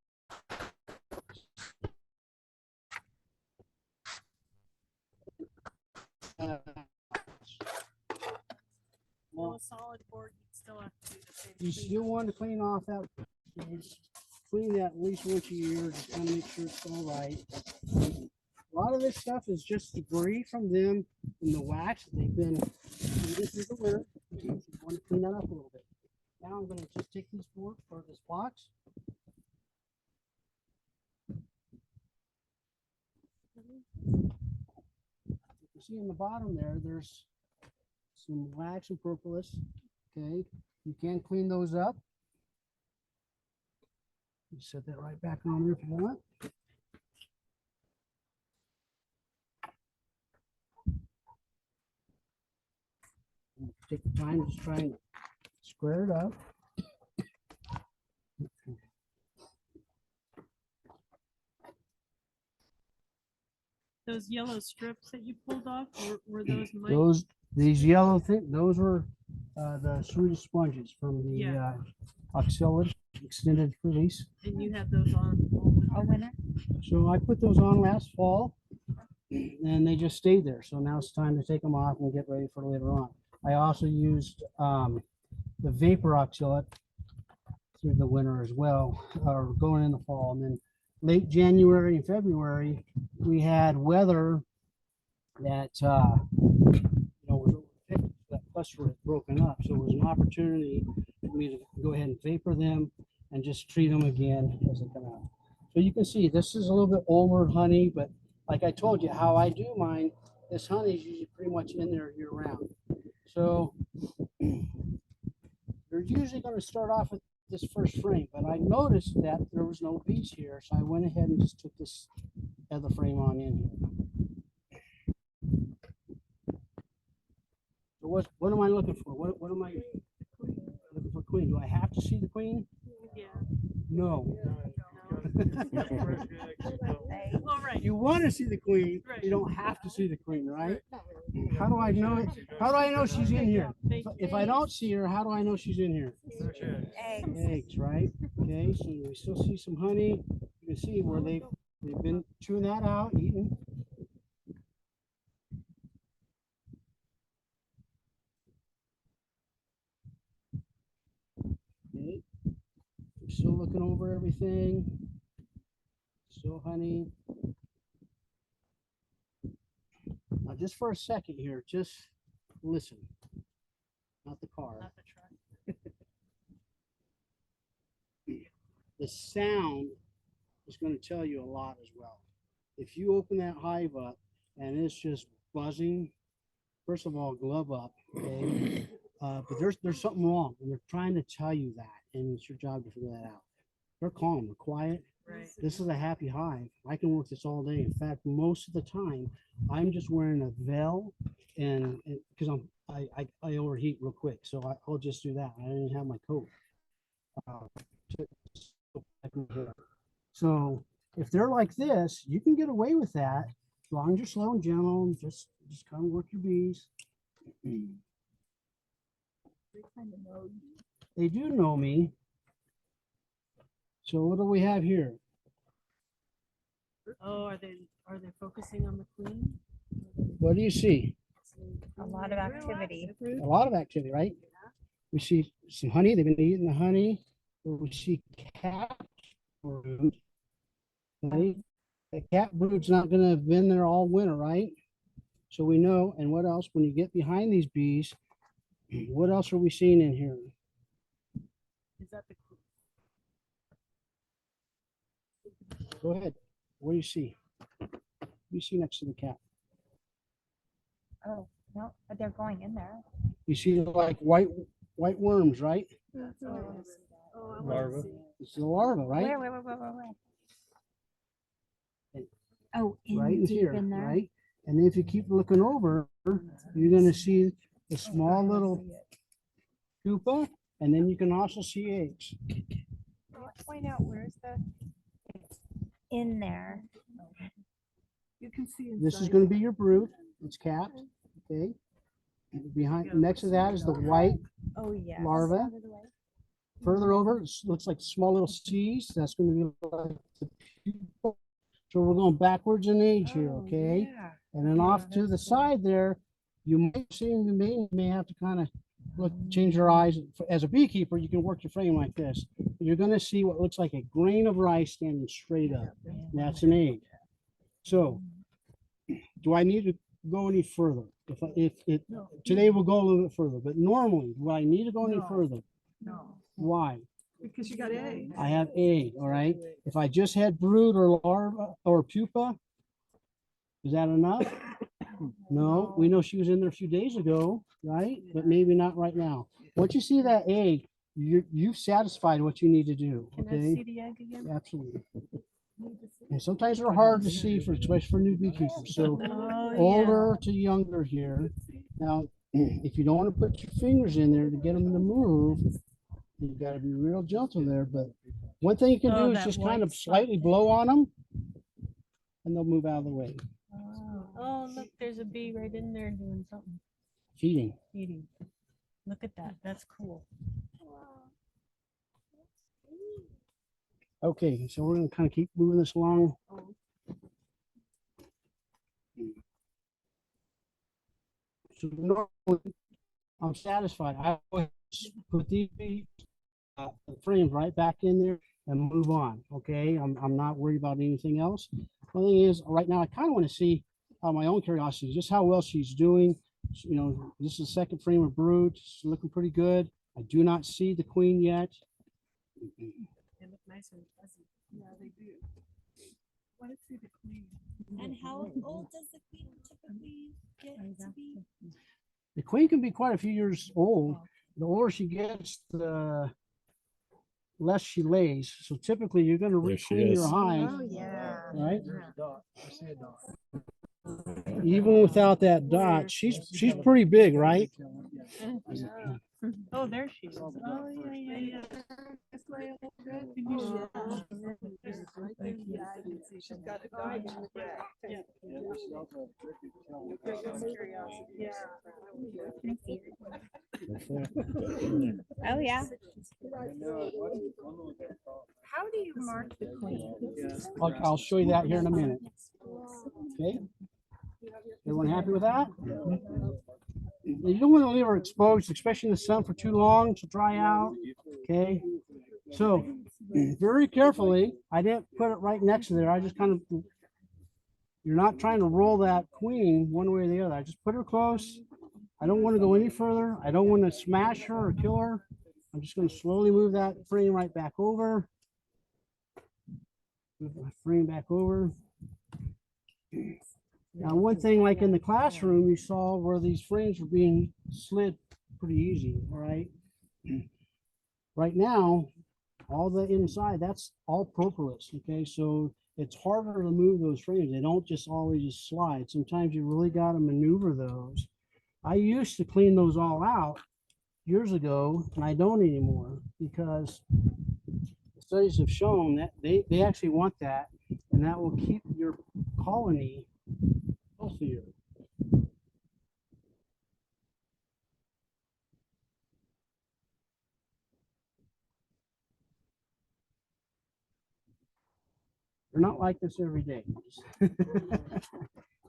Well, a solid board, you'd still have to do the same. You still want to clean off that, clean that at least once a year, just kind of make sure it's all right. A lot of this stuff is just debris from them, from the wax that they've been using through the winter. You want to clean that up a little bit. Now I'm going to just take these boards or this box. You can see in the bottom there, there's some wax and propolis. Okay, you can clean those up. You set that right back on there if you want. Take the time just trying to square it up. Those yellow strips that you pulled off, were those mine? Those, these yellow things, those were the Swedish sponges from the Yeah. Auxiliary extended release. And you had those on All winter. So I put those on last fall and they just stayed there. So now it's time to take them off and get ready for later on. I also used the vapor oxalate through the winter as well, or going in the fall. And then late January and February, we had weather that, that cluster was broken up. So it was an opportunity for me to go ahead and vapor them and just treat them again as they come out. So you can see this is a little bit older honey, but like I told you, how I do mine, this honey is usually pretty much in there year round. So you're usually going to start off with this first frame, but I noticed that there was no bees here, so I went ahead and just took this other frame on in here. So what am I looking for? What am I looking for? Queen? Do I have to see the queen? Yeah. No. All right. You want to see the queen, Right. you don't have to see the queen, right? How do I know it? How do I know she's in here? If I don't see her, how do I know she's in here? Eggs. Eggs, right? Okay, so we still see some honey. You can see where they've been chewing that out, eating. Okay. We're still looking over everything. Still honey. Now, just for a second here, just listen. Not the car. Not the truck. The sound is going to tell you a lot as well. If you open that hive up and it's just buzzing, first of all, glove up, okay? But there's something wrong, and they're trying to tell you that, and it's your job to figure that out. They're calm, they're quiet. Right. This is a happy hive. I can work this all day. In fact, most of the time, I'm just wearing a veil, and because I overheat real quick, so I'll just do that. I don't even have my coat. So if they're like this, you can get away with that as long as you're slow and gentle and just kind of work your bees. They do know me. So what do we have here? Oh, are they focusing on the queen? What do you see? A lot of activity. A lot of activity, right? We see some honey. They've been eating the honey. We see cat food. Okay. The cat brood's not gonna have been there all winter, right? So we know, and what else, when you get behind these bees, what else are we seeing in here? Is that the? Go ahead. What do you see? What do you see next to the cat? Oh, no, but they're going in there. You see like white worms, right? Larva. It's the larva, right? Where? Oh, Right in deep here, in there. right? And then if you keep looking over, you're gonna see the small little pupa, and then you can also see eggs. Let's find out where's the, it's in there. You can see. This is gonna be your brood. It's capped, okay? And behind, next to that is the white Oh, yeah. larva. Further over, it looks like small little C's. That's gonna be like the pupa. So we're going backwards in age here, okay? Yeah. And then off to the side there, you might see, you may have to kind of look, change your eyes. As a beekeeper, you can work your frame like this. You're gonna see what looks like a grain of rice standing straight up. That's an egg. So, do I need to go any further? If today we'll go a little bit further, but normally, do I need to go any further? No, Why? because you got eggs. I have egg, all right? If I just had brood or larva or pupa, is that enough? No, we know she was in there a few days ago, right? But maybe not right now. Once you see that egg, you've satisfied what you need to do, Can I okay? see the egg again? Absolutely. And sometimes they're hard to see for, especially for new beekeepers. So Oh, older to younger here. Now, if you don't want to put your fingers in there to get them to move, you've got to be real gentle there. But one thing you can Oh, do is that just kind white of slightly blow on them and they'll move out of the way. Oh, look, there's a bee right in there doing something, Feeding. eating. Look at that, that's cool. Okay, so we're going to kind of keep moving this along. So normally, I'm satisfied. I always put these frames right back in there and move on. Okay, I'm not worried about anything else. The thing is, right now, I kind of want to see my own curiosity, just how well she's doing. You know, this is the second frame of brood. She's looking pretty good. I do not see the queen yet. They look nice and fuzzy. Yeah, they do. Want to see the queen. And how old does the queen typically get to be? The queen can be quite a few years old. The older she gets, the less she lays. So typically, you're going to There she requeen is. your hive, Oh, yeah. right? Even without that dot, she's pretty big, right? Oh, there she is. Oh, yeah. That's my old friend. Can you see? She's got a dog in the back. Yeah. Yeah. Oh, yeah. How do you mark the queen? I'll show you that here in a minute. Okay. Everyone happy with that? You don't want to leave her exposed, especially in the sun for too long to dry out. Okay. So very carefully, I didn't put it right next to there. I just kind of, you're not trying to roll that queen one way or the other. I just put her close. I don't want to go any further. I don't want to smash her or kill her. I'm just going to slowly move that frame right back over. Move my frame back over. Now, one thing like in the classroom, you saw where these frames were being slid pretty easy, all right? Right now, all the inside, that's all propolis, okay? So it's harder to move those frames. They don't just always just slide. Sometimes you really got to maneuver those. I used to clean those all out years ago, and I don't anymore because studies have shown that they actually want that, and that will keep your colony healthier. They're not like this every day.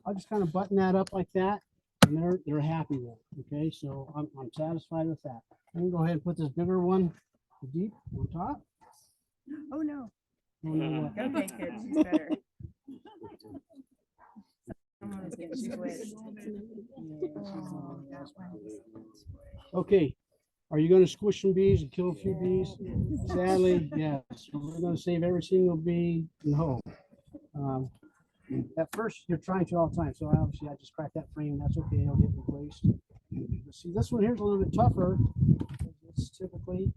I'll just kind of button that up like that, and they're happy with it. Okay, so I'm satisfied with that. I'm gonna go ahead and put this bigger one deep on top. Oh, no. Oh, no, what? Okay, good. She's better. Someone's getting squished. Okay, are you gonna squish some bees and kill a few bees? Sadly, yes. We're gonna save every single bee? No. At first, you're trying to all the time, so obviously I just cracked that frame, that's okay, it'll get replaced. See, this one here's a little bit tougher, because it's typically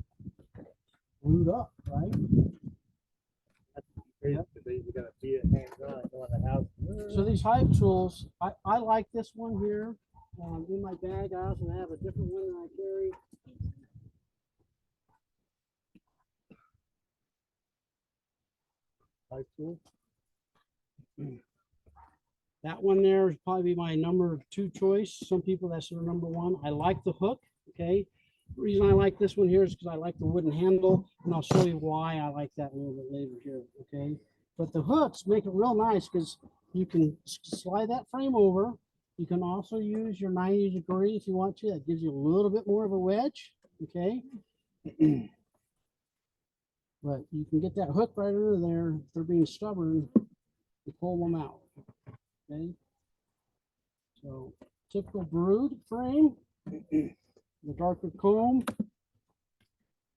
glued up, right? Yep. So these hive tools, I like this one here. In my bag, I also have a different one that I carry. Hive tool. That one there is probably my number 2 choice. Some people that's their number 1. I like the hook. Okay. The reason I like this one here is because I like the wooden handle, and I'll show you why I like that a little bit later here. Okay. But the hooks make it real nice because you can slide that frame over. You can also use your 90-degree if you want to. That gives you a little bit more of a wedge. Okay. But you can get that hook right under there. If they're being stubborn, you pull them out. Okay. So typical brood frame, the darker comb,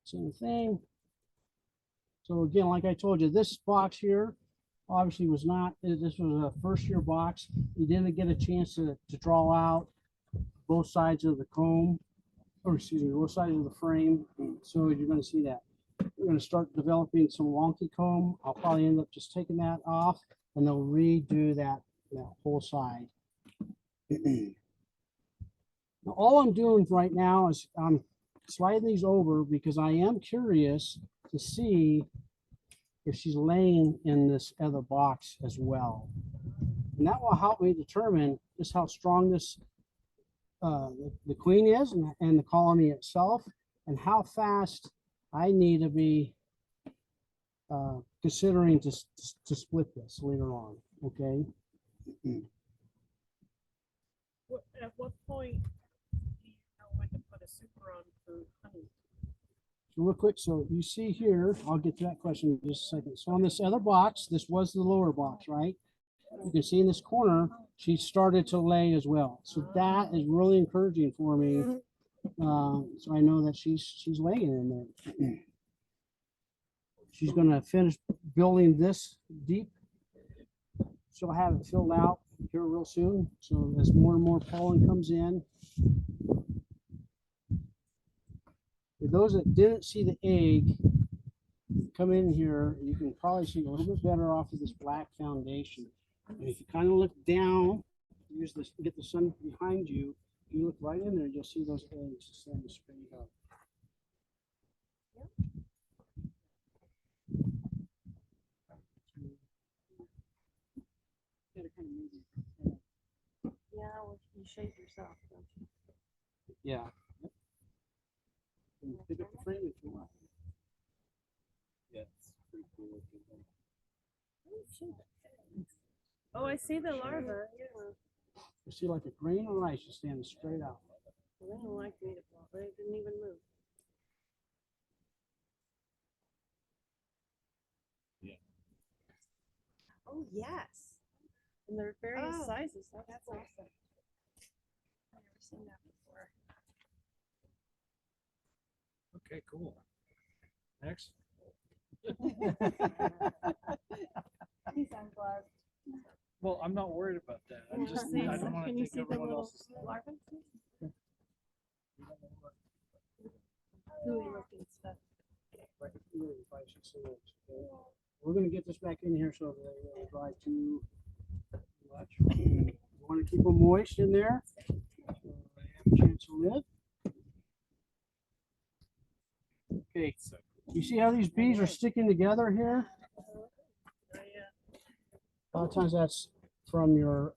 same thing. So again, like I told you, this box here obviously was not, this was a first year box. You didn't get a chance to draw out both sides of the comb, or excuse me, both sides of the frame. So you're going to see that. We're going to start developing some wonky comb. I'll probably end up just taking that off, and they'll redo that whole side. Now, all I'm doing right now is I'm sliding these over because I am curious to see if she's laying in this other box as well. And that will help me determine just how strong this the queen is and the colony itself, and how fast I need to be considering to split this later on. Okay. At what point do you know when to put a super on for honey? So real quick, so you see here, I'll get to that question in just a second. So on this other box, this was the lower box, right? You can see in this corner, she started to lay as well. So that is really encouraging for me. So I know that she's laying in there. She's going to finish building this deep. She'll have it filled out here real soon. So as more and more pollen comes in. For those that didn't see the egg come in here, you can probably see a little bit better off of this black foundation. And if you kind of look down, use this, get the sun behind you, you look right in there, you'll see those eggs standing straight up. Yeah, well, you shape yourself, don't you? Yeah. And pick up the frame if you want. Yeah, it's pretty cool. Oh, I see the larva. Yeah. You see like a grain of rice just standing straight out. Well, they don't like me to fall. They didn't even move. Yeah. Oh, yes. And they're various Oh, sizes. That's cool. awesome. I've never seen that before. Okay, cool. Next. He sounds glad. Well, I'm not worried about that. I'm Yeah, just, see, I don't want can to you take see the everyone little else's. larva? Gooey looking stuff. We're going to get this back in here so that they don't dry too much. You want to keep them moist in there. So they have a chance to live. Okay, you see how these bees are sticking together here? A lot of times that's from your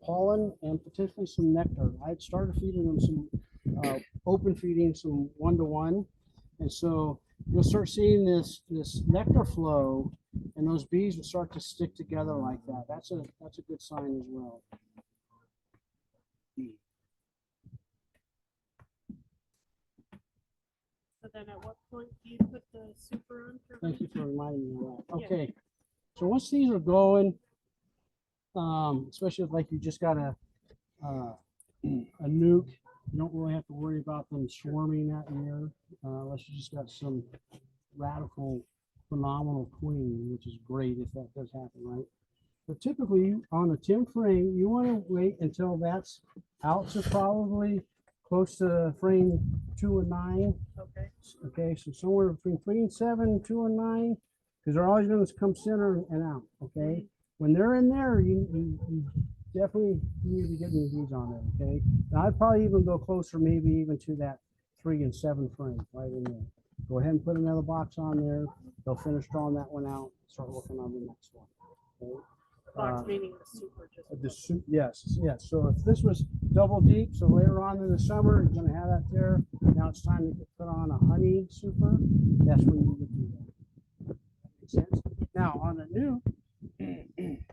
pollen and potentially some nectar. I started feeding them some open feeding, some 1-to-1, and so you'll start seeing this nectar flow, and those bees will start to stick together like that. That's a good sign as well. So then at what point do you put the super on for Thank you for reminding me of that. Okay. So once these are going, especially if like you just got a nuke, you don't really have to worry about them swarming that year, unless you just got some radical, phenomenal queen, which is great if that does happen, right? But typically on a 10 frame, you want to wait until that's out to probably close to frame 2 and 9. Okay. Okay, so somewhere between frame 7, 2 and 9, because they're always going to come center and out. Okay, when they're in there, you definitely need to get these on there. Okay, and I'd probably even go closer, maybe even to that 3 and 7 frame right in there. Go ahead and put another box on there. They'll finish drawing that one out. Start working on the next one. Okay. Box meaning the super, just. The soup, yes. So if this was double deep, so later on in the summer, you're gonna have that there. Now it's time to put on a honey super. That's when you would do that. Makes sense? Now on the new,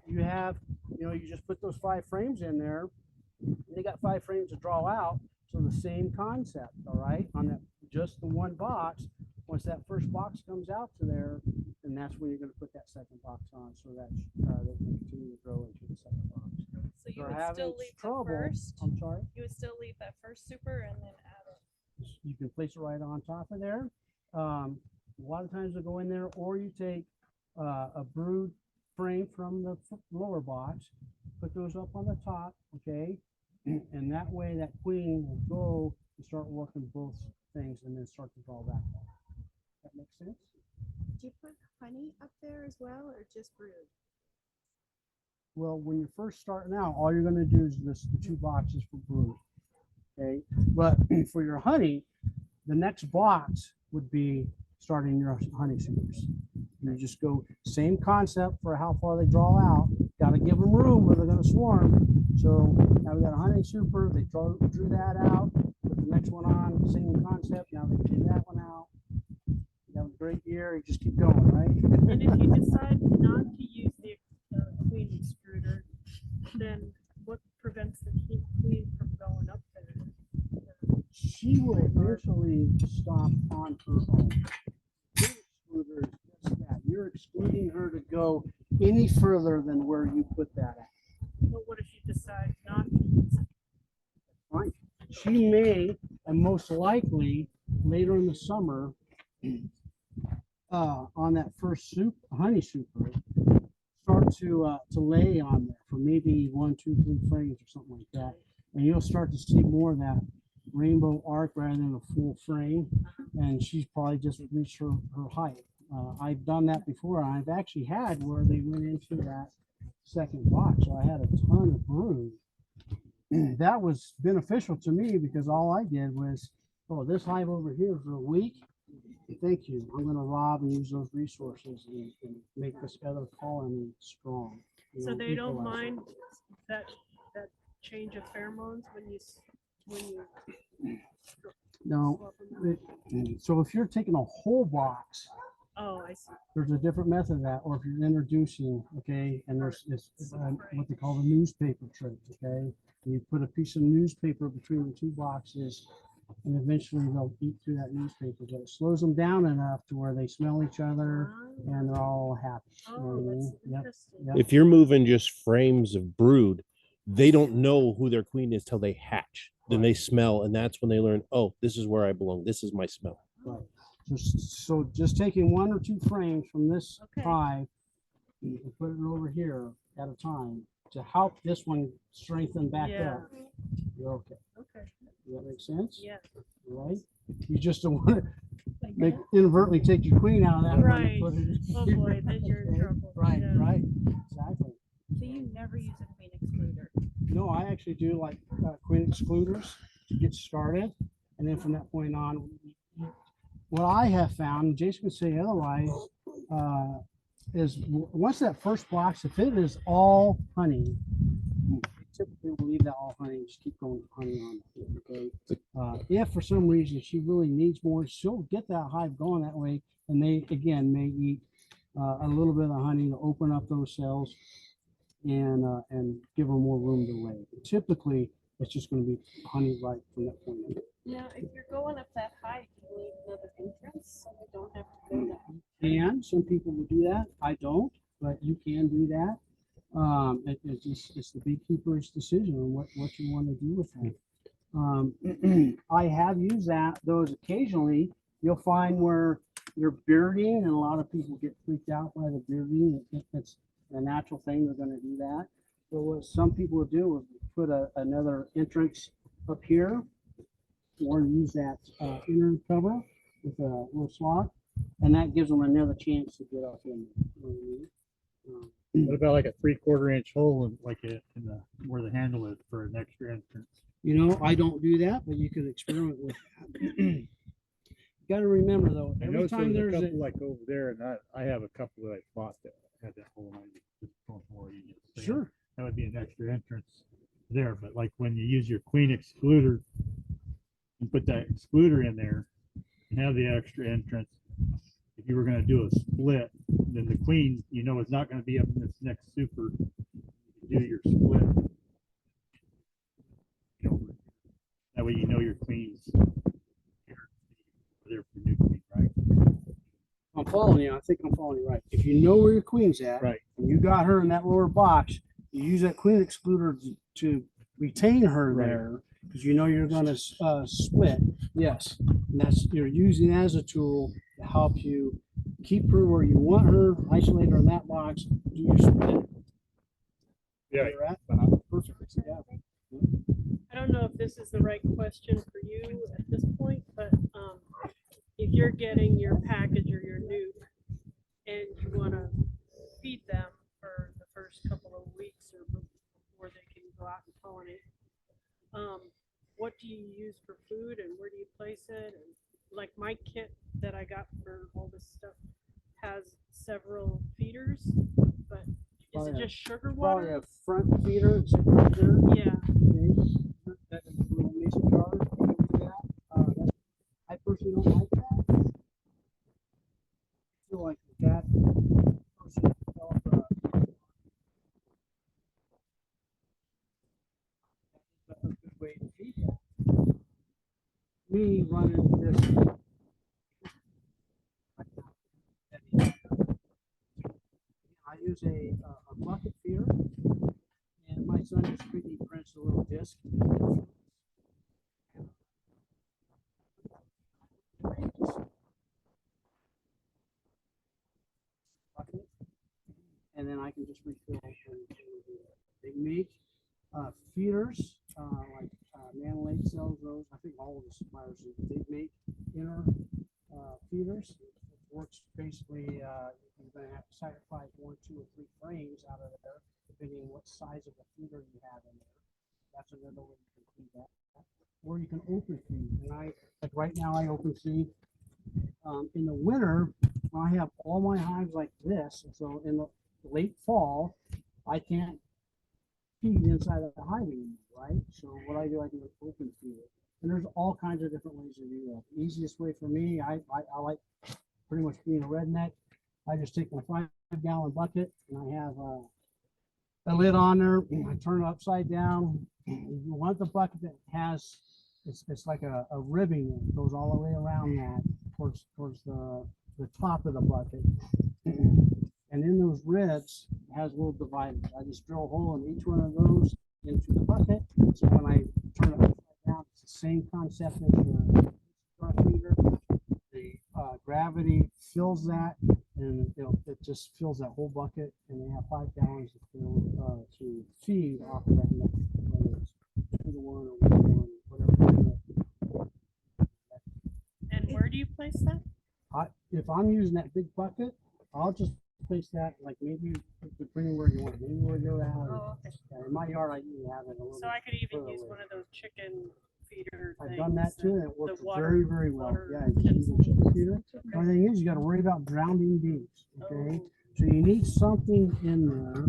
you have, you just put those 5 frames in there. They got 5 frames to draw out. So the same concept, all right, on that, just the one box. Once that first box comes out to there, then that's when you're going to put that second box on, so that they can continue to grow into the second box. So you They're would still leave the trouble. first, I'm sorry. you would still leave that first super and then add it. You can place it right on top of there. A lot of times they'll go in there, or you take a brood frame from the lower box, put those up on the top, okay, and that way that queen will go and start working both things and then start to draw back up. That makes sense? Do you put honey up there as well, or just brood? Well, when you're first starting out, all you're going to do is the 2 boxes for brood. Okay, but for your honey, the next box would be starting your honey supers. You just go same concept for how far they draw out. Got to give them room where they're going to swarm. So now we got a honey super. They drew that out. Put the next one on. Same concept. Now they drew that one out. You have a great year. You just keep going, right? And if you decide not to use the queen extruder, then what prevents the queen from going up there? She will eventually stop on her own. Excluder is just that. You're excluding her to go any further than where you put that at. But what if you decide not to use it? Right. She may, and most likely, later in the summer, on that first honey super, start to lay on there for maybe 1, 2, 3 frames or something like that, and you'll start to see more of that rainbow arc rather than a full frame, and she's probably just reached her height. I've done that before. I've actually had where they went into that second box, so I had a ton of brood. That was beneficial to me because all I did was, this hive over here for a week. Thank you. I'm going to rob and use those resources and make this other colony strong. So they don't mind that change of pheromones when you no. So if you're taking a whole box, oh, I see. There's a different method of that, or if you're introducing, okay, and there's this what they call the newspaper trick, okay. You put a piece of newspaper between the 2 boxes, and eventually they'll eat through that newspaper. But it slows them down enough to where they smell each other and they're all happy. Oh, that's interesting. Yep. If you're moving just frames of brood, they don't know who their queen is till they hatch. Then they smell, and that's when they learn, oh, this is where I belong. This is my smell. Right. So just taking 1 or 2 frames from this hive and put it over here at a time to help this one strengthen back up. You're okay. Okay. Does that make sense? Yeah. Right? You just don't want to inadvertently take your queen out of that right. one and put it Oh boy, then you're in trouble. Right, yeah. right. Exactly. So you never use a queen excluder? No, I actually do like queen excluders to get started. And then from that point on, what I have found, Jason can say otherwise, is once that first box, if it is all honey, typically we'll leave that all honey and just keep going honey on it, okay? If for some reason she really needs more, she'll get that hive going that way, and they, again, may eat a little bit of honey to open up those cells and give her more room to lay. Typically, it's just going to be honey right from that point on. Now, if you're going up that high, can you leave another entrance so you don't have to go that? And some people will do that. I don't. but you can do that. It's the beekeeper's decision on what you want to do with that. I have used those occasionally. You'll find where you're bearding, and a lot of people get freaked out by the bearding. It's a natural thing. They're going to do that. But what some people will do is put another entrance up here, or use that inner cover with a little slot, and that gives them another chance to get up in. What about like a 3/4 inch hole in where the handle is for an extra entrance? I don't do that, but you could experiment with that. Got to remember though, I every noticed time there's a there's couple like over there, and I have a couple that I bought that had that hole, and I just don't know where you get. Sure. That would be an extra entrance there, but like when you use your queen excluder, you put that excluder in there and have the extra entrance. If you were going to do a split, then the queen, is not going to be up in this next super. You do your split. That way your queen's there for new queen, right? I'm following you. I think I'm following you right. If you know where your queen's at, Right. And you got her in that lower box, you use that queen excluder to retain her Right. there, because you're going to split. Yes, and you're using that as a tool to help you keep her where you want her, isolate her in that box, do your split. Yeah. Where you're at. Perfect. Yeah. I don't know if this is the right question for you at this point, but if you're getting your package or your nuke and you want to feed them for the first couple of weeks or before they can go out and pollinate, what do you use for food and where do you place it? And like my kit that I got for all this stuff has several feeders, but is it just sugar Probably water? a front feeder. It's right there. Yeah. Okay. That little mason jar. I personally don't like that. I feel like that person developed a good way to feed that. Me running this. I use a bucket feeder, and my son just 3D prints a little disc. And then I can just refill. They make feeders like Manolate sells those. I think all of the suppliers do. They make inner feeders. It works basically. You're going to have to sacrifice 1, 2, or 3 frames out of there, depending on what size of the feeder you have in there. That's another way you can feed that. Or you can open feed. And like right now, I open feed. In the winter, I have all my hives like this. So in the late fall, I can't feed inside of the hive anymore, right? So what I do open feed it. And there's all kinds of different ways to do that. The easiest way for me, I like pretty much being a redneck. I just take my 5-gallon bucket and I have a lid on there. I turn it upside down. You want the bucket that has, it's like a ribbing that goes all the way around that towards the top of the bucket. And in those ribs has little dividers. I just drill a hole in each one of those into the bucket. So when I turn it upside down, it's the same concept as your feeder. The gravity fills that, and it just fills that whole bucket. And they have 5 gallons to feed off of that next, whether it's 2-to-1 or 1-to-1, whatever. And where do you place that? If I'm using that big bucket, I'll just place that like maybe depending where you want, maybe where you're at. Oh, okay. Yeah, in my yard, I usually have it a little. So I could even further use away. one of those chicken feeder I've things. done that too, and it the works water- very, very well. water Yeah, you can use a chicken feeder. The only thing is, you got to worry about drowning bees. Okay, Oh. so you need something in there.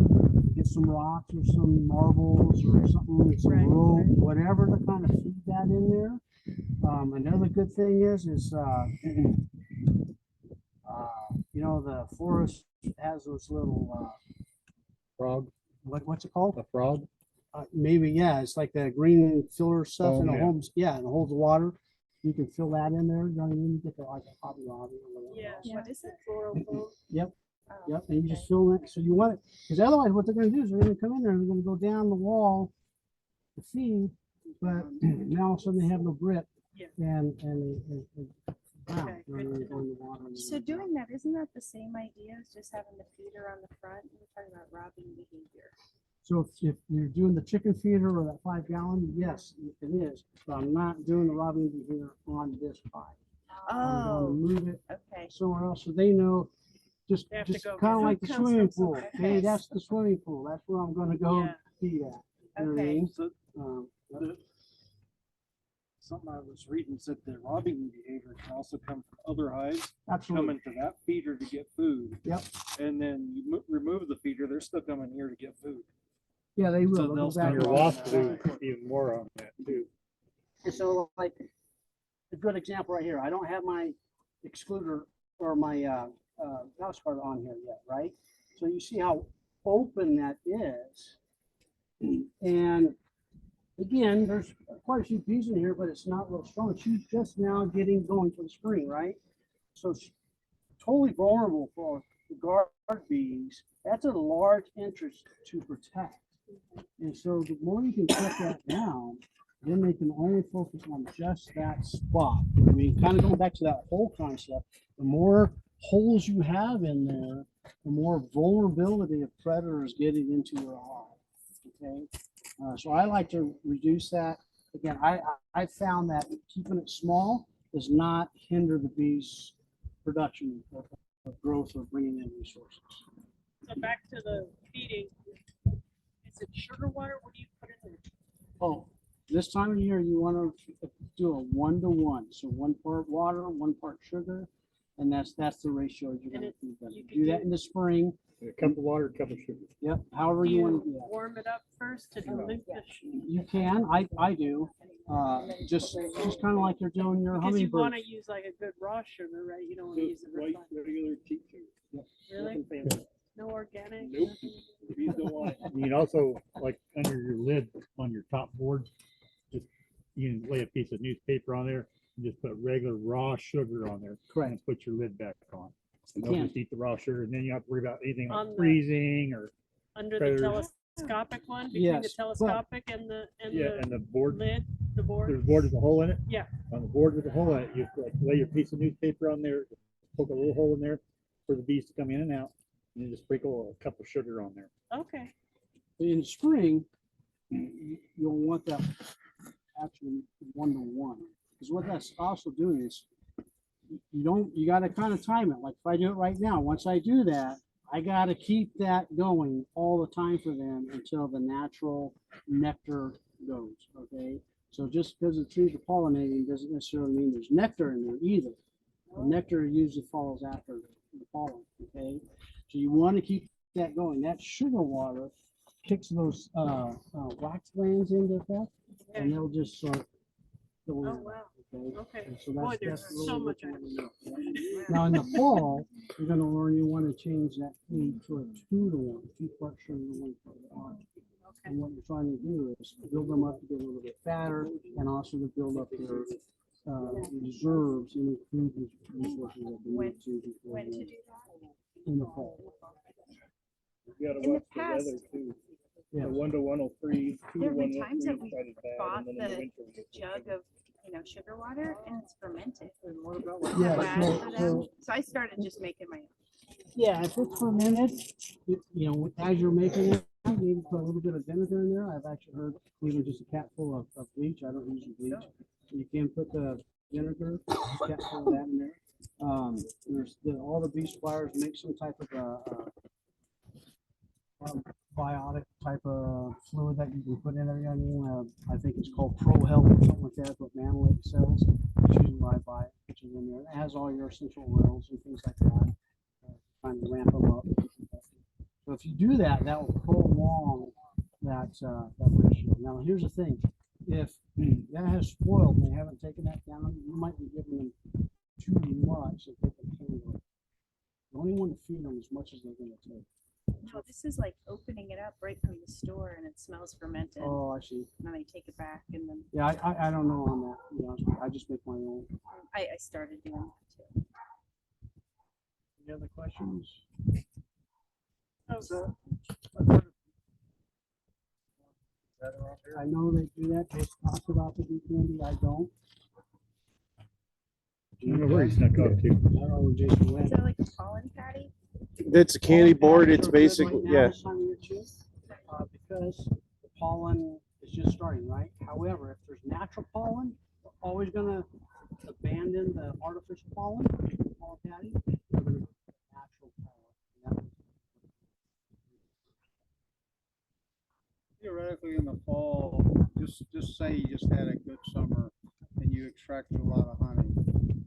Get some rocks or some marbles or something, some Right, rope, right. whatever to kind of feed that in there. Another good thing is the forest has those little Frog, what's it called? a frog. Maybe, yeah, it's like the green filler stuff in the Yeah. homes. Yeah, and it holds water. You can fill that in there. You know what I mean? You get the like a Hobby Lobby or whatever. Yeah. What is it? Floral foam. Yep. Yep, and you just fill it, so you want it, because otherwise what they're gonna do is they're gonna come in there and they're gonna go down the wall to feed, but now all of a sudden they have no grip. Yeah. And they drown Okay, during good to during the water. So doing that, isn't that the same idea as just having the feeder on the front? We're talking about robbing behavior. So if you're doing the chicken feeder or that 5 gallon, yes, it is, but I'm not doing the robbing behavior on this pipe. I'm going to move it Okay. somewhere else so they know, just They have to just go kind of get it. like the Comes from swimming pool. somewhere. Hey, Okay. that's the swimming pool. That's where I'm gonna go Yeah. feed at. You know what I Okay. mean? So Yep. something I was reading said that robbing behavior can also come from other hives Absolutely. coming to that feeder to get food. Yep. And then you remove the feeder, they're still coming here to get food. Yeah, they will. So They'll they'll go start back. Your robbing wasp that do hive. even more on that too. And so like a good example right here. I don't have my excluder or my house card on here yet, right? So you see how open that is. And again, there's quite a few bees in here, but it's not real strong. She's just now getting going for the spring, right? So she's totally vulnerable for the guard bees. That's a large interest to protect. And so the more you can cut that down, then they can only focus on just that spot. I mean, kind of going back to that hole concept, the more holes you have in there, the more vulnerability of predators getting into your hive. Okay, so I like to reduce that. Again, I found that keeping it small does not hinder the bees' production of growth or bringing in resources. So back to the feeding. Is it sugar water? What do you put in there? Oh, this time of year, you want to do a 1-to-1. So 1 part water, 1 part sugar, and that's the ratio you're going to feed them. you can Do that do- in the spring. A cup of water, a cup of sugar. Yep, however Do you you want to do that. warm it up first to dilute the You can, I do. Just kind of like you're doing your because you want hummingbird. to use like a good raw sugar, right? You don't want to use the White, refined. regular tea sugar. Really? Nothing fancy. No organic? Nope. Nothing? The bees don't want it. You can also, like, under your lid on your top board, just, you can lay a piece of newspaper on there and just put regular raw sugar on there. Correct. And put your lid back on. And You they'll can. just eat the raw sugar, and then you don't have to worry about anything On like the- freezing or, Under the Predators. telescopic one, between the Yes, but- telescopic and yeah, and the board, lid, the board? there's a board with a hole in it. Yeah. On the board with a hole in it, you like lay your piece of newspaper on there, poke a little hole in there for the bees to come in and out, and then just sprinkle a cup of sugar on there. Okay. In the spring, you'll want that actually 1-to-1. Because what that's also doing is you got to kind of time it. Like if I do it right now, once I do that, I got to keep that going all the time for them until the natural nectar goes. Okay. So just because the trees are pollinating doesn't necessarily mean there's nectar in there either. The nectar usually follows after the pollen. Okay. So you want to keep that going. That sugar water kicks those wax glands into effect, and they'll just start going. Oh, wow. Okay. Okay. And so Boy, that's there's really so what much you I wanna know. Now in the fall, you're going to learn you want to change that feed to a 2-to-1, 2 part sugar, 1 part water. And what you're trying to do is build them up to get a little bit fatter, and also to build up their reserves, any food resources that they need to before When to they- do that? in the fall. You gotta In the watch the past- weather too. Yeah. The 1-to-1 will freeze, There have 2-to-1 been will times that freeze we quite as bad, bought and then in the the winter. jug of, sugar water and it's fermented. What about Isn't that Yeah, bad so- for them? so- So I started just making my own. Yeah, if it's fermented, as you're making it, you need to put a little bit of vinegar in there. I've actually heard even just a capful of bleach. I don't use the bleach. You can put the vinegar, a capful of that in there. All the bee suppliers make some type of biotic type of fluid that you can put in there. You know what I mean? I think it's called Pro Health or something like that, what Manolake sells. It's usually what I buy, which is in there. It has all your essential oils and things like that. Trying to ramp them up. So if you do that, that will prolong that ratio. Now, here's the thing: if that has spoiled and they haven't taken that down, you might be giving them too much that they can handle. You only want to feed them as much as they're going to take. No, this is like opening it up right from the store and it smells fermented. Oh, I see. And then I take it back and then Yeah, I don't know on that. To be honest with you. I just make my own. I started doing that too. Any other questions? So, I know they do that, Jason talks about the bee candy, I don't. I don't know where he snuck off to. I don't know where Jason Is went. there like a pollen patty? It's a candy board. Pollen It's patches are good basically, right now yeah. this time of year too, because the pollen is just starting, right? However, if there's natural pollen, we're always gonna abandon the artificial pollen patty. We're gonna go with natural pollen. Theoretically, in the fall, just say you just had a good summer and you extracted a lot of honey. And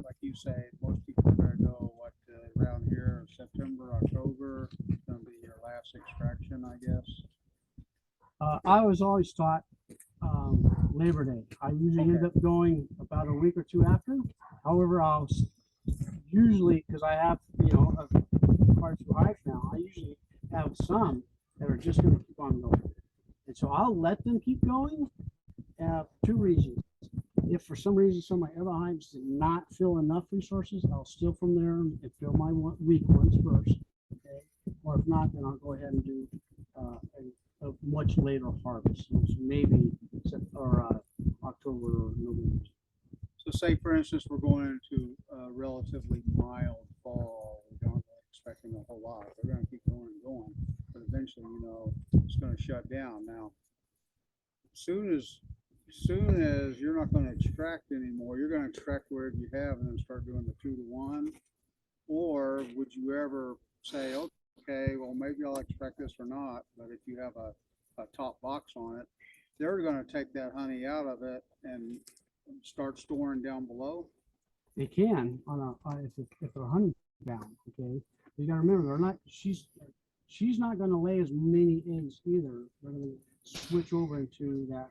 like you say, most people are gonna go, around here, September, October, it's gonna be your last extraction, I guess. I was always taught Labor Day. I usually end up going about a week or two after. However, usually, because I have, quite a few hives now, I usually have some that are just going to keep on going. And so I'll let them keep going for two reasons. If for some reason some of my other hives did not fill enough resources, I'll steal from there and fill my weak ones first. Okay. Or if not, then I'll go ahead and do a much later harvest, so maybe October or November. So say, for instance, we're going into a relatively mild fall, we're not expecting a whole lot, we're gonna keep going and going, but eventually, it's gonna shut down. Now, soon as you're not gonna extract anymore, you're gonna extract wherever you have and then start doing the 2-to-1, or would you ever say, okay, well, maybe I'll extract this or not, but if you have a top box on it, they're gonna take that honey out of it and start storing down below? They can if they're honey bound. Okay, you gotta remember they're not. She's not gonna lay as many eggs either. They're gonna switch over into that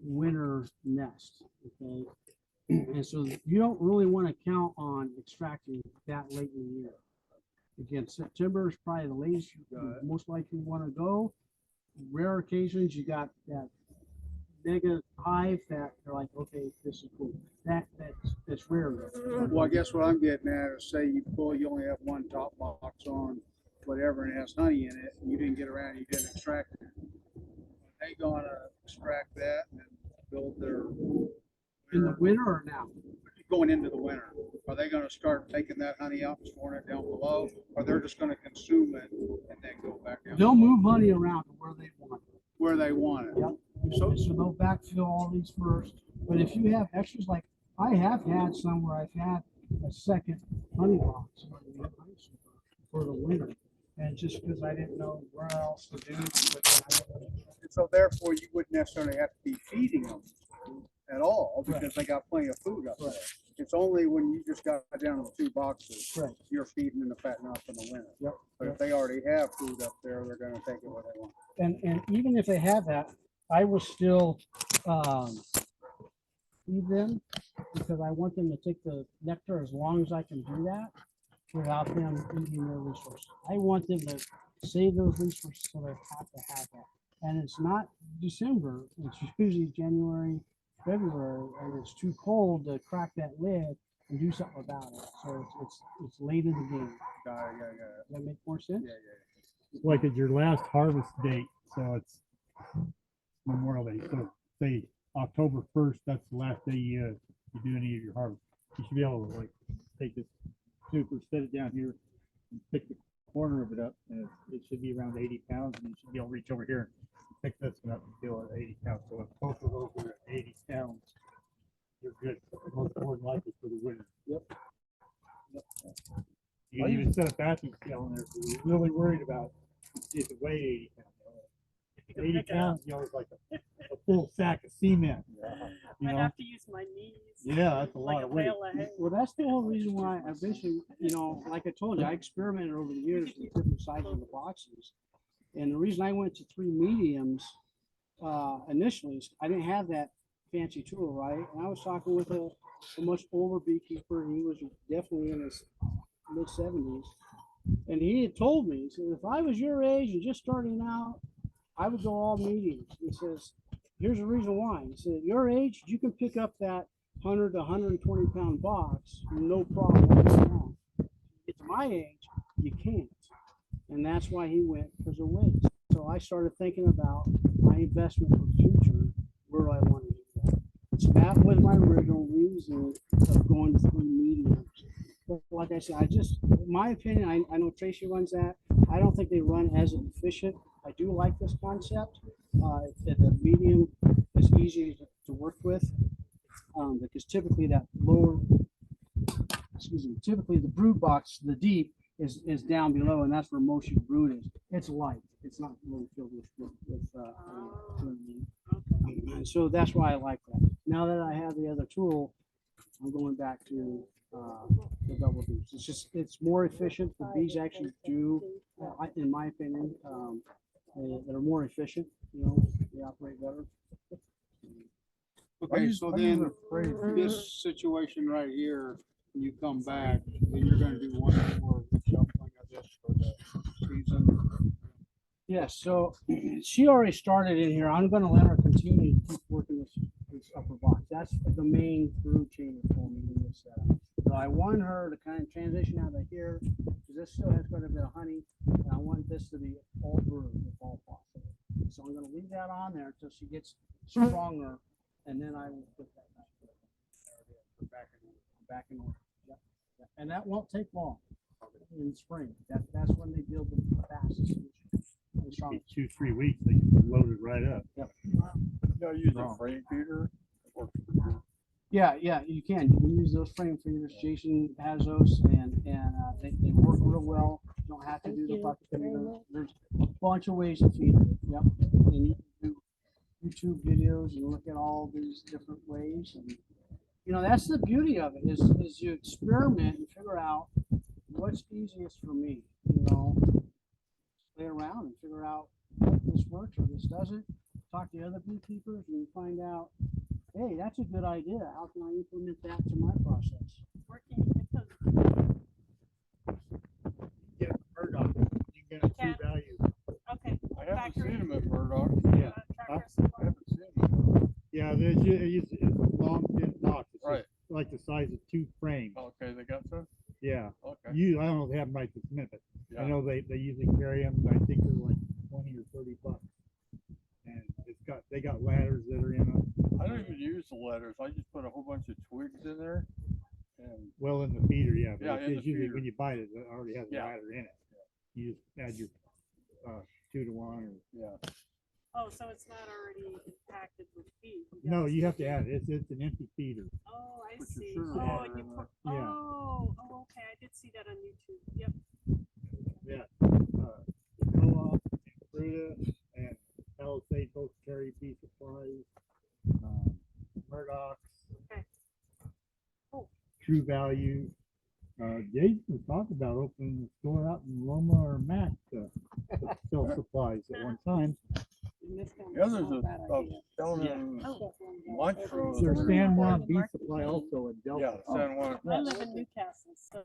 winter nest. Okay, and so you don't really want to count on extracting that late in the year. Again, September is probably the latest you most likely want to go. Rare occasions you got that mega hive that they're like, okay, this is cool. That's rare. Well, I guess what I'm getting at is, say you only have one top box on whatever and it has honey in it, and you didn't get around, you didn't extract it. Are they gonna extract that and build their in the winter or now? Going into the winter, are they gonna start taking that honey out and storing it down below, or they're just gonna consume it and then go back down? They'll move honey around to where they want it. Where they want it. Yep. So they'll backfill all these first. But if you have extras, like I have had some where I've had a second honey box for the winter, and just because I didn't know where else to do. And so therefore, you wouldn't necessarily have to be feeding them at all because they got plenty of food up there. It's only when you just got down to 2 boxes, you're feeding them to fatten up in the winter. Yep. But if they already have food up there, they're going to take it where they want. And even if they have that, I will still feed them because I want them to take the nectar as long as I can do that without them eating their resources. I want them to save those resources so they have to have that. And it's not December, it's usually January, February, and it's too cold to crack that lid and do something about it. So it's late in the game. Got it. Does that make more sense? Yeah. Like at your last harvest date, so it's Memorial Day. So say October 1st, that's the last day you do any of your harvest. You should be able to like take this super, set it down here, and pick the corner of it up, and it should be around 80 pounds, and you should be able to reach over here and pick this one up and feel it at 80 pounds. So if both of those are at 80 pounds, you're good. Most more than likely for the winter. Yep. You can even set a vacuum scale in there if you're really worried about if it weighs 80 pounds. 80 pounds, is like a full sack of cement. I'd have to use my knees. Yeah, that's a like lot of a weight. bale of hay. Well, that's the whole reason why I eventually, like I told you, I experimented over the years with different sizes of the boxes. And the reason I went to 3 mediums initially is I didn't have that fancy tool, right? And I was talking with a much older beekeeper. He was definitely in his mid-70s. And he had told me, he said, if I was your age and just starting out, I would go all mediums. He says, here's the reason why. He said, at your age, you can pick up that 100 to 120 pound box, no problem. Get to my age, you can't. And that's why he went, because of wigs. So I started thinking about my investment for the future, where do I want to do that? So that was my original reason of going to 3 mediums. But like I said, in my opinion, I know Tracy runs that. I don't think they run as efficient. I do like this concept. The medium is easy to work with, because typically typically the brood box, the deep, is down below, and that's where most of your brood is. It's light. It's not really filled with and so that's why I like that. Now that I have the other tool, I'm going back to the double bees. It's more efficient. The bees actually do, in my opinion, they're more efficient. They operate better. Okay, so then this situation right here, when you come back, then you're gonna do one more shuffling of this for the season. Yes, so she already started in here. I'm gonna let her continue to keep working this upper box. That's the main brood chamber for me in this setup. So I want her to kind of transition out of here, because this still has quite a bit of honey, and I want this to be all brood if all possible. So I'm gonna leave that on there until she gets stronger, and then I will put that back in order. Yep. Yep. And that won't take long in spring. That's when they build the fastest. The strongest. 2-3 weeks, they can load it right up. Yep. You use a frame feeder. Yeah, you can. You can use those frame feeders. Jason has those, and they work real well. You don't have to do the bucket feeder. There's a bunch of ways to feed it. Yep. And you can do YouTube videos and look at all these different ways. And that's the beauty of it is you experiment and figure out what's easiest for me. Play around and figure out if this works or this doesn't. Talk to other beekeepers and find out, hey, that's a good idea. How can I implement that to my process? Yeah, Murdoch, you get a true value. Okay. I haven't seen them at Murdoch. Yeah. I haven't seen them. Yeah, it's a long, thin box. It's Right. like the size of 2 frames. Okay, they got some? Yeah. Okay. I don't know if they have them right this minute, but Yeah. I know they usually carry them. I think they're like $20 or $30. And they got ladders that are in them. I don't even use the ladders. I just put a whole bunch of twigs in there. And Well, in the feeder, yeah. But Yeah, in it's the usually feeder. when you buy it, it already has a Yeah. ladder in it. You just add your 2-to-1 or. yeah. Oh, so it's not already impacted with feed? No, you have to add it. It's an empty feeder. Oh, I Put your see. sugar Oh, water and you in put, there. Yeah. oh, okay, I did see that on YouTube. Yep. Yeah. Co-op, Fruta, and Palisade both carry bee supplies. Murdoch's. Okay. True Value. Jason was talking about opening the store out in Loma or Matt to sell supplies at one time. The others are selling in Montrose. There's San Juan Bee Supply also in Delta. Yeah, San Juan. I live in Newcastle, so